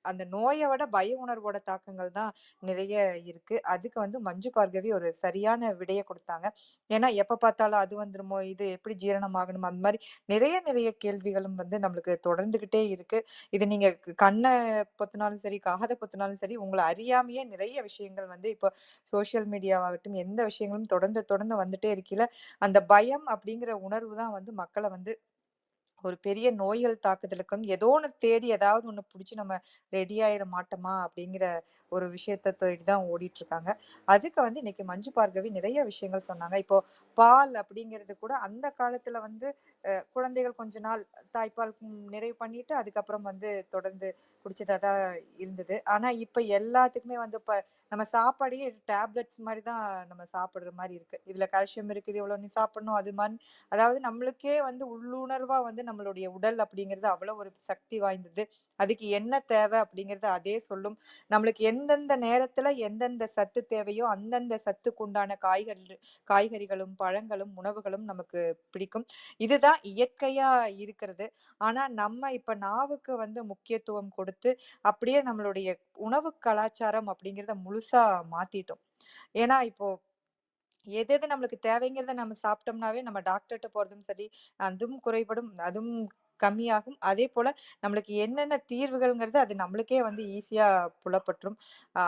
அந்த நோய விட பய உணர்வோட தாக்கங்கள் தான் நிறைய இருக்கு. அதுக்கு வந்து மஞ்சு பார்கவி ஒரு சரியான விடைய குடுத்தாங்க. ஏன்னா எப்ப பார்த்தாலும் அது வந்துருமோ, இது எப்படி ஜீரணமாகணும், அந்த மாரி நிறைய கேள்விகளும் வந்து நம்மளுக்கு தொடர்ந்துகிட்டே இருக்கு. இது நீங்க கண்ண பொத்துனாலும் சரி, காத பொத்துனாலும் சரி, உங்கள அறியாமயே நிறைய விஷயங்கள் வந்து இப்போ சோசியல் மீடியாவாகட்டும், எந்த விஷயங்களும் தொடர்ந்து வந்துட்டே இருக்கையில, அந்த பயம் அப்படிங்கிற உணர்வு தான் வந்து மக்கள வந்து ஒரு பெரிய நோய்கள் தாக்குதலுக்கு வந்து ஏதோ ஒண்ணு தேடி ஏதாவது ஒண்ணு புடிச்சு நம்ம ரெடி ஆயிட மாட்டோமா அப்படிங்கிற ஒரு விஷயத்த தேடி தான் ஓடிட்டு இருக்காங்க. அதுக்கு வந்து இன்னைக்கு மஞ்சு பார்கவி நிறைய விஷயங்கள் சொன்னாங்க. இப்போ பால் அப்படிங்கிறது கூட அந்த காலத்துல வந்து குழந்தைகள் கொஞ்ச நாள் தாய்ப்பால் நிறைவு பண்ணிட்டு அதுக்கப்புறம் வந்து தொடர்ந்து குடிச்சதா தான் இருந்தது. ஆனா இப்ப எல்லாத்துக்குமே வந்து இப்ப நம்ம சாப்பாடையே டேப்லெட்ஸ் மாதிரி தான் நம்ம சாப்பிடுற மாதிரி இருக்கு. இதுல கால்சியம் இருக்குது, இவ்வளவு நீ சாப்பிடணும் அது மாதிரி. அதாவது நம்மளுக்கே வந்து உள்ளுணர்வா வந்து நம்மளுடைய உடல் அப்படிங்கிறது அவ்வளவு ஒரு சக்தி வாய்ந்தது. அதுக்கு என்ன தேவை அப்படிங்கறது அதே சொல்லும். நம்மளுக்கு எந்தெந்த நேரத்துல எந்தெந்த சத்து தேவையோ அந்தந்த சத்துக்கு உண்டான காய்கறிகளும் பழங்களும் உணவுகளும் நமக்கு பிடிக்கும். இதுதான் இயற்கையா இருக்கிறது. ஆனா நம்ம இப்ப நாவுக்கு வந்து முக்கியத்துவம் கொடுத்து அப்படியே நம்மளுடைய உணவு கலாச்சாரம் அப்படிங்கிறத முழுசா மாத்திட்டோம். ஏன்னா இப்போ எது எது நம்மளுக்கு தேவைங்கிறத நம்ம சாப்பிட்டோம்னாவே நம்ம டாக்டர்ட்ட போறதும் சரி, அதுவும் குறைபடும், அதுவும் கம்மியாகும். அதே போல நம்மளுக்கு என்னென்ன தீர்வுகள்ங்கிறது அது நம்மளுக்கே வந்து ஈஸியா புலப்பட்டுரும்.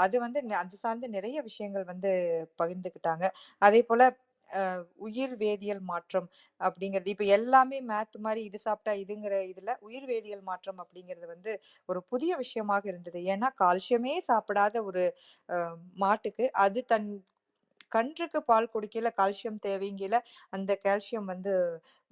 அது வந்து அது சார்ந்த நிறைய விஷயங்கள் வந்து பகிர்ந்துக்கிட்டாங்க. அதே போல உயிர் வேதியியல் மாற்றம் அப்படிங்கிறது இப்ப எல்லாமே மேத் மாரி இது சாப்பிட்டா இதுங்கிற இதுல உயிர் வேதியியல் மாற்றம் அப்படிங்கிறது வந்து ஒரு புதிய விஷயமாக இருந்தது. ஏன்னா கால்சியமே சாப்பிடாத ஒரு மாட்டுக்கு அது தன் கன்றுக்கு பால் குடிக்கையில கால்சியம் தேவைங்கையில அந்த கால்சியம் வந்து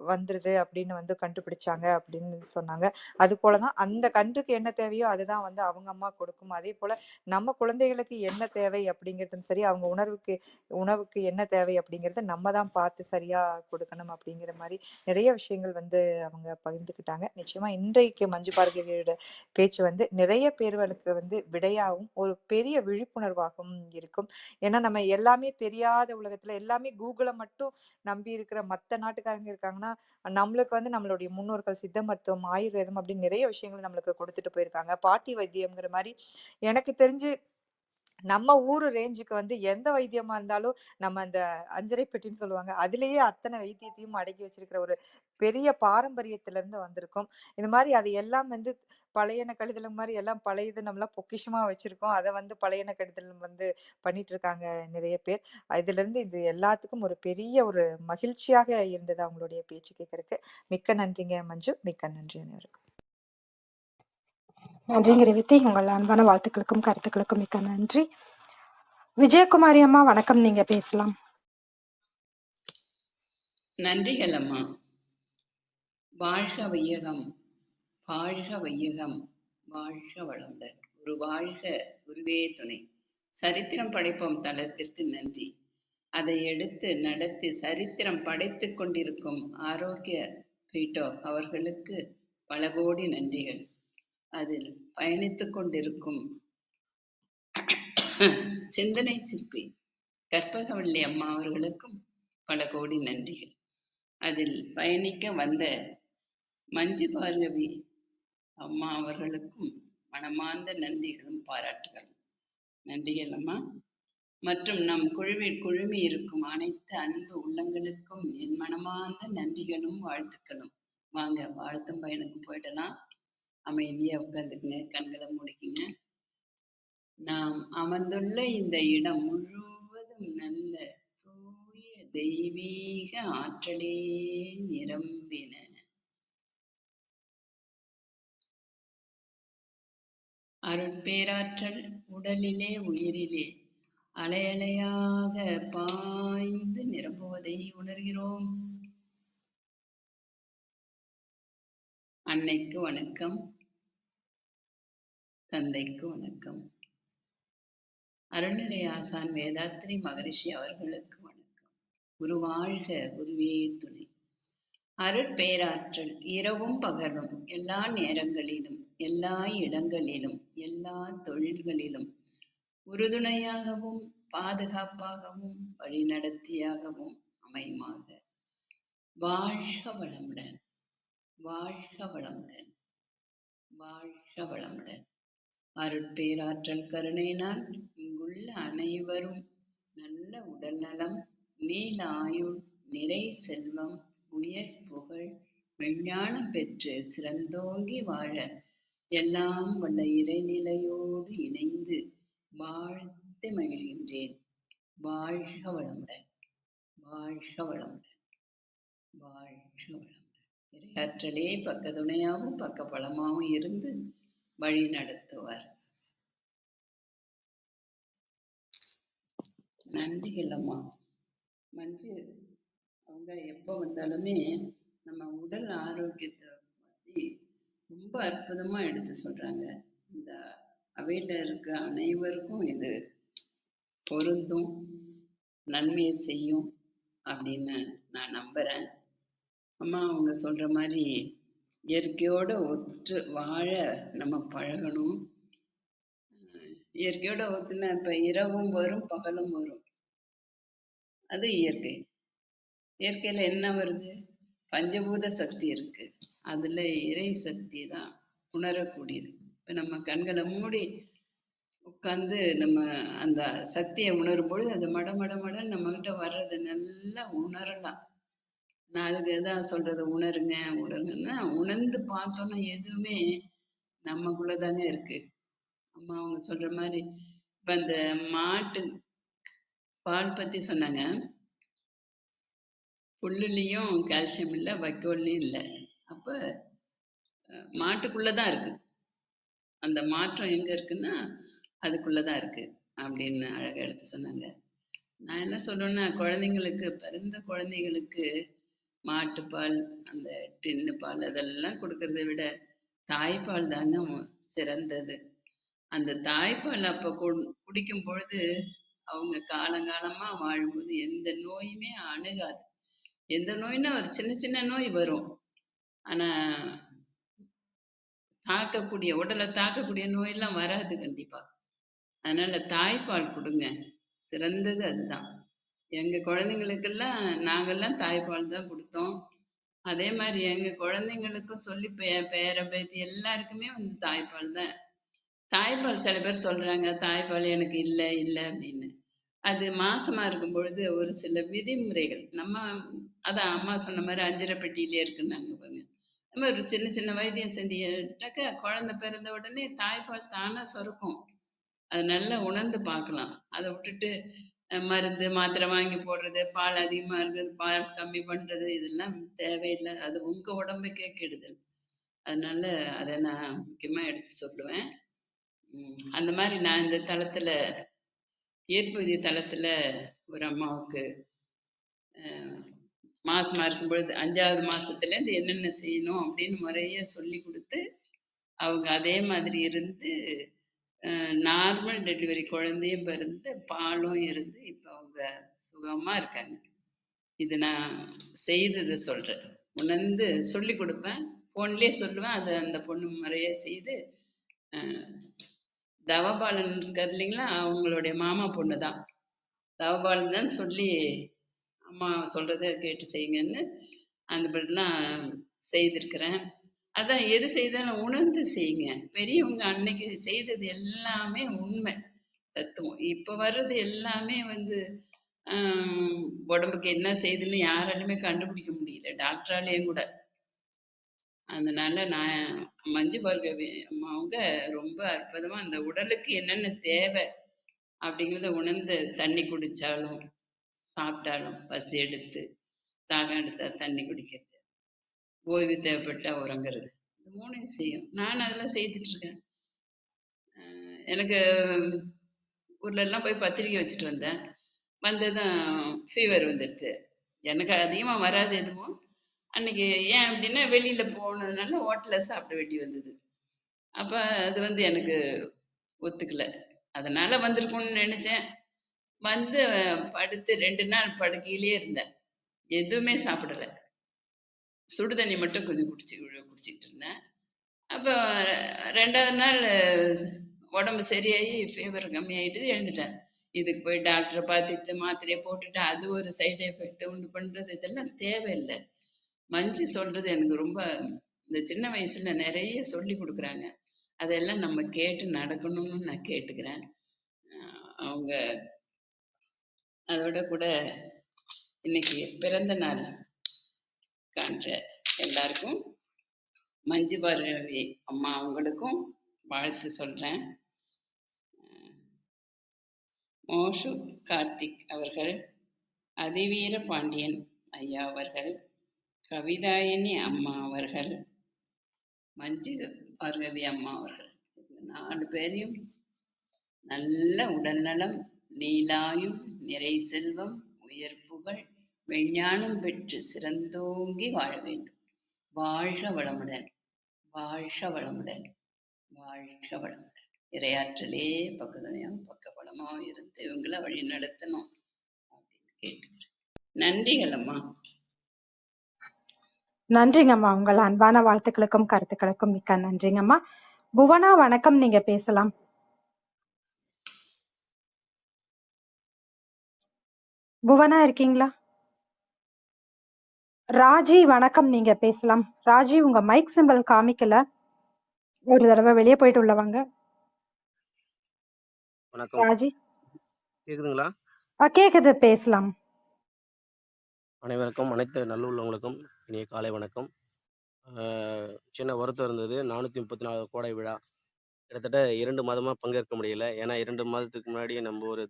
வந்துருது அப்படின்னு வந்து கண்டுபிடிச்சாங்க அப்படின்னு சொன்னாங்க. அது போலதான் அந்த கன்றுக்கு என்ன தேவையோ அதுதான் வந்து அவங்க அம்மா கொடுக்கும். அதே போல நம்ம குழந்தைகளுக்கு என்ன தேவை அப்படிங்கிறதும் சரி, அவங்க உணவுக்கு என்ன தேவை அப்படிங்கறத நம்ம தான் பார்த்து சரியா கொடுக்கணும் அப்படிங்கிற மாதிரி நிறைய விஷயங்கள் வந்து அவங்க பகிர்ந்துக்கிட்டாங்க. நிச்சயமா இன்றைக்கு மஞ்சு பார்கவியோட பேச்சு வந்து நிறைய பேர்களுக்கு வந்து விடையாகவும் ஒரு பெரிய விழிப்புணர்வாகவும் இருக்கும். ஏன்னா நம்ம எல்லாமே தெரியாத உலகத்துல எல்லாமே கூகுள மட்டும் நம்பி இருக்கிற மத்த நாட்டுக்காரங்க இருக்காங்கன்னா, நம்மளுக்கு வந்து நம்மளுடைய முன்னோர்கள் சித்த மருத்துவம், ஆயுர்வேதம் அப்படின்னு நிறைய விஷயங்கள் நம்மளுக்கு கொடுத்துட்டு போயிருக்காங்க. பாட்டி வைத்தியம்ங்கிற மாரி எனக்கு தெரிஞ்சு நம்ம ஊரு ரேஞ்சுக்கு வந்து எந்த வைத்தியமா இருந்தாலும் நம்ம அந்த அஞ்சரை பெட்டின்னு சொல்லுவாங்க. அதிலேயே அத்தனை வைத்தியத்தையும் அடக்கி வச்சிருக்கிற ஒரு பெரிய பாரம்பரியத்துல இருந்து வந்திருக்கோம். இந்த மாதிரி அது எல்லாம் வந்து பழையன கழிதல் மாதிரி எல்லாம் பழையது நம்மளாம் பொக்கிஷமா வச்சிருக்கோம். அதை வந்து பழையன கழிதல் வந்து பண்ணிட்டு இருக்காங்க நிறைய பேர். இதுல இருந்து இது எல்லாத்துக்கும் ஒரு பெரிய ஒரு மகிழ்ச்சியாக இருந்தது அவங்களுடைய பேச்சு கேட்கறதுக்கு. மிக்க நன்றிங்க மஞ்சு. மிக்க நன்றி அனைவருக்கும். நன்றிங்க ரேவதி. உங்கள் அன்பான வாழ்த்துக்களுக்கும் கருத்துக்களுக்கும் மிக்க நன்றி. விஜயகுமாரி அம்மா வணக்கம், நீங்க பேசலாம். நன்றிகள் அம்மா. வாழ்க வையகம், வாழ்க வையகம், வாழ்க வளமுடன். ஒரு வாழ்க குருவே துணை. சரித்திரம் படைப்போம் தளத்திற்கு நன்றி. அதை எடுத்து நடத்தி சரித்திரம் படைத்துக் கொண்டிருக்கும் ஆரோக்கிய பீட்டோ அவர்களுக்கு பல கோடி நன்றிகள். அதில் பயணித்துக் கொண்டிருக்கும் சிந்தனை சிற்பி கற்பகவள்ளி அம்மா அவர்களுக்கும் பல கோடி நன்றிகள். அதில் பயணிக்க வந்த மஞ்சு பார்கவி அம்மா அவர்களுக்கும் மனமார்ந்த நன்றிகளும் பாராட்டுகளும். நன்றிகள் அம்மா. மற்றும் நம் குழுவில் குழுமி இருக்கும் அனைத்து அன்பு உள்ளங்களுக்கும் என் மனமார்ந்த நன்றிகளும் வாழ்த்துக்களும். வாங்க வாழ்த்தும் பயனுக்கு போயிடலாம். அமைதியா உட்காந்துக்குங்க, கண்களை மூடிக்குங்க. நாம் அமர்ந்துள்ள இந்த இடம் முழுவதும் நல்ல தூய தெய்வீக ஆற்றலே நிரம்பின. அருட்பேராற்றல் உடலிலே உயிரிலே அலையலையாக பாய்ந்து நிரம்புவதை உணர்கிறோம். அன்னைக்கு வணக்கம், தந்தைக்கு வணக்கம், அருள்நிறை ஆசான் வேதாத்திரி மகரிஷி அவர்களுக்கு வணக்கம். குருவாழ்க, குருவே துணை. அருட்பேராற்றல் இரவும் பகலும் எல்லா நேரங்களிலும் எல்லா இடங்களிலும் எல்லா தொழில்களிலும் உறுதுணையாகவும் பாதுகாப்பாகவும் வழிநடத்தியாகவும் அமையுமாக. வாழ்க வளமுடன், வாழ்க வளமுடன், வாழ்க வளமுடன். அருட்பேராற்றல் கருணையினால் இங்குள்ள அனைவரும் நல்ல உடல் நலம், நீல ஆயுள், நிறை செல்வம், உயர் புகழ், விஞ்ஞானம் பெற்று சிறந்தோங்கி வாழ எல்லாம் வல்ல இறைநிலையோடு இணைந்து வாழ்த்து மகிழ்கின்றேன். வாழ்க வளமுடன், வாழ்க வளமுடன், வாழ்க வளமுடன். இறையாற்றலே பக்கத்துணையாகவும் பக்க பலமாகவும் இருந்து வழி நடத்துவார். நன்றிகள் அம்மா. மஞ்சு அவங்க எப்போ வந்தாலுமே நம்ம உடல் ஆரோக்கியத்தை பற்றி ரொம்ப அற்புதமா எடுத்து சொல்றாங்க. இந்த அவையில இருக்க அனைவருக்கும் இது பொருந்தும், நன்மையை செய்யும் அப்படின்னு நான் நம்புறேன். அம்மா அவங்க சொல்ற மாதிரி இயற்கையோட ஒற்று வாழ நம்ம பழகணும். இயற்கையோட ஒத்துனா இப்ப இரவும் வரும் பகலும் வரும், அது இயற்கை. இயற்கையில என்ன வருது? பஞ்சபூத சக்தி இருக்கு, அதுல இறை சக்தி தான் உணரக்கூடியது. இப்ப நம்ம கண்களை மூடி உட்கார்ந்து நம்ம அந்த சக்தியை உணரும் பொழுது அது மட மட மடன்னு நம்ம கிட்ட வர்றதை நல்லா உணரலாம். நான் அதுக்கு எதான் சொல்றது, உணருங்க உணருங்கன்னா உணர்ந்து பார்த்தோம்னா எதுவுமே நமக்குள்ளதாங்க இருக்கு. அம்மா அவங்க சொல்ற மாதிரி இப்ப அந்த மாட்டு பால் பத்தி சொன்னாங்க. புல்லுலயும் கால்சியம் இல்லை, வைக்கோல்லையும் இல்லை. அப்ப மாட்டுக்குள்ளதான் இருக்கு. அந்த மாற்றம் எங்க இருக்குன்னா அதுக்குள்ளதான் இருக்கு அப்படின்னு அழகா எடுத்து சொன்னாங்க. நான் என்ன சொல்றேன்னா, குழந்தைங்களுக்கு, பிறந்த குழந்தைகளுக்கு மாட்டுப்பால், அந்த டின்னு பால் அதெல்லாம் கொடுக்கறத விட தாய்ப்பால் தாங்க சிறந்தது. அந்த தாய்ப்பால் அப்ப குடிக்கும் பொழுது அவங்க காலங்காலமா வாழும்போது எந்த நோயுமே அணுகாது. எந்த நோய்னா ஒரு சின்ன சின்ன நோய் வரும், ஆனா தாக்கக்கூடிய, உடலை தாக்கக்கூடிய நோயெல்லாம் வராது கண்டிப்பா. அதனால தாய்ப்பால் கொடுங்க, சிறந்தது அதுதான். எங்க குழந்தைங்களுக்கெல்லாம் நாங்கெல்லாம் தாய்ப்பால் தான் கொடுத்தோம். அதே மாதிரி எங்க குழந்தைங்களுக்கும் சொல்லி பேர பேத்தி எல்லாருக்குமே வந்து தாய்ப்பால் தான். தாய்ப்பால் சில பேர் சொல்றாங்க தாய்ப்பால் எனக்கு இல்லை இல்லை அப்படின்னு. அது மாசமா இருக்கும் பொழுது ஒரு சில விதிமுறைகள் நம்ம, அதான் அம்மா சொன்ன மாதிரி அஞ்சரை பெட்டியிலே இருக்குன்னாங்க பாருங்க. நம்ம ஒரு சின்ன சின்ன வைத்தியம் செஞ்சுட்டாக்க குழந்தை பிறந்த உடனே தாய்ப்பால் தானா சுரக்கும். அது நல்லா உணர்ந்து பார்க்கலாம். அதை விட்டுட்டு மருந்து மாத்திரை வாங்கி போடுறது, பால் அதிகமா இருக்குது பால் கம்மி பண்றது, இதெல்லாம் தேவையில்லை. அது உங்க உடம்புக்கே கெடுதல். அதனால அதை நான் முக்கியமா எடுத்து சொல்லுவேன். அந்த மாதிரி நான் இந்த தளத்துல, ஏற்புதிய தளத்துல ஒரு அம்மாவுக்கு மாசமா இருக்கும் பொழுது 5வது மாசத்துல இருந்து என்னென்ன செய்யணும் அப்படின்னு முறைய சொல்லி கொடுத்து அவங்க அதே மாதிரி இருந்து நார்மல் டெலிவரி குழந்தையும் பிறந்து பாலும் இருந்து இப்ப அவங்க சுகமா இருக்காங்க. இது நான் செய்ததை சொல்றேன், உணர்ந்து சொல்லி கொடுப்பேன், போன்லயே சொல்லுவேன். அதை அந்த பொண்ணு முறைய செய்து தவபாலன் இருக்காரு இல்லைங்களா, அவங்களுடைய மாமா பொண்ணு தான். தவபாலன் தான் சொல்லி அம்மா சொல்றதை கேட்டு செய்யுங்கன்னு அந்த மாதிரிலாம் செய்திருக்கிறேன். அதான் எது செய்தாலும் உணர்ந்து செய்யுங்க. பெரியவங்க அன்னைக்கு செய்தது எல்லாமே உண்மை தத்துவம். இப்ப வர்றது எல்லாமே வந்து உடம்புக்கு என்ன செய்யுதுன்னு யாராலுமே கண்டுபிடிக்க முடியல, டாக்டராலேயும் கூட. அதனால நான் மஞ்சு பார்கவி அவங்க ரொம்ப அற்புதமா அந்த உடலுக்கு என்னென்ன தேவை அப்படிங்கிறத உணர்ந்து தண்ணி குடிச்சாலும் சாப்பிட்டாலும் பசி எடுத்து தாகம் எடுத்தா தண்ணி குடிக்கிறது, ஓய்வு தேவைப்பட்டா உறங்குறது, இந்த மூணையும் செய்யும். நான் அதெல்லாம் செய்துட்டு இருக்கேன். எனக்கு ஊர்ல எல்லாம் போய் பத்திரிக்கை வச்சுட்டு வந்தேன். வந்ததும் ஃபீவர் வந்துடுது. எனக்கு அதிகமா வராது எதுவும். அன்னைக்கு ஏன் அப்படின்னா வெளியில போனதுனால ஹோட்டல்ல சாப்பிட வேண்டி வந்தது. அப்ப அது வந்து எனக்கு ஒத்துக்கல. அதனால வந்திருக்கும்னு நினைச்சேன். வந்து படுத்து 2 நாள் படுக்கையிலேயே இருந்தேன், எதுவுமே சாப்பிடல. சுடு தண்ணி மட்டும் கொஞ்சம் குடிச்சிக்கிட்டு இருந்தேன். அப்போ 2வது நாள் உடம்பு சரியாகி ஃபீவர் கம்மியாயிட்டு எழுந்துட்டேன். இதுக்கு போய் டாக்டரை பார்த்துட்டு மாத்திரையை போட்டுட்டு அது ஒரு சைடு எஃபெக்ட் உண்டு பண்றது, இதெல்லாம் தேவையில்லை. மஞ்சு சொல்றது எனக்கு ரொம்ப, இந்த சின்ன வயசுல நிறைய சொல்லி கொடுக்குறாங்க, அதெல்லாம் நம்ம கேட்டு நடக்கணும்னு நான் கேட்டுக்கிறேன். அவங்க அதோட கூட இன்னைக்கு பிறந்த நாள் காண்ற எல்லாருக்கும், மஞ்சு பார்கவி அம்மா அவங்களுக்கும் வாழ்த்து சொல்றேன். மோஷு கார்த்திக் அவர்கள், அதிவீர பாண்டியன் ஐயா அவர்கள், கவிதாயினி அம்மா அவர்கள், மஞ்சு பார்கவி அம்மா அவர்கள், 4 பேரையும் நல்ல உடல்நலம், நீலாயும், நிறை செல்வம், உயர் புகழ், விஞ்ஞானம் பெற்று சிறந்தோங்கி வாழ வேண்டும். வாழ்க வளமுடன், வாழ்க வளமுடன், வாழ்க வளமுடன். இரையாற்றலே பக்கத்துணையும் பக்க இருந்து இவங்கள வழி நடத்தணும் அப்படின்னு கேட்டுக்கிறேன். நன்றிகள் அம்மா. நன்றிங்கம்மா. உங்கள் அன்பான வாழ்த்துக்களுக்கும் கருத்துக்களுக்கும் மிக்க நன்றிங்கம்மா. புவனா வணக்கம், நீங்க பேசலாம். புவனா இருக்கீங்களா? ராஜி வணக்கம், நீங்க பேசலாம். ராஜி, உங்க மைக் சிம்பல் காமிக்கல, ஒரு தடவை வெளியே போயிட்டு உள்ளவாங்க. வணக்கம். ராஜி கேக்குதுங்களா? கேக்குது, பேசலாம். அனைவருக்கும், அனைத்து நல்லுள்ளவங்களுக்கும் இனிய காலை வணக்கம். சின்ன வருத்தம் இருந்தது. 434 கோடை விழா கிட்டத்தட்ட 2 மாதமா பங்கேற்க முடியல. ஏன்னா 2 மாதத்துக்கு முன்னாடி நம்ம ஒரு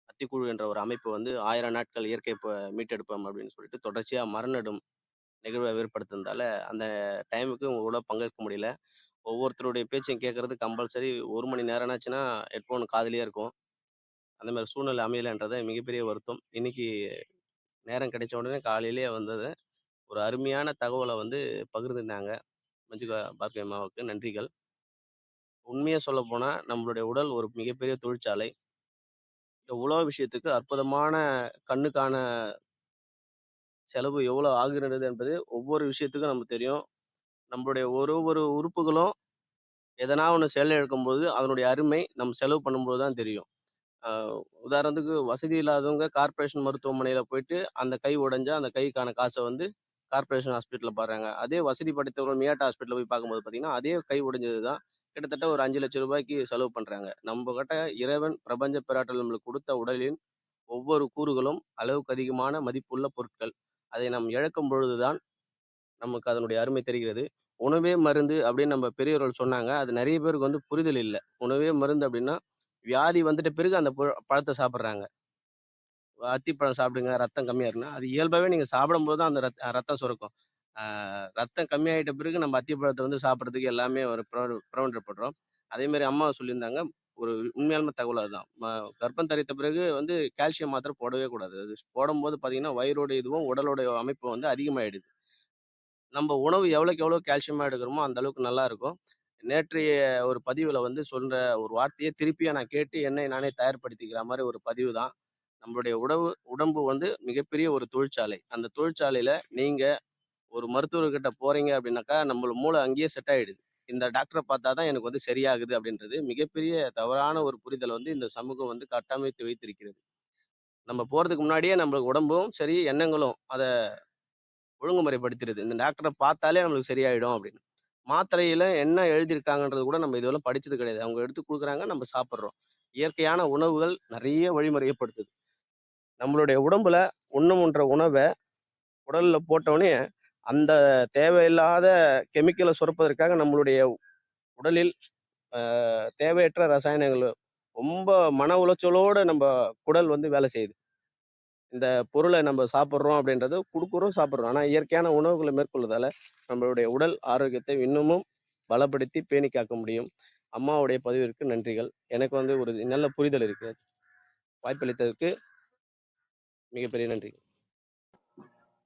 அத்திக்குழு என்ற ஒரு அமைப்பு வந்து 1000 நாட்கள் இயற்கை மீட்டெடுப்போம் அப்படின்னு சொல்லிட்டு தொடர்ச்சியா மரநடும் நிகழ்வை ஏற்படுத்தினதால அந்த டைமுக்கு உங்க கூட பங்கேற்க முடியல. ஒவ்வொருத்தருடைய பேச்சையும் கேட்கறது கம்பல்சரி 1 மணி நேரம்னாச்சுன்னா ஹெட்ஃபோன் காதுலயே இருக்கும். அந்த மாதிரி சூழ்நிலை அமையலைன்றதை மிகப்பெரிய வருத்தம். இன்னைக்கு நேரம் கிடைச்ச உடனே காலையிலேயே வந்தது. ஒரு அருமையான தகவலை வந்து பகிர்ந்துருந்தாங்க மஞ்சு பார்கவி அம்மாவுக்கு நன்றிகள். உண்மையா சொல்ல போனா நம்மளுடைய உடல் ஒரு மிகப்பெரிய தொழிற்சாலை. எவ்வளோ விஷயத்துக்கு அற்புதமான கண்ணுக்கான செலவு எவ்வளோ ஆகுறது என்பது ஒவ்வொரு விஷயத்துக்கும் நமக்கு தெரியும். நம்மளுடைய ஒரு உறுப்புகளும் எதனா ஒன்று செயல் இழக்கும்போது அதனுடைய அருமை நம்ம செலவு பண்ணும்போது தான் தெரியும். உதாரணத்துக்கு வசதி இல்லாதவங்க கார்ப்பரேஷன் மருத்துவமனையில் போயிட்டு அந்த கை உடைஞ்சா அந்த கைக்கான காசை வந்து கார்ப்பரேஷன் ஹாஸ்பிட்டலில் பாடுறாங்க. அதே வசதி படைத்தவர்கள் மியாட்டா ஹாஸ்பிட்டலில் போய் பார்க்கும்போது பார்த்தீங்கன்னா அதே கை உடைஞ்சது தான் கிட்டத்தட்ட ஒரு 5 லட்சம் ரூபாய்க்கு செலவு பண்ணுறாங்க. நம்ம கிட்ட இறைவன் பிரபஞ்ச பெராட்டல் நம்மளுக்கு கொடுத்த உடலின் ஒவ்வொரு கூறுகளும் அளவுக்கு அதிகமான மதிப்புள்ள பொருட்கள். அதை நாம் இழக்கும் பொழுதுதான் நமக்கு அதனுடைய அருமை தெரிகிறது. உணவே மருந்து அப்படின்னு நம்ம பெரியவர்கள் சொன்னாங்க. அது நிறைய பேருக்கு வந்து புரிதல் இல்லை. உணவே மருந்து அப்படின்னா வியாதி வந்துட்ட பிறகு அந்த பழத்தை சாப்பிட்றாங்க. அத்திப்பழம் சாப்பிடுங்க, ரத்தம் கம்மியா இருக்குன்னா அது இயல்பாகவே நீங்கள் சாப்பிடும்போது தான் அந்த ரத்தம் சுரக்கும். ரத்தம் கம்மியாயிட்ட பிறகு நம்ம அத்திப்பழத்தை வந்து சாப்பிட்றதுக்கு எல்லாமே ஒரு பிரவண்டப்படுறோம். அதே மாதிரி அம்மா சொல்லியிருந்தாங்க, ஒரு உண்மையான தகவல் அதுதான். கர்ப்பம் தரித்த பிறகு வந்து கால்சியம் மாத்திரை போடவே கூடாது. அது போடும்போது பார்த்தீங்கன்னா வயிறோட இதுவும் உடலோட அமைப்பு வந்து அதிகமாயிடுது. நம்ம உணவு எவ்வளோக்கு எவ்வளோ கால்சியமாக எடுக்கிறோமோ அந்த அளவுக்கு நல்லா இருக்கும். நேற்றைய ஒரு பதிவில் வந்து சொல்ற ஒரு வார்த்தையை திருப்பியும் நான் கேட்டு என்னை நானே தயார்படுத்திக்கிற மாதிரி ஒரு பதிவு தான். நம்மளுடைய உடம்பு வந்து மிகப்பெரிய ஒரு தொழிற்சாலை. அந்த தொழிற்சாலையில நீங்க ஒரு மருத்துவர்கிட்ட போறீங்க அப்படின்னாக்கா நம்மள மூளை அங்கேயே செட் ஆயிடுது. இந்த டாக்டரை பார்த்தா தான் எனக்கு வந்து சரியாகுது அப்படின்றது மிகப்பெரிய தவறான ஒரு புரிதல் வந்து இந்த சமூகம் வந்து கட்டமைத்து வைத்திருக்கிறது. நம்ம போறதுக்கு முன்னாடியே நம்மளுக்கு உடம்பும் சரி எண்ணங்களும் அதை ஒழுங்குமுறைப்படுத்திடுது. இந்த டாக்டரை பார்த்தாலே நம்மளுக்கு சரியாயிடும் அப்படின்னு. மாத்திரையில என்ன எழுதியிருக்காங்கன்றது கூட நம்ம இதுவரை படிச்சது கிடையாது. அவங்க எடுத்து கொடுக்குறாங்க, நம்ம சாப்பிட்றோம். இயற்கையான உணவுகள் நிறைய வழிமுறைப்படுத்துது. நம்மளுடைய உடம்புல ஒண்ணுன்ற உணவை உடல்ல போட்டோடனே அந்த தேவையில்லாத கெமிக்கலை சுரப்பதற்காக நம்மளுடைய உடலில் தேவையற்ற ரசாயனங்கள் ரொம்ப மன உளைச்சலோட நம்ம குடல் வந்து வேலை செய்யுது. இந்த பொருளை நம்ம சாப்பிட்றோம் அப்படின்றது கொடுக்குறோம், சாப்பிட்றோம். ஆனால் இயற்கையான உணவுகளை மேற்கொள்வதால நம்மளுடைய உடல் ஆரோக்கியத்தை இன்னமும் பலப்படுத்தி பேணி காக்க முடியும். அம்மாவுடைய பதிவிற்கு நன்றிகள். எனக்கு வந்து ஒரு நல்ல புரிதல் இருக்கு. வாய்ப்பளித்ததற்கு மிகப்பெரிய நன்றி.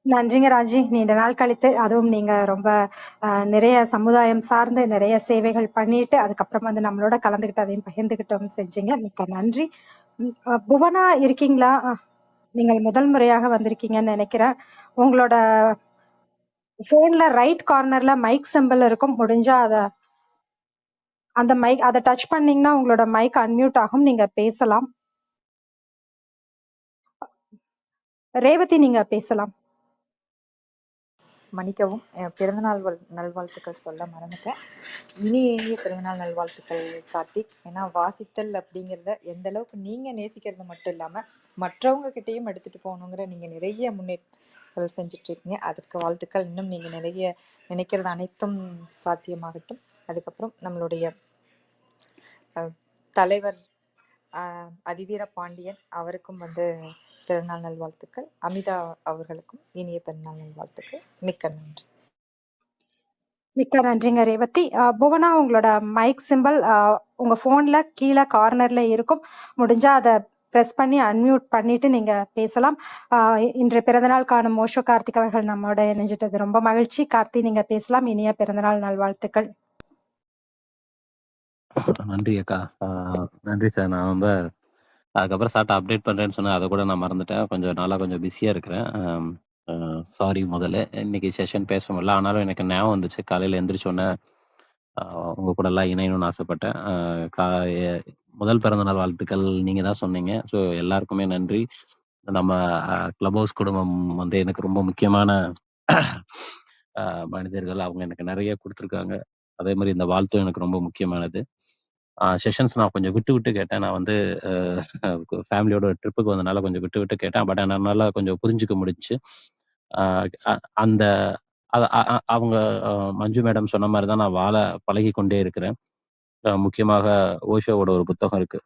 நன்றிங்க ராஜி. நீண்ட நாள் கழித்து, அதுவும் நீங்க ரொம்ப நிறைய சமுதாயம் சார்ந்து நிறைய சேவைகள் பண்ணிட்டு அதுக்கப்புறம் வந்து நம்மளோட கலந்துகிட்டு அதையும் பகிர்ந்துகிட்டோம் செஞ்சீங்க. மிக்க நன்றி. புவனா இருக்கீங்களா? நீங்கள் முதல் முறையாக வந்திருக்கீங்கன்னு நினைக்கிறேன். உங்களோட போன்ல ரைட் கார்னர்ல மைக் சிம்பிள் இருக்கும். முடிஞ்சா அந்த மைக் அதை டச் பண்ணீங்கன்னா உங்களோட மைக் அன்மியூட் ஆகும், நீங்க பேசலாம். ரேவதி, நீங்க பேசலாம். மன்னிக்கவும், பிறந்தநாள் நல்வாழ்த்துக்கள் சொல்ல மறந்துட்டேன். இனிய பிறந்தநாள் நல்வாழ்த்துக்கள் கார்த்திக். ஏன்னா வாசித்தல் அப்படிங்கிறத எந்த அளவுக்கு நீங்கள் நேசிக்கிறது மட்டும் இல்லாமல் மற்றவங்க கிட்டேயும் எடுத்துகிட்டு போகணுங்கிற நீங்கள் நிறைய முன்னேற்றங்கள் செஞ்சிட்ருக்கீங்க. அதற்கு வாழ்த்துக்கள். இன்னும் நீங்கள் நிறைய நினைக்கிறது அனைத்தும் சாத்தியமாகட்டும். அதுக்கப்புறம் நம்மளுடைய தலைவர் அதிவீர பாண்டியன் அவருக்கும் வந்து பிறந்தநாள் நல்வாழ்த்துக்கள். அமிதா அவர்களுக்கும் இனிய பிறந்தநாள் நல்வாழ்த்துக்கள். மிக்க நன்றி. மிக்க நன்றிங்க ரேவதி. புவனா, உங்களோட மைக் சிம்பிள் உங்க போன்ல கீழே கார்னர்ல இருக்கும். முடிஞ்சா அதை பிரஸ் பண்ணி அன்மியூட் பண்ணிட்டு நீங்க பேசலாம். இன்று பிறந்தநாள் காணும் ஓஷோ கார்த்திக் அவர்கள் நம்மோட இணைஞ்சிட்டது ரொம்ப மகிழ்ச்சி. கார்த்தி, நீங்க பேசலாம். இனிய பிறந்தநாள் நல்வாழ்த்துக்கள். நன்றி அக்கா. நன்றி சார். நான் வந்து அதுக்கப்புறம் சார்ட்ட அப்டேட் பண்ணுறேன்னு சொன்னேன். அதை கூட நான் மறந்துட்டேன். கொஞ்சம் நாளாக கொஞ்சம் பிஸியாக இருக்கிறேன். சாரி முதல்ல. இன்னைக்கு செஷன் பேச முடியல. ஆனாலும் எனக்கு ஞாபகம் வந்துச்சு. காலையில் எந்திரிச்சோன்னே உங்கள் கூட எல்லாம் இணையணும்னு ஆசைப்பட்டேன். முதல் பிறந்தநாள் வாழ்த்துக்கள் நீங்கள் தான் சொன்னீங்க. ஸோ எல்லாருக்குமே நன்றி. நம்ம கிளப் ஹவுஸ் குடும்பம் வந்து எனக்கு ரொம்ப முக்கியமான மனிதர்கள். அவங்க எனக்கு நிறைய கொடுத்துருக்காங்க. அதே மாதிரி இந்த வாழ்த்தும் எனக்கு ரொம்ப முக்கியமானது. செஷன்ஸ் நான் கொஞ்சம் விட்டு விட்டு கேட்டேன். நான் வந்து ஃபேமிலியோட ட்ரிப்புக்கு வந்தனால கொஞ்சம் விட்டு விட்டு கேட்டேன். பட் என்னால் கொஞ்சம் புரிஞ்சுக்க முடிஞ்சுச்சு. அந்த அவங்க மஞ்சு மேடம் சொன்ன மாதிரி தான் நான் வாழ பழகி கொண்டே இருக்கிறேன். முக்கியமாக ஓஷோவோட ஒரு புத்தகம் இருக்கு,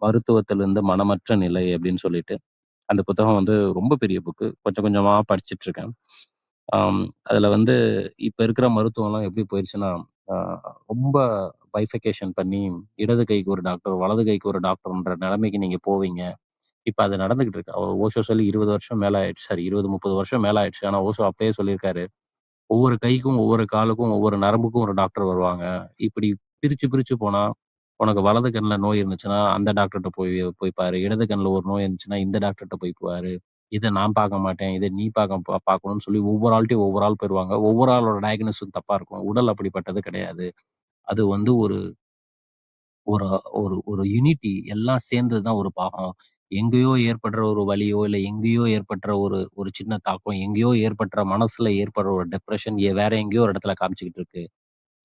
மருத்துவத்திலிருந்து மனமற்ற நிலை அப்படின்னு சொல்லிட்டு. அந்த புத்தகம் வந்து ரொம்ப பெரிய புக்கு. கொஞ்சம் கொஞ்சமா படிச்சுட்டு இருக்கேன். அதுல வந்து இப்ப இருக்கிற மருத்துவம்லாம் எப்படி போயிருச்சுன்னா, ரொம்ப பைஃபிகேஷன் பண்ணி இடது கைக்கு ஒரு டாக்டர், வலது கைக்கு ஒரு டாக்டர்ன்ற நிலைமைக்கு நீங்க போவீங்க. இப்ப அது நடந்துகிட்டு இருக்கு. ஓஷோ சொல்லி 20 வருஷம் மேல ஆயிடுச்சு. சாரி, 20, 30 வருஷம் மேல ஆயிடுச்சு. ஆனா ஓஷோ அப்பயே சொல்லியிருக்காரு, ஒவ்வொரு கைக்கும், ஒவ்வொரு காலுக்கும், ஒவ்வொரு நரம்புக்கும் ஒரு டாக்டர் வருவாங்க. இப்படி பிரிச்சு பிரிச்சு போனா, உனக்கு வலது கண்ணுல நோய் இருந்துச்சுன்னா அந்த டாக்டர்ட்ட போய் பாரு. இடது கண்ணுல ஒரு நோய் இருந்துச்சுன்னா இந்த டாக்டர்ட்ட போய் பாரு. இத நான் பார்க்க மாட்டேன், இத நீ பார்க்கணும்னு சொல்லி ஒவ்வொரு ஆள்கிட்டயும் ஒவ்வொரு ஆள் போயிருவாங்க. ஒவ்வொரு ஆளோட டயக்னோஸும் தப்பா இருக்கும். உடல் அப்படிப்பட்டது கிடையாது. அது வந்து ஒரு ஒரு ஒரு ஒரு யூனிட்டி, எல்லாம் சேர்ந்தது தான் ஒரு பாகம். எங்கேயோ ஏற்படுற ஒரு வலியோ, இல்ல எங்கேயோ ஏற்பட்ட ஒரு ஒரு சின்ன தாக்கம், எங்கேயோ ஏற்பட்ட மனசுல ஏற்படுற ஒரு டிப்ரஷன் வேற எங்கேயோ ஒரு இடத்துல காமிச்சுக்கிட்டு இருக்கு.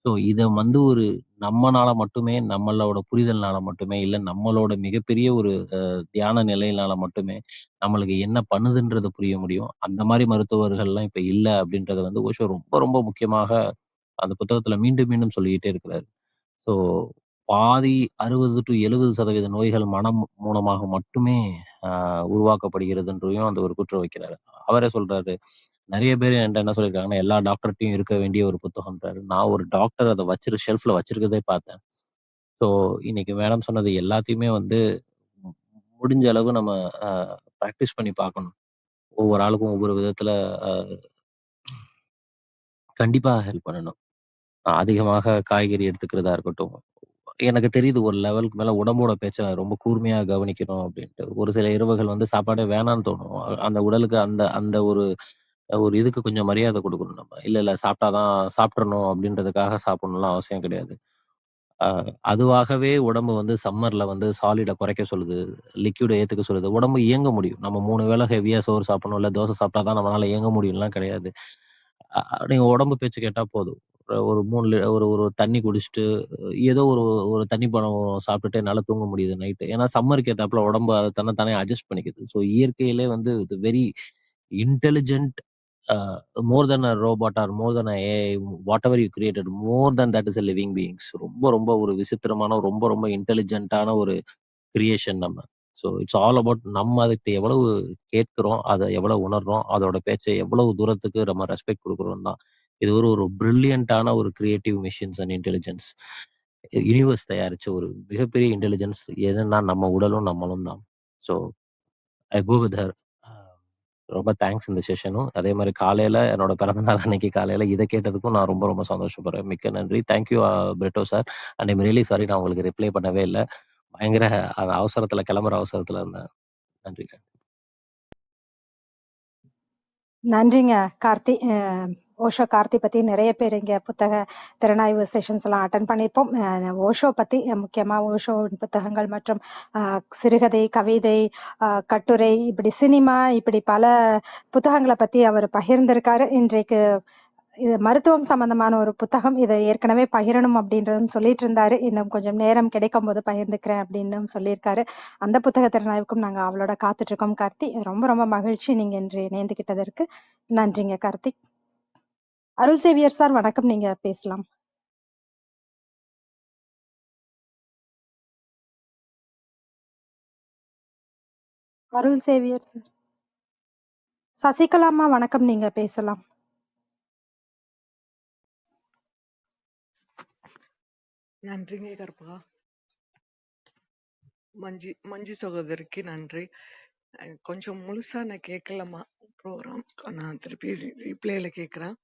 ஸோ இத வந்து ஒரு நம்மனால மட்டுமே, நம்மளோட புரிதல்னால மட்டுமே, இல்ல நம்மளோட மிகப்பெரிய ஒரு தியான நிலையினால மட்டுமே நம்மளுக்கு என்ன பண்ணுதுன்றது புரிய முடியும். அந்த மாரி மருத்துவர்கள்லாம் இப்ப இல்ல அப்படின்றத வந்து ஓஷோ ரொம்ப ரொம்ப முக்கியமாக அந்த புத்தகத்துல மீண்டும் மீண்டும் சொல்லிக்கிட்டே இருக்கிறாரு. ஸோ பாதி 60-70% நோய்கள் மனம் மூலமாக மட்டுமே உருவாக்கப்படுகிறதுன்றதையும் அந்த ஒரு குற்றம் வைக்கிறாரு. அவரே சொல்றாரு, நெறைய பேர் என்ட்ட என்ன சொல்லியிருக்காங்கன்னா, எல்லா டாக்டர்ட்டயும் இருக்க வேண்டிய ஒரு புத்தகம்ன்றாரு. நான் ஒரு டாக்டர் அத ஷெல்ஃப்ல வச்சிருக்கதே பார்த்தேன். ஸோ இன்னைக்கு மேடம் சொன்னது எல்லாத்தையுமே வந்து மு- முடிஞ்ச அளவு நம்ம அ பிராக்டிஸ் பண்ணி பார்க்கணும். ஒவ்வொரு ஆளுக்கும் ஒவ்வொரு விதத்துல அ கண்டிப்பா ஹெல்ப் பண்ணணும். அதிகமாக காய்கறி எடுத்துக்கிறதா இருக்கட்டும். எனக்கு தெரியுது ஒரு லெவலுக்கு மேல உடம்போட பேச்ச ரொம்ப கூர்மையா கவனிக்கணும் அப்டின்ட்டு. ஒரு சில இரவுகள் வந்து சாப்பாடே வேணான்னு தோணும். அந்த உடலுக்கு அந்த அந்த ஒரு ஒரு இதுக்கு கொஞ்சம் மரியாதை குடுக்கணும் நம்ம. இல்ல, இல்ல சாப்பிட்டா தான் சாப்ட்றணும் அப்டின்றதுக்காக சாப்பிடணும்லாம் அவசியம் கிடையாது. அ அதுவாகவே உடம்பு வந்து சம்மர்ல வந்து சாலிட குறைக்க சொல்லுது. லிக்விட ஏத்துக்க சொல்லுது. உடம்பு இயங்க முடியும். நம்ம 3 வேள ஹெவியா சோறு சாப்பிடணும், இல்ல தோசை சாப்பிட்டா தான் நம்மளால இயங்க முடியும்லாம் கிடையாது. அ நீங்க உடம்பு பேச்சு கேட்டா போதும். ஒரு 3 ஒரு ஒரு தண்ணி குடிச்சுட்டு, ஏதோ ஒரு ஒரு தண்ணி பழம் சாப்பிட்டுட்டு என்னால தூங்க முடியுது நைட்டு. ஏன்னா சம்மருக்கு ஏத்தாப்புல உடம்பு அத தன்ன தானே அட்ஜஸ்ட் பண்ணிக்குது. ஸோ இயற்கையிலே வந்து இது very intelligent, more than a robot or more than a AI, whatever you created, more than that is a living beings. ரொம்ப ரொம்ப ஒரு விசித்திரமான, ரொம்ப ரொம்ப இன்டெலிஜென்ட்டான ஒரு கிரியேஷன் நம்ம. ஸோ இட்ஸ் ஆல் அபௌட் நம்ம அதுக்கு எவ்வளவு கேட்கிறோம், அத எவ்வளவு உணர்றோம், அதோட பேச்ச எவ்வளவு தூரத்துக்கு நம்ம ரெஸ்பெக்ட் குடுக்குறோம் தான். இது ஒரு ஒரு பிரில்லியன்ட்டான ஒரு creative machines and intelligence. Universe தயாரிச்ச ஒரு மிகப்பெரிய இன்டெலிஜென்ஸ் எதுன்னா நம்ம உடலும் நம்மளும் தான். So I go with her. ரொம்ப தேங்க்ஸ் இந்த செஷனும். அதே மாரி காலையில என்னோட பிறந்தநாள் அன்னைக்கு காலையில இத கேட்டதுக்கும் நான் ரொம்ப ரொம்ப சந்தோஷப்படுறேன். மிக்க நன்றி. Thank you Brito sir. And I'm really sorry, நான் உங்களுக்கு ரிப்ளை பண்ணவே இல்ல. பயங்கர அவசரத்துல, கிளம்புற அவசரத்துல இருந்தேன். நன்றி. நன்றிங்க கார்த்தி. ஓஷோ கார்த்தி பத்தி நிறைய பேர் இங்க புத்தக திறனாய்வு செஷன்ஸ் எல்லாம் அட்டன் பண்ணியிருப்போம். ஓஷோ பத்தி முக்கியமா ஓஷோ புத்தகங்கள் மற்றும் சிறுகதை, கவிதை, கட்டுரை, இப்படி சினிமா, இப்படி பல புத்தகங்களை பத்தி அவர் பகிர்ந்திருக்காரு. இன்றைக்கு இது மருத்துவம் சம்பந்தமான ஒரு புத்தகம், இதை ஏற்கனவே பகிரணும் அப்படின்றதும் சொல்லிட்டு இருந்தாரு. இன்னும் கொஞ்சம் நேரம் கிடைக்கும் போது பகிர்ந்துக்கிறேன் அப்படின்னு சொல்லியிருக்காரு. அந்த புத்தக திறனாய்வுக்கும் நாங்க அவளோட காத்துட்டு இருக்கோம் கார்த்தி. ரொம்ப ரொம்ப மகிழ்ச்சி நீங்க இன்று இணைந்துகிட்டதற்கு. நன்றிங்க கார்த்திக். அருள் சேவியர் சார் வணக்கம், நீங்க பேசலாம். அருள் சேவியர் சார். சசிகலாம்மா வணக்கம், நீங்க பேசலாம். நன்றிங்க கற்பகா. மஞ்சு மஞ்சு சகோதரிக்கு நன்றி. கொஞ்சம் முழுசா நான் கேட்கலம்மா ப்ரோக்ராம். நான் திருப்பி ரீப்ளேல கேட்குறேன்.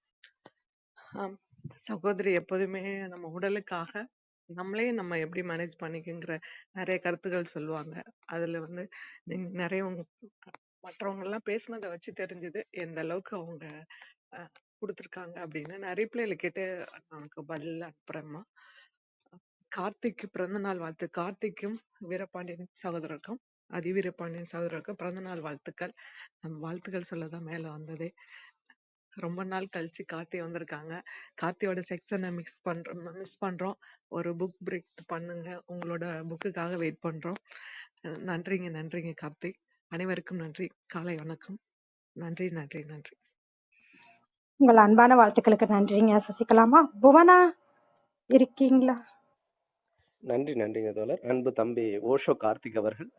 சகோதரி எப்போதுமே நம்ம உடலுக்காக நம்மளே நம்ம எப்படி மேனேஜ் பண்ணிக்கங்கிற நிறைய கருத்துக்கள் சொல்லுவாங்க. அதுல வந்து நீங்க நிறைய மற்றவங்க எல்லாம் பேசுனதை வச்சு தெரிஞ்சது எந்த அளவுக்கு அவங்க கொடுத்துருக்காங்க அப்படின்னு. நான் ரீப்ளேல கேட்டு நமக்கு பதில் அனுப்புறேம்மா. கார்த்திக்கு பிறந்த நாள் வாழ்த்து. கார்த்திக்கும் வீரபாண்டியன் சகோதரருக்கும் வீரபாண்டியன் சகோதரருக்கும் பிறந்த நாள் வாழ்த்துக்கள். நம்ம வாழ்த்துக்கள் சொல்லதான் மேல வந்ததே. ரொம்ப நாள் கழிச்சு கார்த்தி வந்திருக்காங்க. கார்த்தியோட செக்ஷனை மிஸ் பண்றோம். ஒரு புக் பிரேக் பண்ணுங்க, உங்களோட புக்குக்காக வெயிட் பண்றோம். நன்றிங்க கார்த்திக். அனைவருக்கும் நன்றி. காலை வணக்கம். நன்றி நன்றி நன்றி. உங்கள் அன்பான வாழ்த்துக்களுக்கு நன்றிங்க சசிகலாம்மா. புவனா இருக்கீங்களா? நன்றிங்க தோழர். அன்பு தம்பி ஓஷோ கார்த்திக் அவர்கள்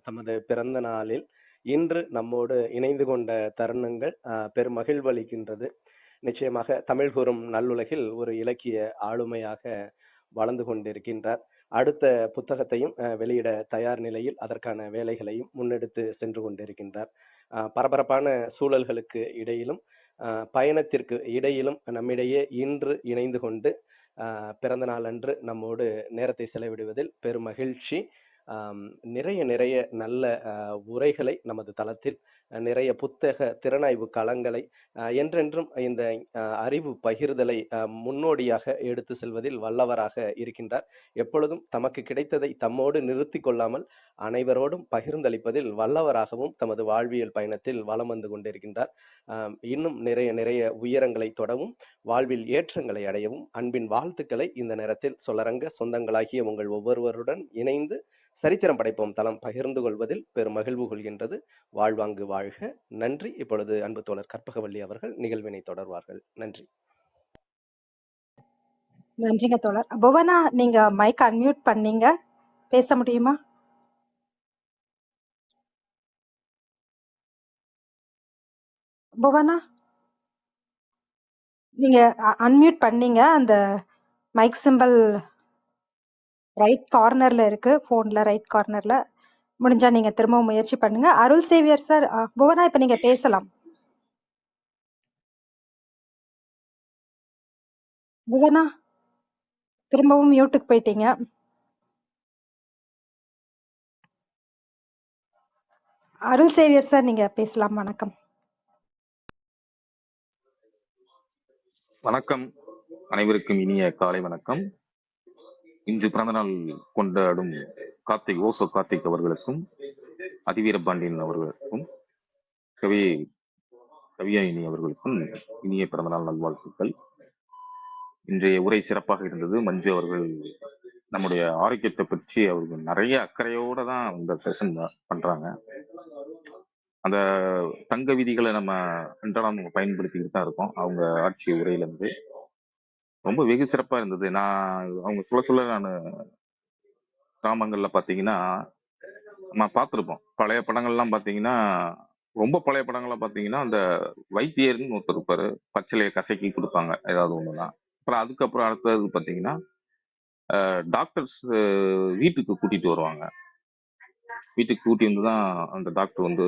தமது பிறந்த நாளில் இன்று நம்மோடு இணைந்து கொண்ட தருணங்கள் பெருமகிழ்வளிக்கின்றது. நிச்சயமாக தமிழ் கூறும் நல்லுலகில் ஒரு இலக்கிய ஆளுமையாக வளர்ந்து கொண்டிருக்கின்றார். அடுத்த புத்தகத்தையும் வெளியிட தயார் நிலையில் அதற்கான வேலைகளையும் முன்னெடுத்து சென்று கொண்டிருக்கின்றார். பரபரப்பான சூழல்களுக்கு இடையிலும் பயணத்திற்கு இடையிலும் நம்மிடையே இன்று இணைந்து கொண்டு பிறந்த நாள் அன்று நம்மோடு நேரத்தை செலவிடுவதில் பெரும் மகிழ்ச்சி. நிறைய நல்ல உரைகளை நமது தளத்தில், நிறைய புத்தக திறனாய்வு களங்களை, என்றென்றும் இந்த அறிவு பகிர்தலை முன்னோடியாக எடுத்து செல்வதில் வல்லவராக இருக்கின்றார். எப்பொழுதும் தமக்கு கிடைத்ததை தம்மோடு நிறுத்தி கொள்ளாமல் அனைவரோடும் பகிர்ந்தளிப்பதில் வல்லவராகவும் தமது வாழ்வியல் பயணத்தில் வலம் வந்து கொண்டிருக்கின்றார். இன்னும் நிறைய உயரங்களை தொடவும், வாழ்வில் ஏற்றங்களை அடையவும் அன்பின் வாழ்த்துக்களை இந்த நேரத்தில் சொல்லரங்க சொந்தங்களாகிய உங்கள் ஒவ்வொருவருடன் இணைந்து சரித்திரம் படைப்போம் தளம் பகிர்ந்து கொள்வதில் பெரும் மகிழ்வு கொள்கின்றது. வாழ்வாங்கு வாழ்க. நன்றி. இப்பொழுது அன்பு தோழர் கற்பகவள்ளி அவர்கள் நிகழ்வினை தொடர்வார்கள். நன்றி. நன்றிங்க தோழர். புவனா, நீங்க மைக் அன்மியூட் பண்ணீங்க, பேச முடியுமா? புவனா, நீங்க அன்மியூட் பண்ணீங்க. அந்த மைக் சிம்பல் ரைட் கார்னர்ல இருக்கு, போன்ல ரைட் கார்னர்ல. முடிஞ்சா நீங்க திரும்பவும் முயற்சி பண்ணுங்க. அருள் சேவியர் சார், புவனா இப்ப நீங்க பேசலாம். புவனா, திரும்பவும் மியூட்டுக்கு போயிட்டீங்க. அருள் சேவியர் சார், நீங்க பேசலாம். வணக்கம். வணக்கம். அனைவருக்கும் இனிய காலை வணக்கம். இன்று பிறந்தநாள் கொண்டாடும் ஓசோ கார்த்திக் அவர்களுக்கும் அதிவீரபாண்டியன் அவர்களுக்கும் கவியாயினி அவர்களுக்கும் இனிய பிறந்தநாள் நல்வாழ்த்துக்கள். இன்றைய உரை சிறப்பாக இருந்தது. மஞ்சு அவர்கள் நம்முடைய ஆரோக்கியத்தை பற்றி அவர்கள் நிறைய அக்கறையோட தான் இந்த செஷன் பண்றாங்க. அந்த தங்க விதிகளை நம்ம அன்றாடம் பயன்படுத்திக்கிட்டு தான் இருக்கோம். அவங்க ஆட்சி உரையில இருந்து ரொம்ப வெகு சிறப்பா இருந்தது. நான் அவங்க சொல்ல நான் கிராமங்கள்ல பாத்தீங்கன்னா நம்ம பார்த்துருப்போம். பழைய படங்கள்லாம் பாத்தீங்கன்னா, ரொம்ப பழைய படங்கள்லாம் பாத்தீங்கன்னா அந்த வைத்தியர்னு ஒருத்தர் இருப்பாரு. பச்சிலையை கசக்கி கொடுப்பாங்க ஏதாவது ஒண்ணுதான். அப்புறம் அதுக்கப்புறம் அடுத்தது பாத்தீங்கன்னா டாக்டர்ஸ் வீட்டுக்கு கூட்டிட்டு வருவாங்க. வீட்டுக்கு கூட்டி வந்துதான் அந்த டாக்டர் வந்து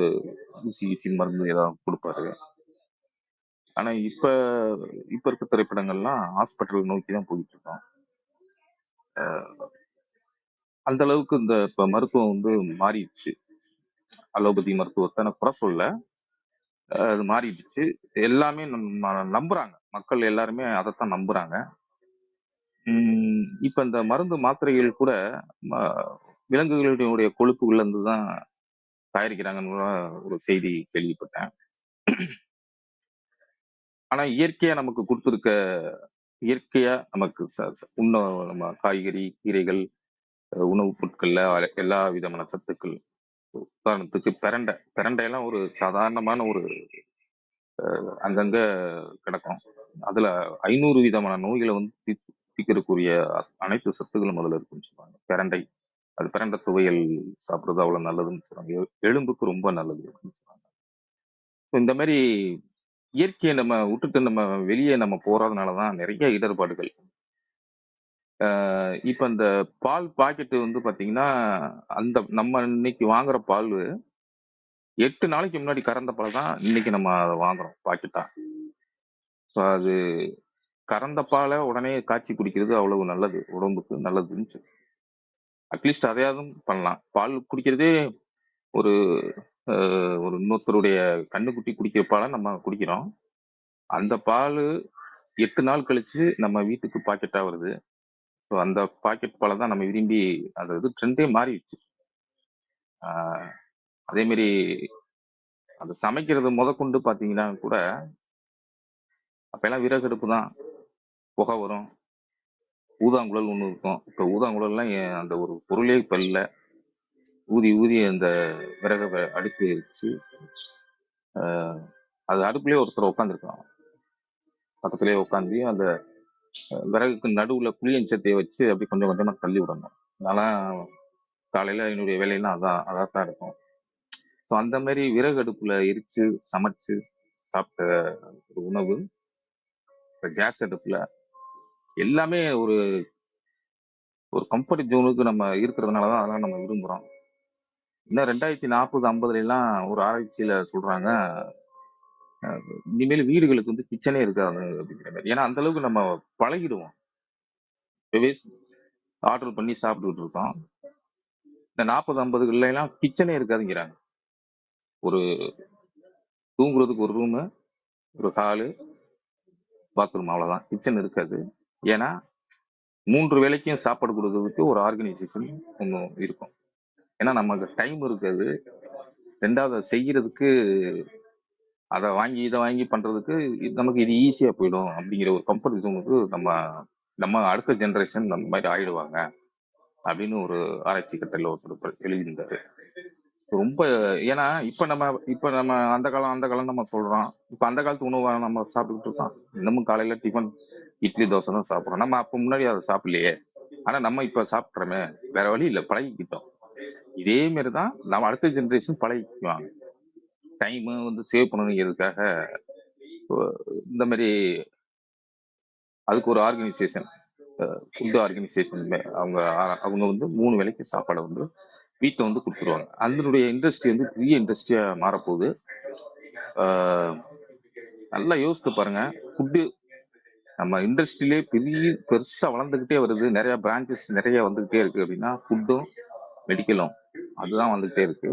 ஊசி மருந்து ஏதாவது கொடுப்பாரு. ஆனா இப்ப இருக்க திரைப்படங்கள்லாம் ஹாஸ்பிட்டல் நோக்கி தான் போயிட்டு இருக்கோம். அந்த அளவுக்கு இந்த இப்ப மருத்துவம் வந்து மாறிடுச்சு. அலோபதி மருத்துவத்தை நான் குறை சொல்ல, அது மாறிடுச்சு. எல்லாமே நம்புறாங்க. மக்கள் எல்லாருமே அதைத்தான் நம்புறாங்க. இப்ப இந்த மருந்து மாத்திரைகள் கூட விலங்குகளுடைய கொழுப்புகள்ல இருந்து தான் தயாரிக்கிறாங்கன்னு ஒரு செய்தி கேள்விப்பட்டேன். ஆனா இயற்கையா நமக்கு கொடுத்துருக்க, இயற்கையா நமக்கு நம்ம காய்கறி கீரைகள் உணவுப் பொருட்கள்ல எல்லா விதமான சத்துக்கள், உதாரணத்துக்கு பிரண்டையெல்லாம் ஒரு சாதாரணமான ஒரு அங்கங்க கிடக்கும். அதுல 500 விதமான நோய்களை வந்து தீர்க்கக்கூடிய அனைத்து சத்துக்களும் அதுல இருக்குன்னு சொல்றாங்க. பிரண்டை துவையல் சாப்பிடுறது அவ்வளவு நல்லதுன்னு சொல்றாங்க. எலும்புக்கு ரொம்ப நல்லது இருக்குன்னு சொல்றாங்க. ஸோ இந்த மாதிரி இயற்கையை நம்ம விட்டுட்டு நம்ம வெளியே நம்ம போறதுனால தான் நிறைய இடர்பாடுகள். இப்ப இந்த பால் பாக்கெட் வந்து பாத்தீங்கன்னா, அந்த நம்ம இன்னைக்கு வாங்குற பால் 8 நாளைக்கு முன்னாடி கறந்த பால் தான் இன்னைக்கு நம்ம அத வாங்குறோம் பாக்கெட்டா. ஸோ அது கறந்த பாலை உடனே காய்ச்சி குடிக்கிறது அவ்வளவு நல்லது, உடம்புக்கு நல்லதுன்னு சொல்லி. அட்லீஸ்ட் அதையாவது பண்ணலாம். பால் குடிக்கிறதே ஒரு ஒரு இன்னொருத்தருடைய கண்ணுக்குட்டி குடிக்கிற பாலை நம்ம குடிக்கிறோம். அந்த பால் 8 நாள் கழிச்சு நம்ம வீட்டுக்கு பாக்கெட்டா வருது. ஸோ அந்த பாக்கெட் பாலை தான் நம்ம விரும்பி அந்த இது ட்ரெண்டே மாறிடுச்சு. அதே மாதிரி அந்த சமைக்கிறது முதற்கொண்டு பார்த்தீங்கன்னா கூட அப்பெல்லாம் விறகடுப்பு தான், புகை வரும், ஊதாங்குழல் ஒன்று இருக்கும். இப்போ ஊதாங்குழல்லாம் அந்த ஒரு பொருளே இப்போ இல்லை. ஊதி ஊதி அந்த விறகு அடுப்பு வச்சு அது அடுப்புலேயே ஒருத்தர் உட்காந்துருக்கான், பக்கத்துலேயே உட்காந்து அந்த விறகுக்கு நடுவில் புளியஞ்சத்தையை வச்சு அப்படி கொஞ்சம் கொஞ்சமாக தள்ளி விடணும். அதெல்லாம் காலையில் என்னுடைய வேலையெல்லாம் அதான் தான் இருக்கும். ஸோ அந்த மாதிரி விறகு அடுப்புல எரிச்சு சமைச்சு சாப்பிட்ட ஒரு உணவு இப்போ கேஸ் அடுப்புல எல்லாமே ஒரு ஒரு கம்ஃபர்ட் ஜோனுக்கு நம்ம இருக்கிறதுனால தான் அதெல்லாம் நம்ம விரும்புகிறோம். இன்னும் 2040, 50 எல்லாம் ஒரு ஆராய்ச்சியில சொல்றாங்க, இனிமேல் வீடுகளுக்கு வந்து கிச்சனே இருக்காது அப்படிங்கிற மாதிரி. ஏன்னா அந்த அளவுக்கு நம்ம பழகிடுவோம். இப்பவே ஆர்டர் பண்ணி சாப்பிட்டுக்கிட்டு இருக்கோம். இந்த 40, 50 எல்லாம் கிச்சனே இருக்காதுங்கிறாங்க. ஒரு தூங்குறதுக்கு ஒரு ரூமு, ஒரு ஹாலு, பாத்ரூம், அவ்வளவுதான். கிச்சன் இருக்காது. ஏன்னா 3 வேளைக்கும் சாப்பாடு கொடுக்கறதுக்கு ஒரு ஆர்கனைசேஷன் ஒன்று இருக்கும். ஏன்னா நமக்கு டைம் இருக்காது. 2வது அதை செய்யறதுக்கு, அதை வாங்கி இதை வாங்கி பண்றதுக்கு நமக்கு இது ஈஸியா போயிடும் அப்படிங்கிற ஒரு கம்ஃபர்ட் ஜோனுக்கு நம்ம அடுத்த ஜெனரேஷன் நம்ம மாதிரி ஆயிடுவாங்க அப்படின்னு ஒரு ஆராய்ச்சி கட்டளை ஒருத்தர் எழுதியிருந்தாரு. ரொம்ப ஏன்னா இப்ப நம்ம அந்த காலம் நம்ம சொல்றோம். இப்ப அந்த காலத்து உணவை நம்ம சாப்பிட்டுக்கிட்டு இருக்கோம். இன்னமும் காலையில டிஃபன் இட்லி தோசை தான் சாப்பிடுறோம். நம்ம அப்ப முன்னாடி அதை சாப்பிடலையே, ஆனா நம்ம இப்ப சாப்பிட்றோமே, வேற வழி இல்லை, பழகிக்கிட்டோம். இதே மாதிரிதான் நம்ம அடுத்த ஜெனரேஷன் பழகிக்குவாங்க. டைம் வந்து சேவ் பண்ணணுங்கிறதுக்காக இந்த மாதிரி அதுக்கு ஒரு ஆர்கனைசேஷன், ஃபுட் ஆர்கனைசேஷன், அவங்க வந்து 3 வேளைக்கு சாப்பாடை வந்து வீட்டில் வந்து கொடுத்துருவாங்க. அதனுடைய இண்டஸ்ட்ரி வந்து பெரிய இண்டஸ்ட்ரியா மாறப்போகுது. நல்லா யோசித்து பாருங்க. ஃபுட்டு நம்ம இண்டஸ்ட்ரியிலே பெருசா வளர்ந்துகிட்டே வருது. நிறைய பிரான்ச்சஸ் நிறைய வந்துகிட்டே இருக்கு. அப்படின்னா ஃபுட்டும் மெடிக்கலும் அதுதான் வந்துகிட்டே இருக்கு.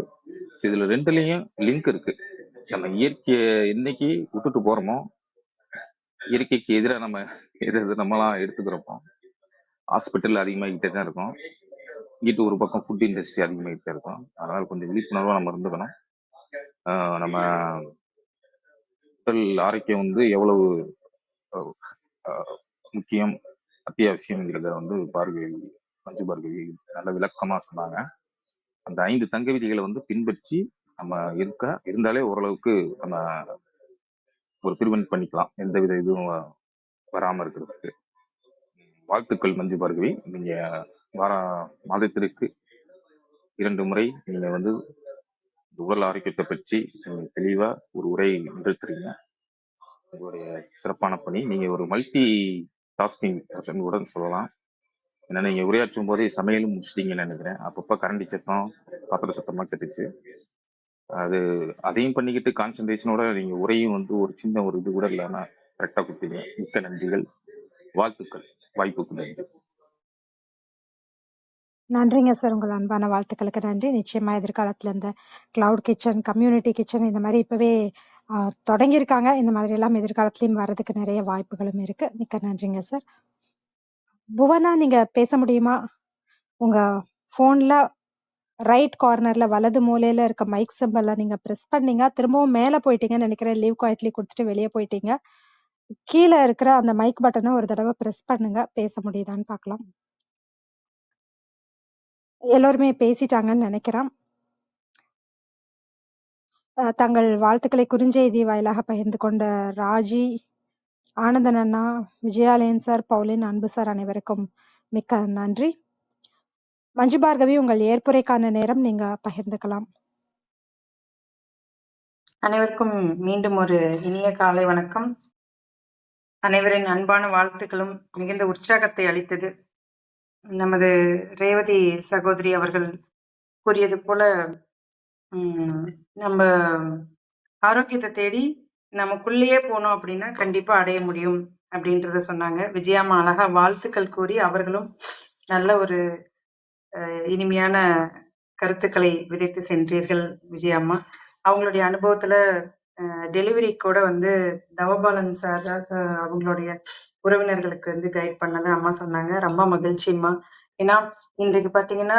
இதுல 2லயும் லிங்க் இருக்கு. நம்ம இயற்கையை என்னைக்கு விட்டுட்டு போறோமோ, இயற்கைக்கு எதிராக நம்ம நம்மளாம் எடுத்துக்கிறோமோ, ஹாஸ்பிட்டல் அதிகமாகிட்டே தான் இருக்கும். இங்கிட்டு ஒரு பக்கம் ஃபுட் இண்டஸ்ட்ரி அதிகமாகிட்டே இருக்கும். அதனால கொஞ்சம் விழிப்புணர்வா நம்ம இருந்துக்கணும். நம்ம உடல் ஆரோக்கியம் வந்து எவ்வளவு முக்கியம், அத்தியாவசியம்ங்கிறத வந்து மஞ்சு பார்கவி நல்ல விளக்கமா சொன்னாங்க. அந்த 5 தங்க விதிகளை வந்து பின்பற்றி நம்ம இருந்தாலே ஓரளவுக்கு நம்ம ஒரு ப்ரிவென்ட் பண்ணிக்கலாம், எந்தவித இதுவும் வராம இருக்கிறதுக்கு. வாழ்த்துக்கள் மஞ்சு பார்கவி. நீங்க மாதத்திற்கு 2 முறை நீங்க வந்து உடல் ஆரோக்கியத்தை பற்றி தெளிவா ஒரு உரை நிகழ்த்துறீங்க. உங்களுடைய சிறப்பான பணி. நீங்க ஒரு மல்டி டாஸ்கிங் பர்சன் கூட சொல்லலாம். ஏன்னா நீங்க உரையாற்றும் போதே சமையலும் முடிச்சிட்டீங்கன்னு நினைக்கிறேன். அப்பப்ப கரண்டி சத்தம், பாத்திர சத்தமா கேட்டுச்சு. அதையும் பண்ணிக்கிட்டு கான்சன்ட்ரேஷனோட நீங்க உரையும் வந்து ஒரு சின்ன ஒரு இது கூட இல்லாம கரெக்டா கொடுத்தீங்க. மிக்க நன்றிகள், வாழ்த்துக்கள். வாய்ப்புக்கு நன்றி. நன்றிங்க சார். உங்கள் அன்பான வாழ்த்துக்களுக்கு நன்றி. நிச்சயமா எதிர்காலத்துல இந்த கிளவுட் கிச்சன், கம்யூனிட்டி கிச்சன் இந்த மாதிரி இப்பவே தொடங்கியிருக்காங்க. இந்த மாதிரி எல்லாம் எதிர்காலத்திலயும் வர்றதுக்கு நிறைய வாய்ப்புகளும் இருக்கு. மிக்க நன்றிங்க சார். புவனா, நீங்க பேச முடியுமா? உங்க போன்ல ரைட் கார்னர்ல வலது மூலையில இருக்க மைக் சிம்பல்ல நீங்க பிரஸ் பண்ணீங்க, திரும்பவும் மேல போயிட்டீங்கன்னு நினைக்கிறேன். லீவ் குவாய்ட்லி கொடுத்துட்டு வெளியே போயிட்டீங்க. கீழே இருக்கிற அந்த மைக் பட்டனை ஒரு தடவை பிரஸ் பண்ணுங்க. பேச முடியுதான்னு பார்க்கலாம். எல்லோருமே பேசிட்டாங்கன்னு நினைக்கிறேன். தங்கள் வாழ்த்துக்களை குறுஞ்செய்தி வாயிலாக பகிர்ந்து கொண்ட ராஜி, ஆனந்தன் அண்ணா, விஜயாலயன் சார், பவுலின், அன்பு சார் அனைவருக்கும் மிக்க நன்றி. மஞ்சு பார்கவி, உங்கள் ஏற்புரைக்கான நேரம், நீங்க பகிர்ந்துக்கலாம். அனைவருக்கும் மீண்டும் ஒரு இனிய காலை வணக்கம். அனைவரின் அன்பான வாழ்த்துக்களும் மிகுந்த உற்சாகத்தை அளித்தது. நமது ரேவதி சகோதரி அவர்கள் கூறியது போல நம்ம ஆரோக்கியத்தை தேடி நமக்குள்ளேயே போனோம் அப்படின்னா கண்டிப்பா அடைய முடியும் அப்படின்றத சொன்னாங்க. விஜயாமா அழகா வாழ்த்துக்கள் கூறி அவர்களும் நல்ல ஒரு இனிமையான கருத்துக்களை விதைத்து சென்றீர்கள் விஜயாம்மா. அவங்களுடைய அனுபவத்துல டெலிவரி கூட வந்து தவபாலன் சார் அவங்களுடைய உறவினர்களுக்கு வந்து கைட் பண்ணதை அம்மா சொன்னாங்க. ரொம்ப மகிழ்ச்சிம்மா. ஏன்னா இன்றைக்கு பாத்தீங்கன்னா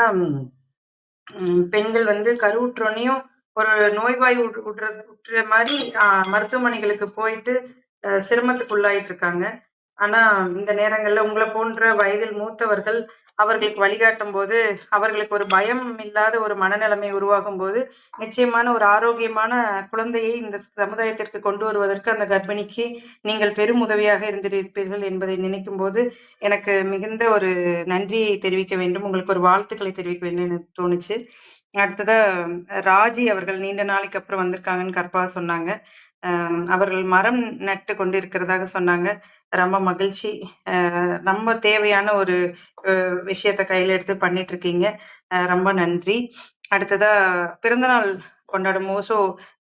பெண்கள் வந்து கருவுற்றோனையும் ஒரு நோய்வாய் விட்டுற மாதிரி மருத்துவமனைகளுக்கு போயிட்டு சிரமத்துக்குள்ளாயிட்டு இருக்காங்க. ஆனா இந்த நேரங்கள்ல உங்களை போன்ற வயதில் மூத்தவர்கள் அவர்களுக்கு வழிகாட்டும் போது அவர்களுக்கு ஒரு பயம் இல்லாத ஒரு மனநிலைமை உருவாகும் போது நிச்சயமான ஒரு ஆரோக்கியமான குழந்தையை இந்த சமுதாயத்திற்கு கொண்டு வருவதற்கு அந்த கர்ப்பிணிக்கு நீங்கள் பெரும் உதவியாக இருந்திருப்பீர்கள் என்பதை நினைக்கும் போது எனக்கு மிகுந்த ஒரு நன்றியை தெரிவிக்க வேண்டும், உங்களுக்கு ஒரு வாழ்த்துக்களை தெரிவிக்க வேண்டும் எனக்கு தோணுச்சு. அடுத்ததா ராஜி அவர்கள் நீண்ட நாளைக்கு அப்புறம் வந்திருக்காங்கன்னு கற்பா சொன்னாங்க. அவர்கள் மரம் நட்டு கொண்டு இருக்கிறதாக சொன்னாங்க. ரொம்ப மகிழ்ச்சி. ரொம்ப தேவையான ஒரு விஷயத்த கையில எடுத்து பண்ணிட்டு இருக்கீங்க. ரொம்ப நன்றி. அடுத்ததா பிறந்தநாள் கொண்டாடும் ஓசோ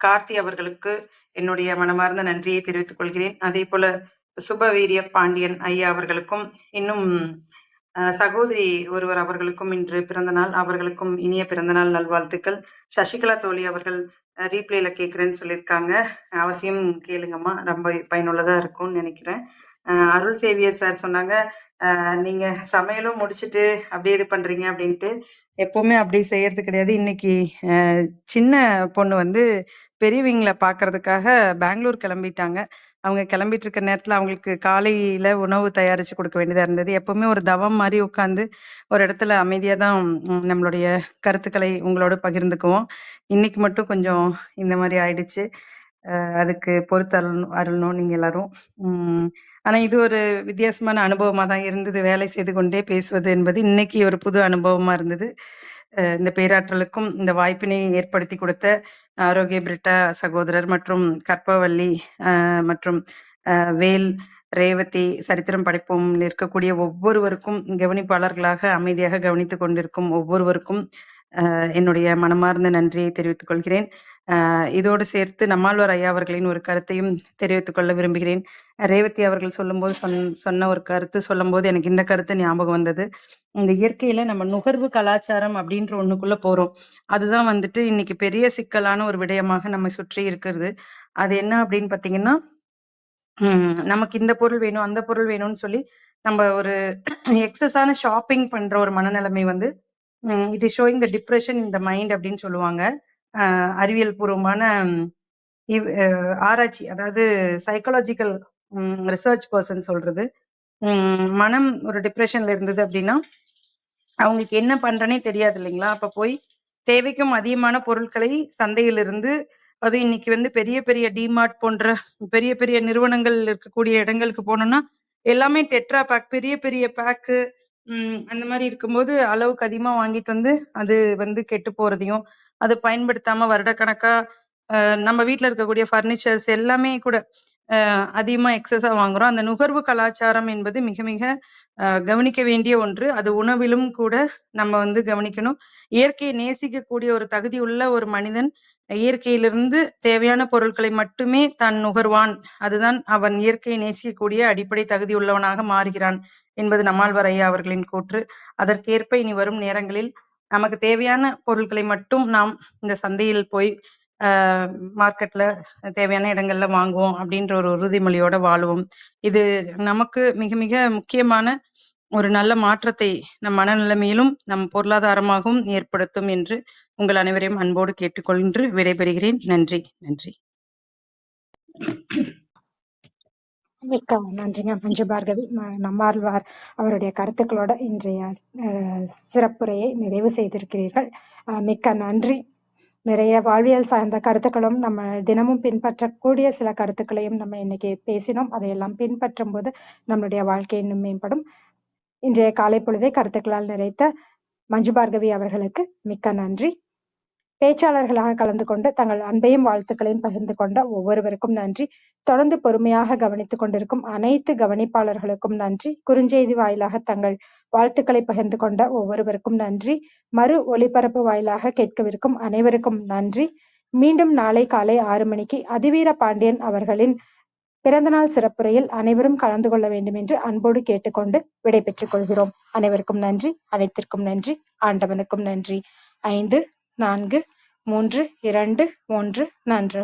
கார்த்தி அவர்களுக்கு என்னுடைய மனமார்ந்த நன்றியை தெரிவித்துக் கொள்கிறேன். அதே போல சுபவீரிய பாண்டியன் ஐயா அவர்களுக்கும் இன்னும் சகோதரி ஒருவர் அவர்களுக்கும் இன்று பிறந்தநாள், அவர்களுக்கும் இனிய பிறந்தநாள் நல்வாழ்த்துக்கள். சசிகலா தோழி அவர்கள் ரீப்ளேல கேட்குறேன்னு சொல்லியிருக்காங்க. அவசியம் கேளுங்கம்மா, ரொம்ப பயனுள்ளதா இருக்கும்னு நினைக்கிறேன். அருள் சேவியர் சார் சொன்னாங்க நீங்க சமையலும் முடிச்சுட்டு அப்படியே இது பண்றீங்க அப்படின்ட்டு. எப்பவுமே அப்படி செய்யறது கிடையாது. இன்னைக்கு சின்ன பொண்ணு வந்து பெரியவங்களை பார்க்கறதுக்காக பெங்களூர் கிளம்பிட்டாங்க. அவங்க கிளம்பிட்டு இருக்க நேரத்துல அவங்களுக்கு காலையில உணவு தயாரிச்சு கொடுக்க வேண்டியதா இருந்தது. எப்பவுமே ஒரு தவம் மாதிரி உட்காந்து ஒரு இடத்துல அமைதியா தான் நம்மளுடைய கருத்துக்களை உங்களோட பகிர்ந்துக்குவோம். இன்னைக்கு மட்டும் கொஞ்சம் இந்த மாதிரி ஆயிடுச்சு. அதுக்கு பொறுத்து அருளணும் நீங்க எல்லாரும். ஆனா இது ஒரு வித்தியாசமான அனுபவமா தான் இருந்தது. வேலை செய்து கொண்டே பேசுவது என்பது இன்னைக்கு ஒரு புது அனுபவமா இருந்தது. இந்த பேராற்றலுக்கும் இந்த வாய்ப்பினை ஏற்படுத்தி கொடுத்த ஆரோக்கிய பிரிட்டா சகோதரர் மற்றும் கற்பவள்ளி மற்றும் வேல், ரேவதி, சரித்திரம் படைப்போம் இருக்கக்கூடிய ஒவ்வொருவருக்கும், கவனிப்பாளர்களாக அமைதியாக கவனித்துக் கொண்டிருக்கும் ஒவ்வொருவருக்கும் என்னுடைய மனமார்ந்த நன்றியை தெரிவித்துக் கொள்கிறேன். இதோடு சேர்த்து நம்மாழ்வார் ஐயா அவர்களின் ஒரு கருத்தையும் தெரிவித்துக் கொள்ள விரும்புகிறேன். ரேவதி அவர்கள் சொல்லும்போது சொன்ன ஒரு கருத்து சொல்லும்போது எனக்கு இந்த கருத்து ஞாபகம் வந்தது. இந்த இயற்கையில நம்ம நுகர்வு கலாச்சாரம் அப்படின்ற ஒண்ணுக்குள்ள போறோம். அதுதான் வந்துட்டு இன்னைக்கு பெரிய சிக்கலான ஒரு விடயமாக நம்ம சுற்றி இருக்கிறது. அது என்ன அப்படின்னு பாத்தீங்கன்னா, நமக்கு இந்த பொருள் வேணும் அந்த பொருள் வேணும்னு சொல்லி நம்ம ஒரு எக்ஸஸான ஷாப்பிங் பண்ற ஒரு மனநிலைமை வந்து it is showing the depression in the mind அப்படின்னு சொல்லுவாங்க. அறிவியல் பூர்வமான ஆராய்ச்சி, அதாவது சைக்காலஜிக்கல் ரிசர்ச் பர்சன் சொல்றது. மனம் ஒரு டிப்ரெஷன்ல இருந்தது அப்படின்னா அவங்களுக்கு என்ன பண்றனே தெரியாது இல்லைங்களா? அப்ப போய் தேவைக்கும் அதிகமான பொருட்களை சந்தையிலிருந்து, அது இன்னைக்கு வந்து பெரிய பெரிய டிமார்ட் போன்ற பெரிய பெரிய நிறுவனங்கள் இருக்கக்கூடிய இடங்களுக்கு போனோம்னா எல்லாமே டெட்ரா பேக், பெரிய பெரிய பேக்கு அந்த மாதிரி இருக்கும்போது அளவுக்கு அதிகமா வாங்கிட்டு வந்து அது வந்து கெட்டு போறதையும், அது பயன்படுத்தாம வருடக்கணக்கா நம்ம வீட்ல இருக்கக்கூடிய ஃபர்னிச்சர்ஸ் எல்லாமே கூட அதிகமா எக்ஸஸா வாங்குறோம். அந்த நுகர்வு கலாச்சாரம் என்பது மிக மிக கவனிக்க வேண்டிய ஒன்று. அது உணவிலும் கூட நம்ம வந்து கவனிக்கணும். இயற்கையை நேசிக்கக்கூடிய ஒரு தகுதி உள்ள ஒரு மனிதன் இயற்கையிலிருந்து தேவையான பொருட்களை மட்டுமே தான் நுகர்வான். அதுதான் அவன் இயற்கையை நேசிக்கக்கூடிய அடிப்படை தகுதி உள்ளவனாக மாறுகிறான் என்பது நம்மாழ்வார் ஐயா அவர்களின் கூற்று. அதற்கேற்ப இனி வரும் நேரங்களில் நமக்கு தேவையான பொருட்களை மட்டும் நாம் இந்த சந்தையில் போய் மார்க்கெட்ல தேவையான இடங்கள்ல வாங்குவோம் அப்படின்ற ஒரு உறுதிமொழியோட வாழுவோம். இது நமக்கு மிக மிக முக்கியமான ஒரு நல்ல மாற்றத்தை நம் மனநிலைமையிலும் நம் பொருளாதாரமாகவும் ஏற்படுத்தும் என்று உங்கள் அனைவரையும் அன்போடு கேட்டுக்கொண்டு விடைபெறுகிறேன். நன்றி. நன்றி. மிக்க நன்றிங்க மஞ்சு பார்கவி. நம்மாழ்வார் அவருடைய கருத்துக்களோட இன்றைய சிறப்புரையை நிறைவு செய்திருக்கிறீர்கள். மிக்க நன்றி. நிறைய வாழ்வியல் சார்ந்த கருத்துக்களும் நம்ம தினமும் பின்பற்றக்கூடிய சில கருத்துக்களையும் நம்ம இன்னைக்கு பேசினோம். அதையெல்லாம் பின்பற்றும் போது நம்மளுடைய வாழ்க்கை இன்னும் மேம்படும். இன்றைய காலை பொழுதை கருத்துக்களால் நிறைத்த மஞ்சு பார்கவி அவர்களுக்கு மிக்க நன்றி. பேச்சாளர்களாக கலந்து கொண்டு தங்கள் அன்பையும் வாழ்த்துக்களையும் பகிர்ந்து கொண்ட ஒவ்வொருவருக்கும் நன்றி. தொடர்ந்து பொறுமையாக கவனித்துக் கொண்டிருக்கும் அனைத்து கவனிப்பாளர்களுக்கும் நன்றி. குறுஞ்செய்தி வாயிலாக தங்கள் வாழ்த்துக்களை பகிர்ந்து கொண்ட ஒவ்வொருவருக்கும் நன்றி. மறு ஒளிபரப்பு வாயிலாக கேட்கவிருக்கும் அனைவருக்கும் நன்றி. மீண்டும் நாளை காலை 6 மணிக்கு அதிவீர பாண்டியன் அவர்களின் பிறந்தநாள் சிறப்புரையில் அனைவரும் கலந்து கொள்ள வேண்டும் என்று அன்போடு கேட்டுக்கொண்டு விடைபெற்றுக் கொள்கிறோம். அனைவருக்கும் நன்றி. அனைத்திற்கும் நன்றி. ஆண்டவனுக்கும் நன்றி. 5, 4, 3, 2, 1 நன்று.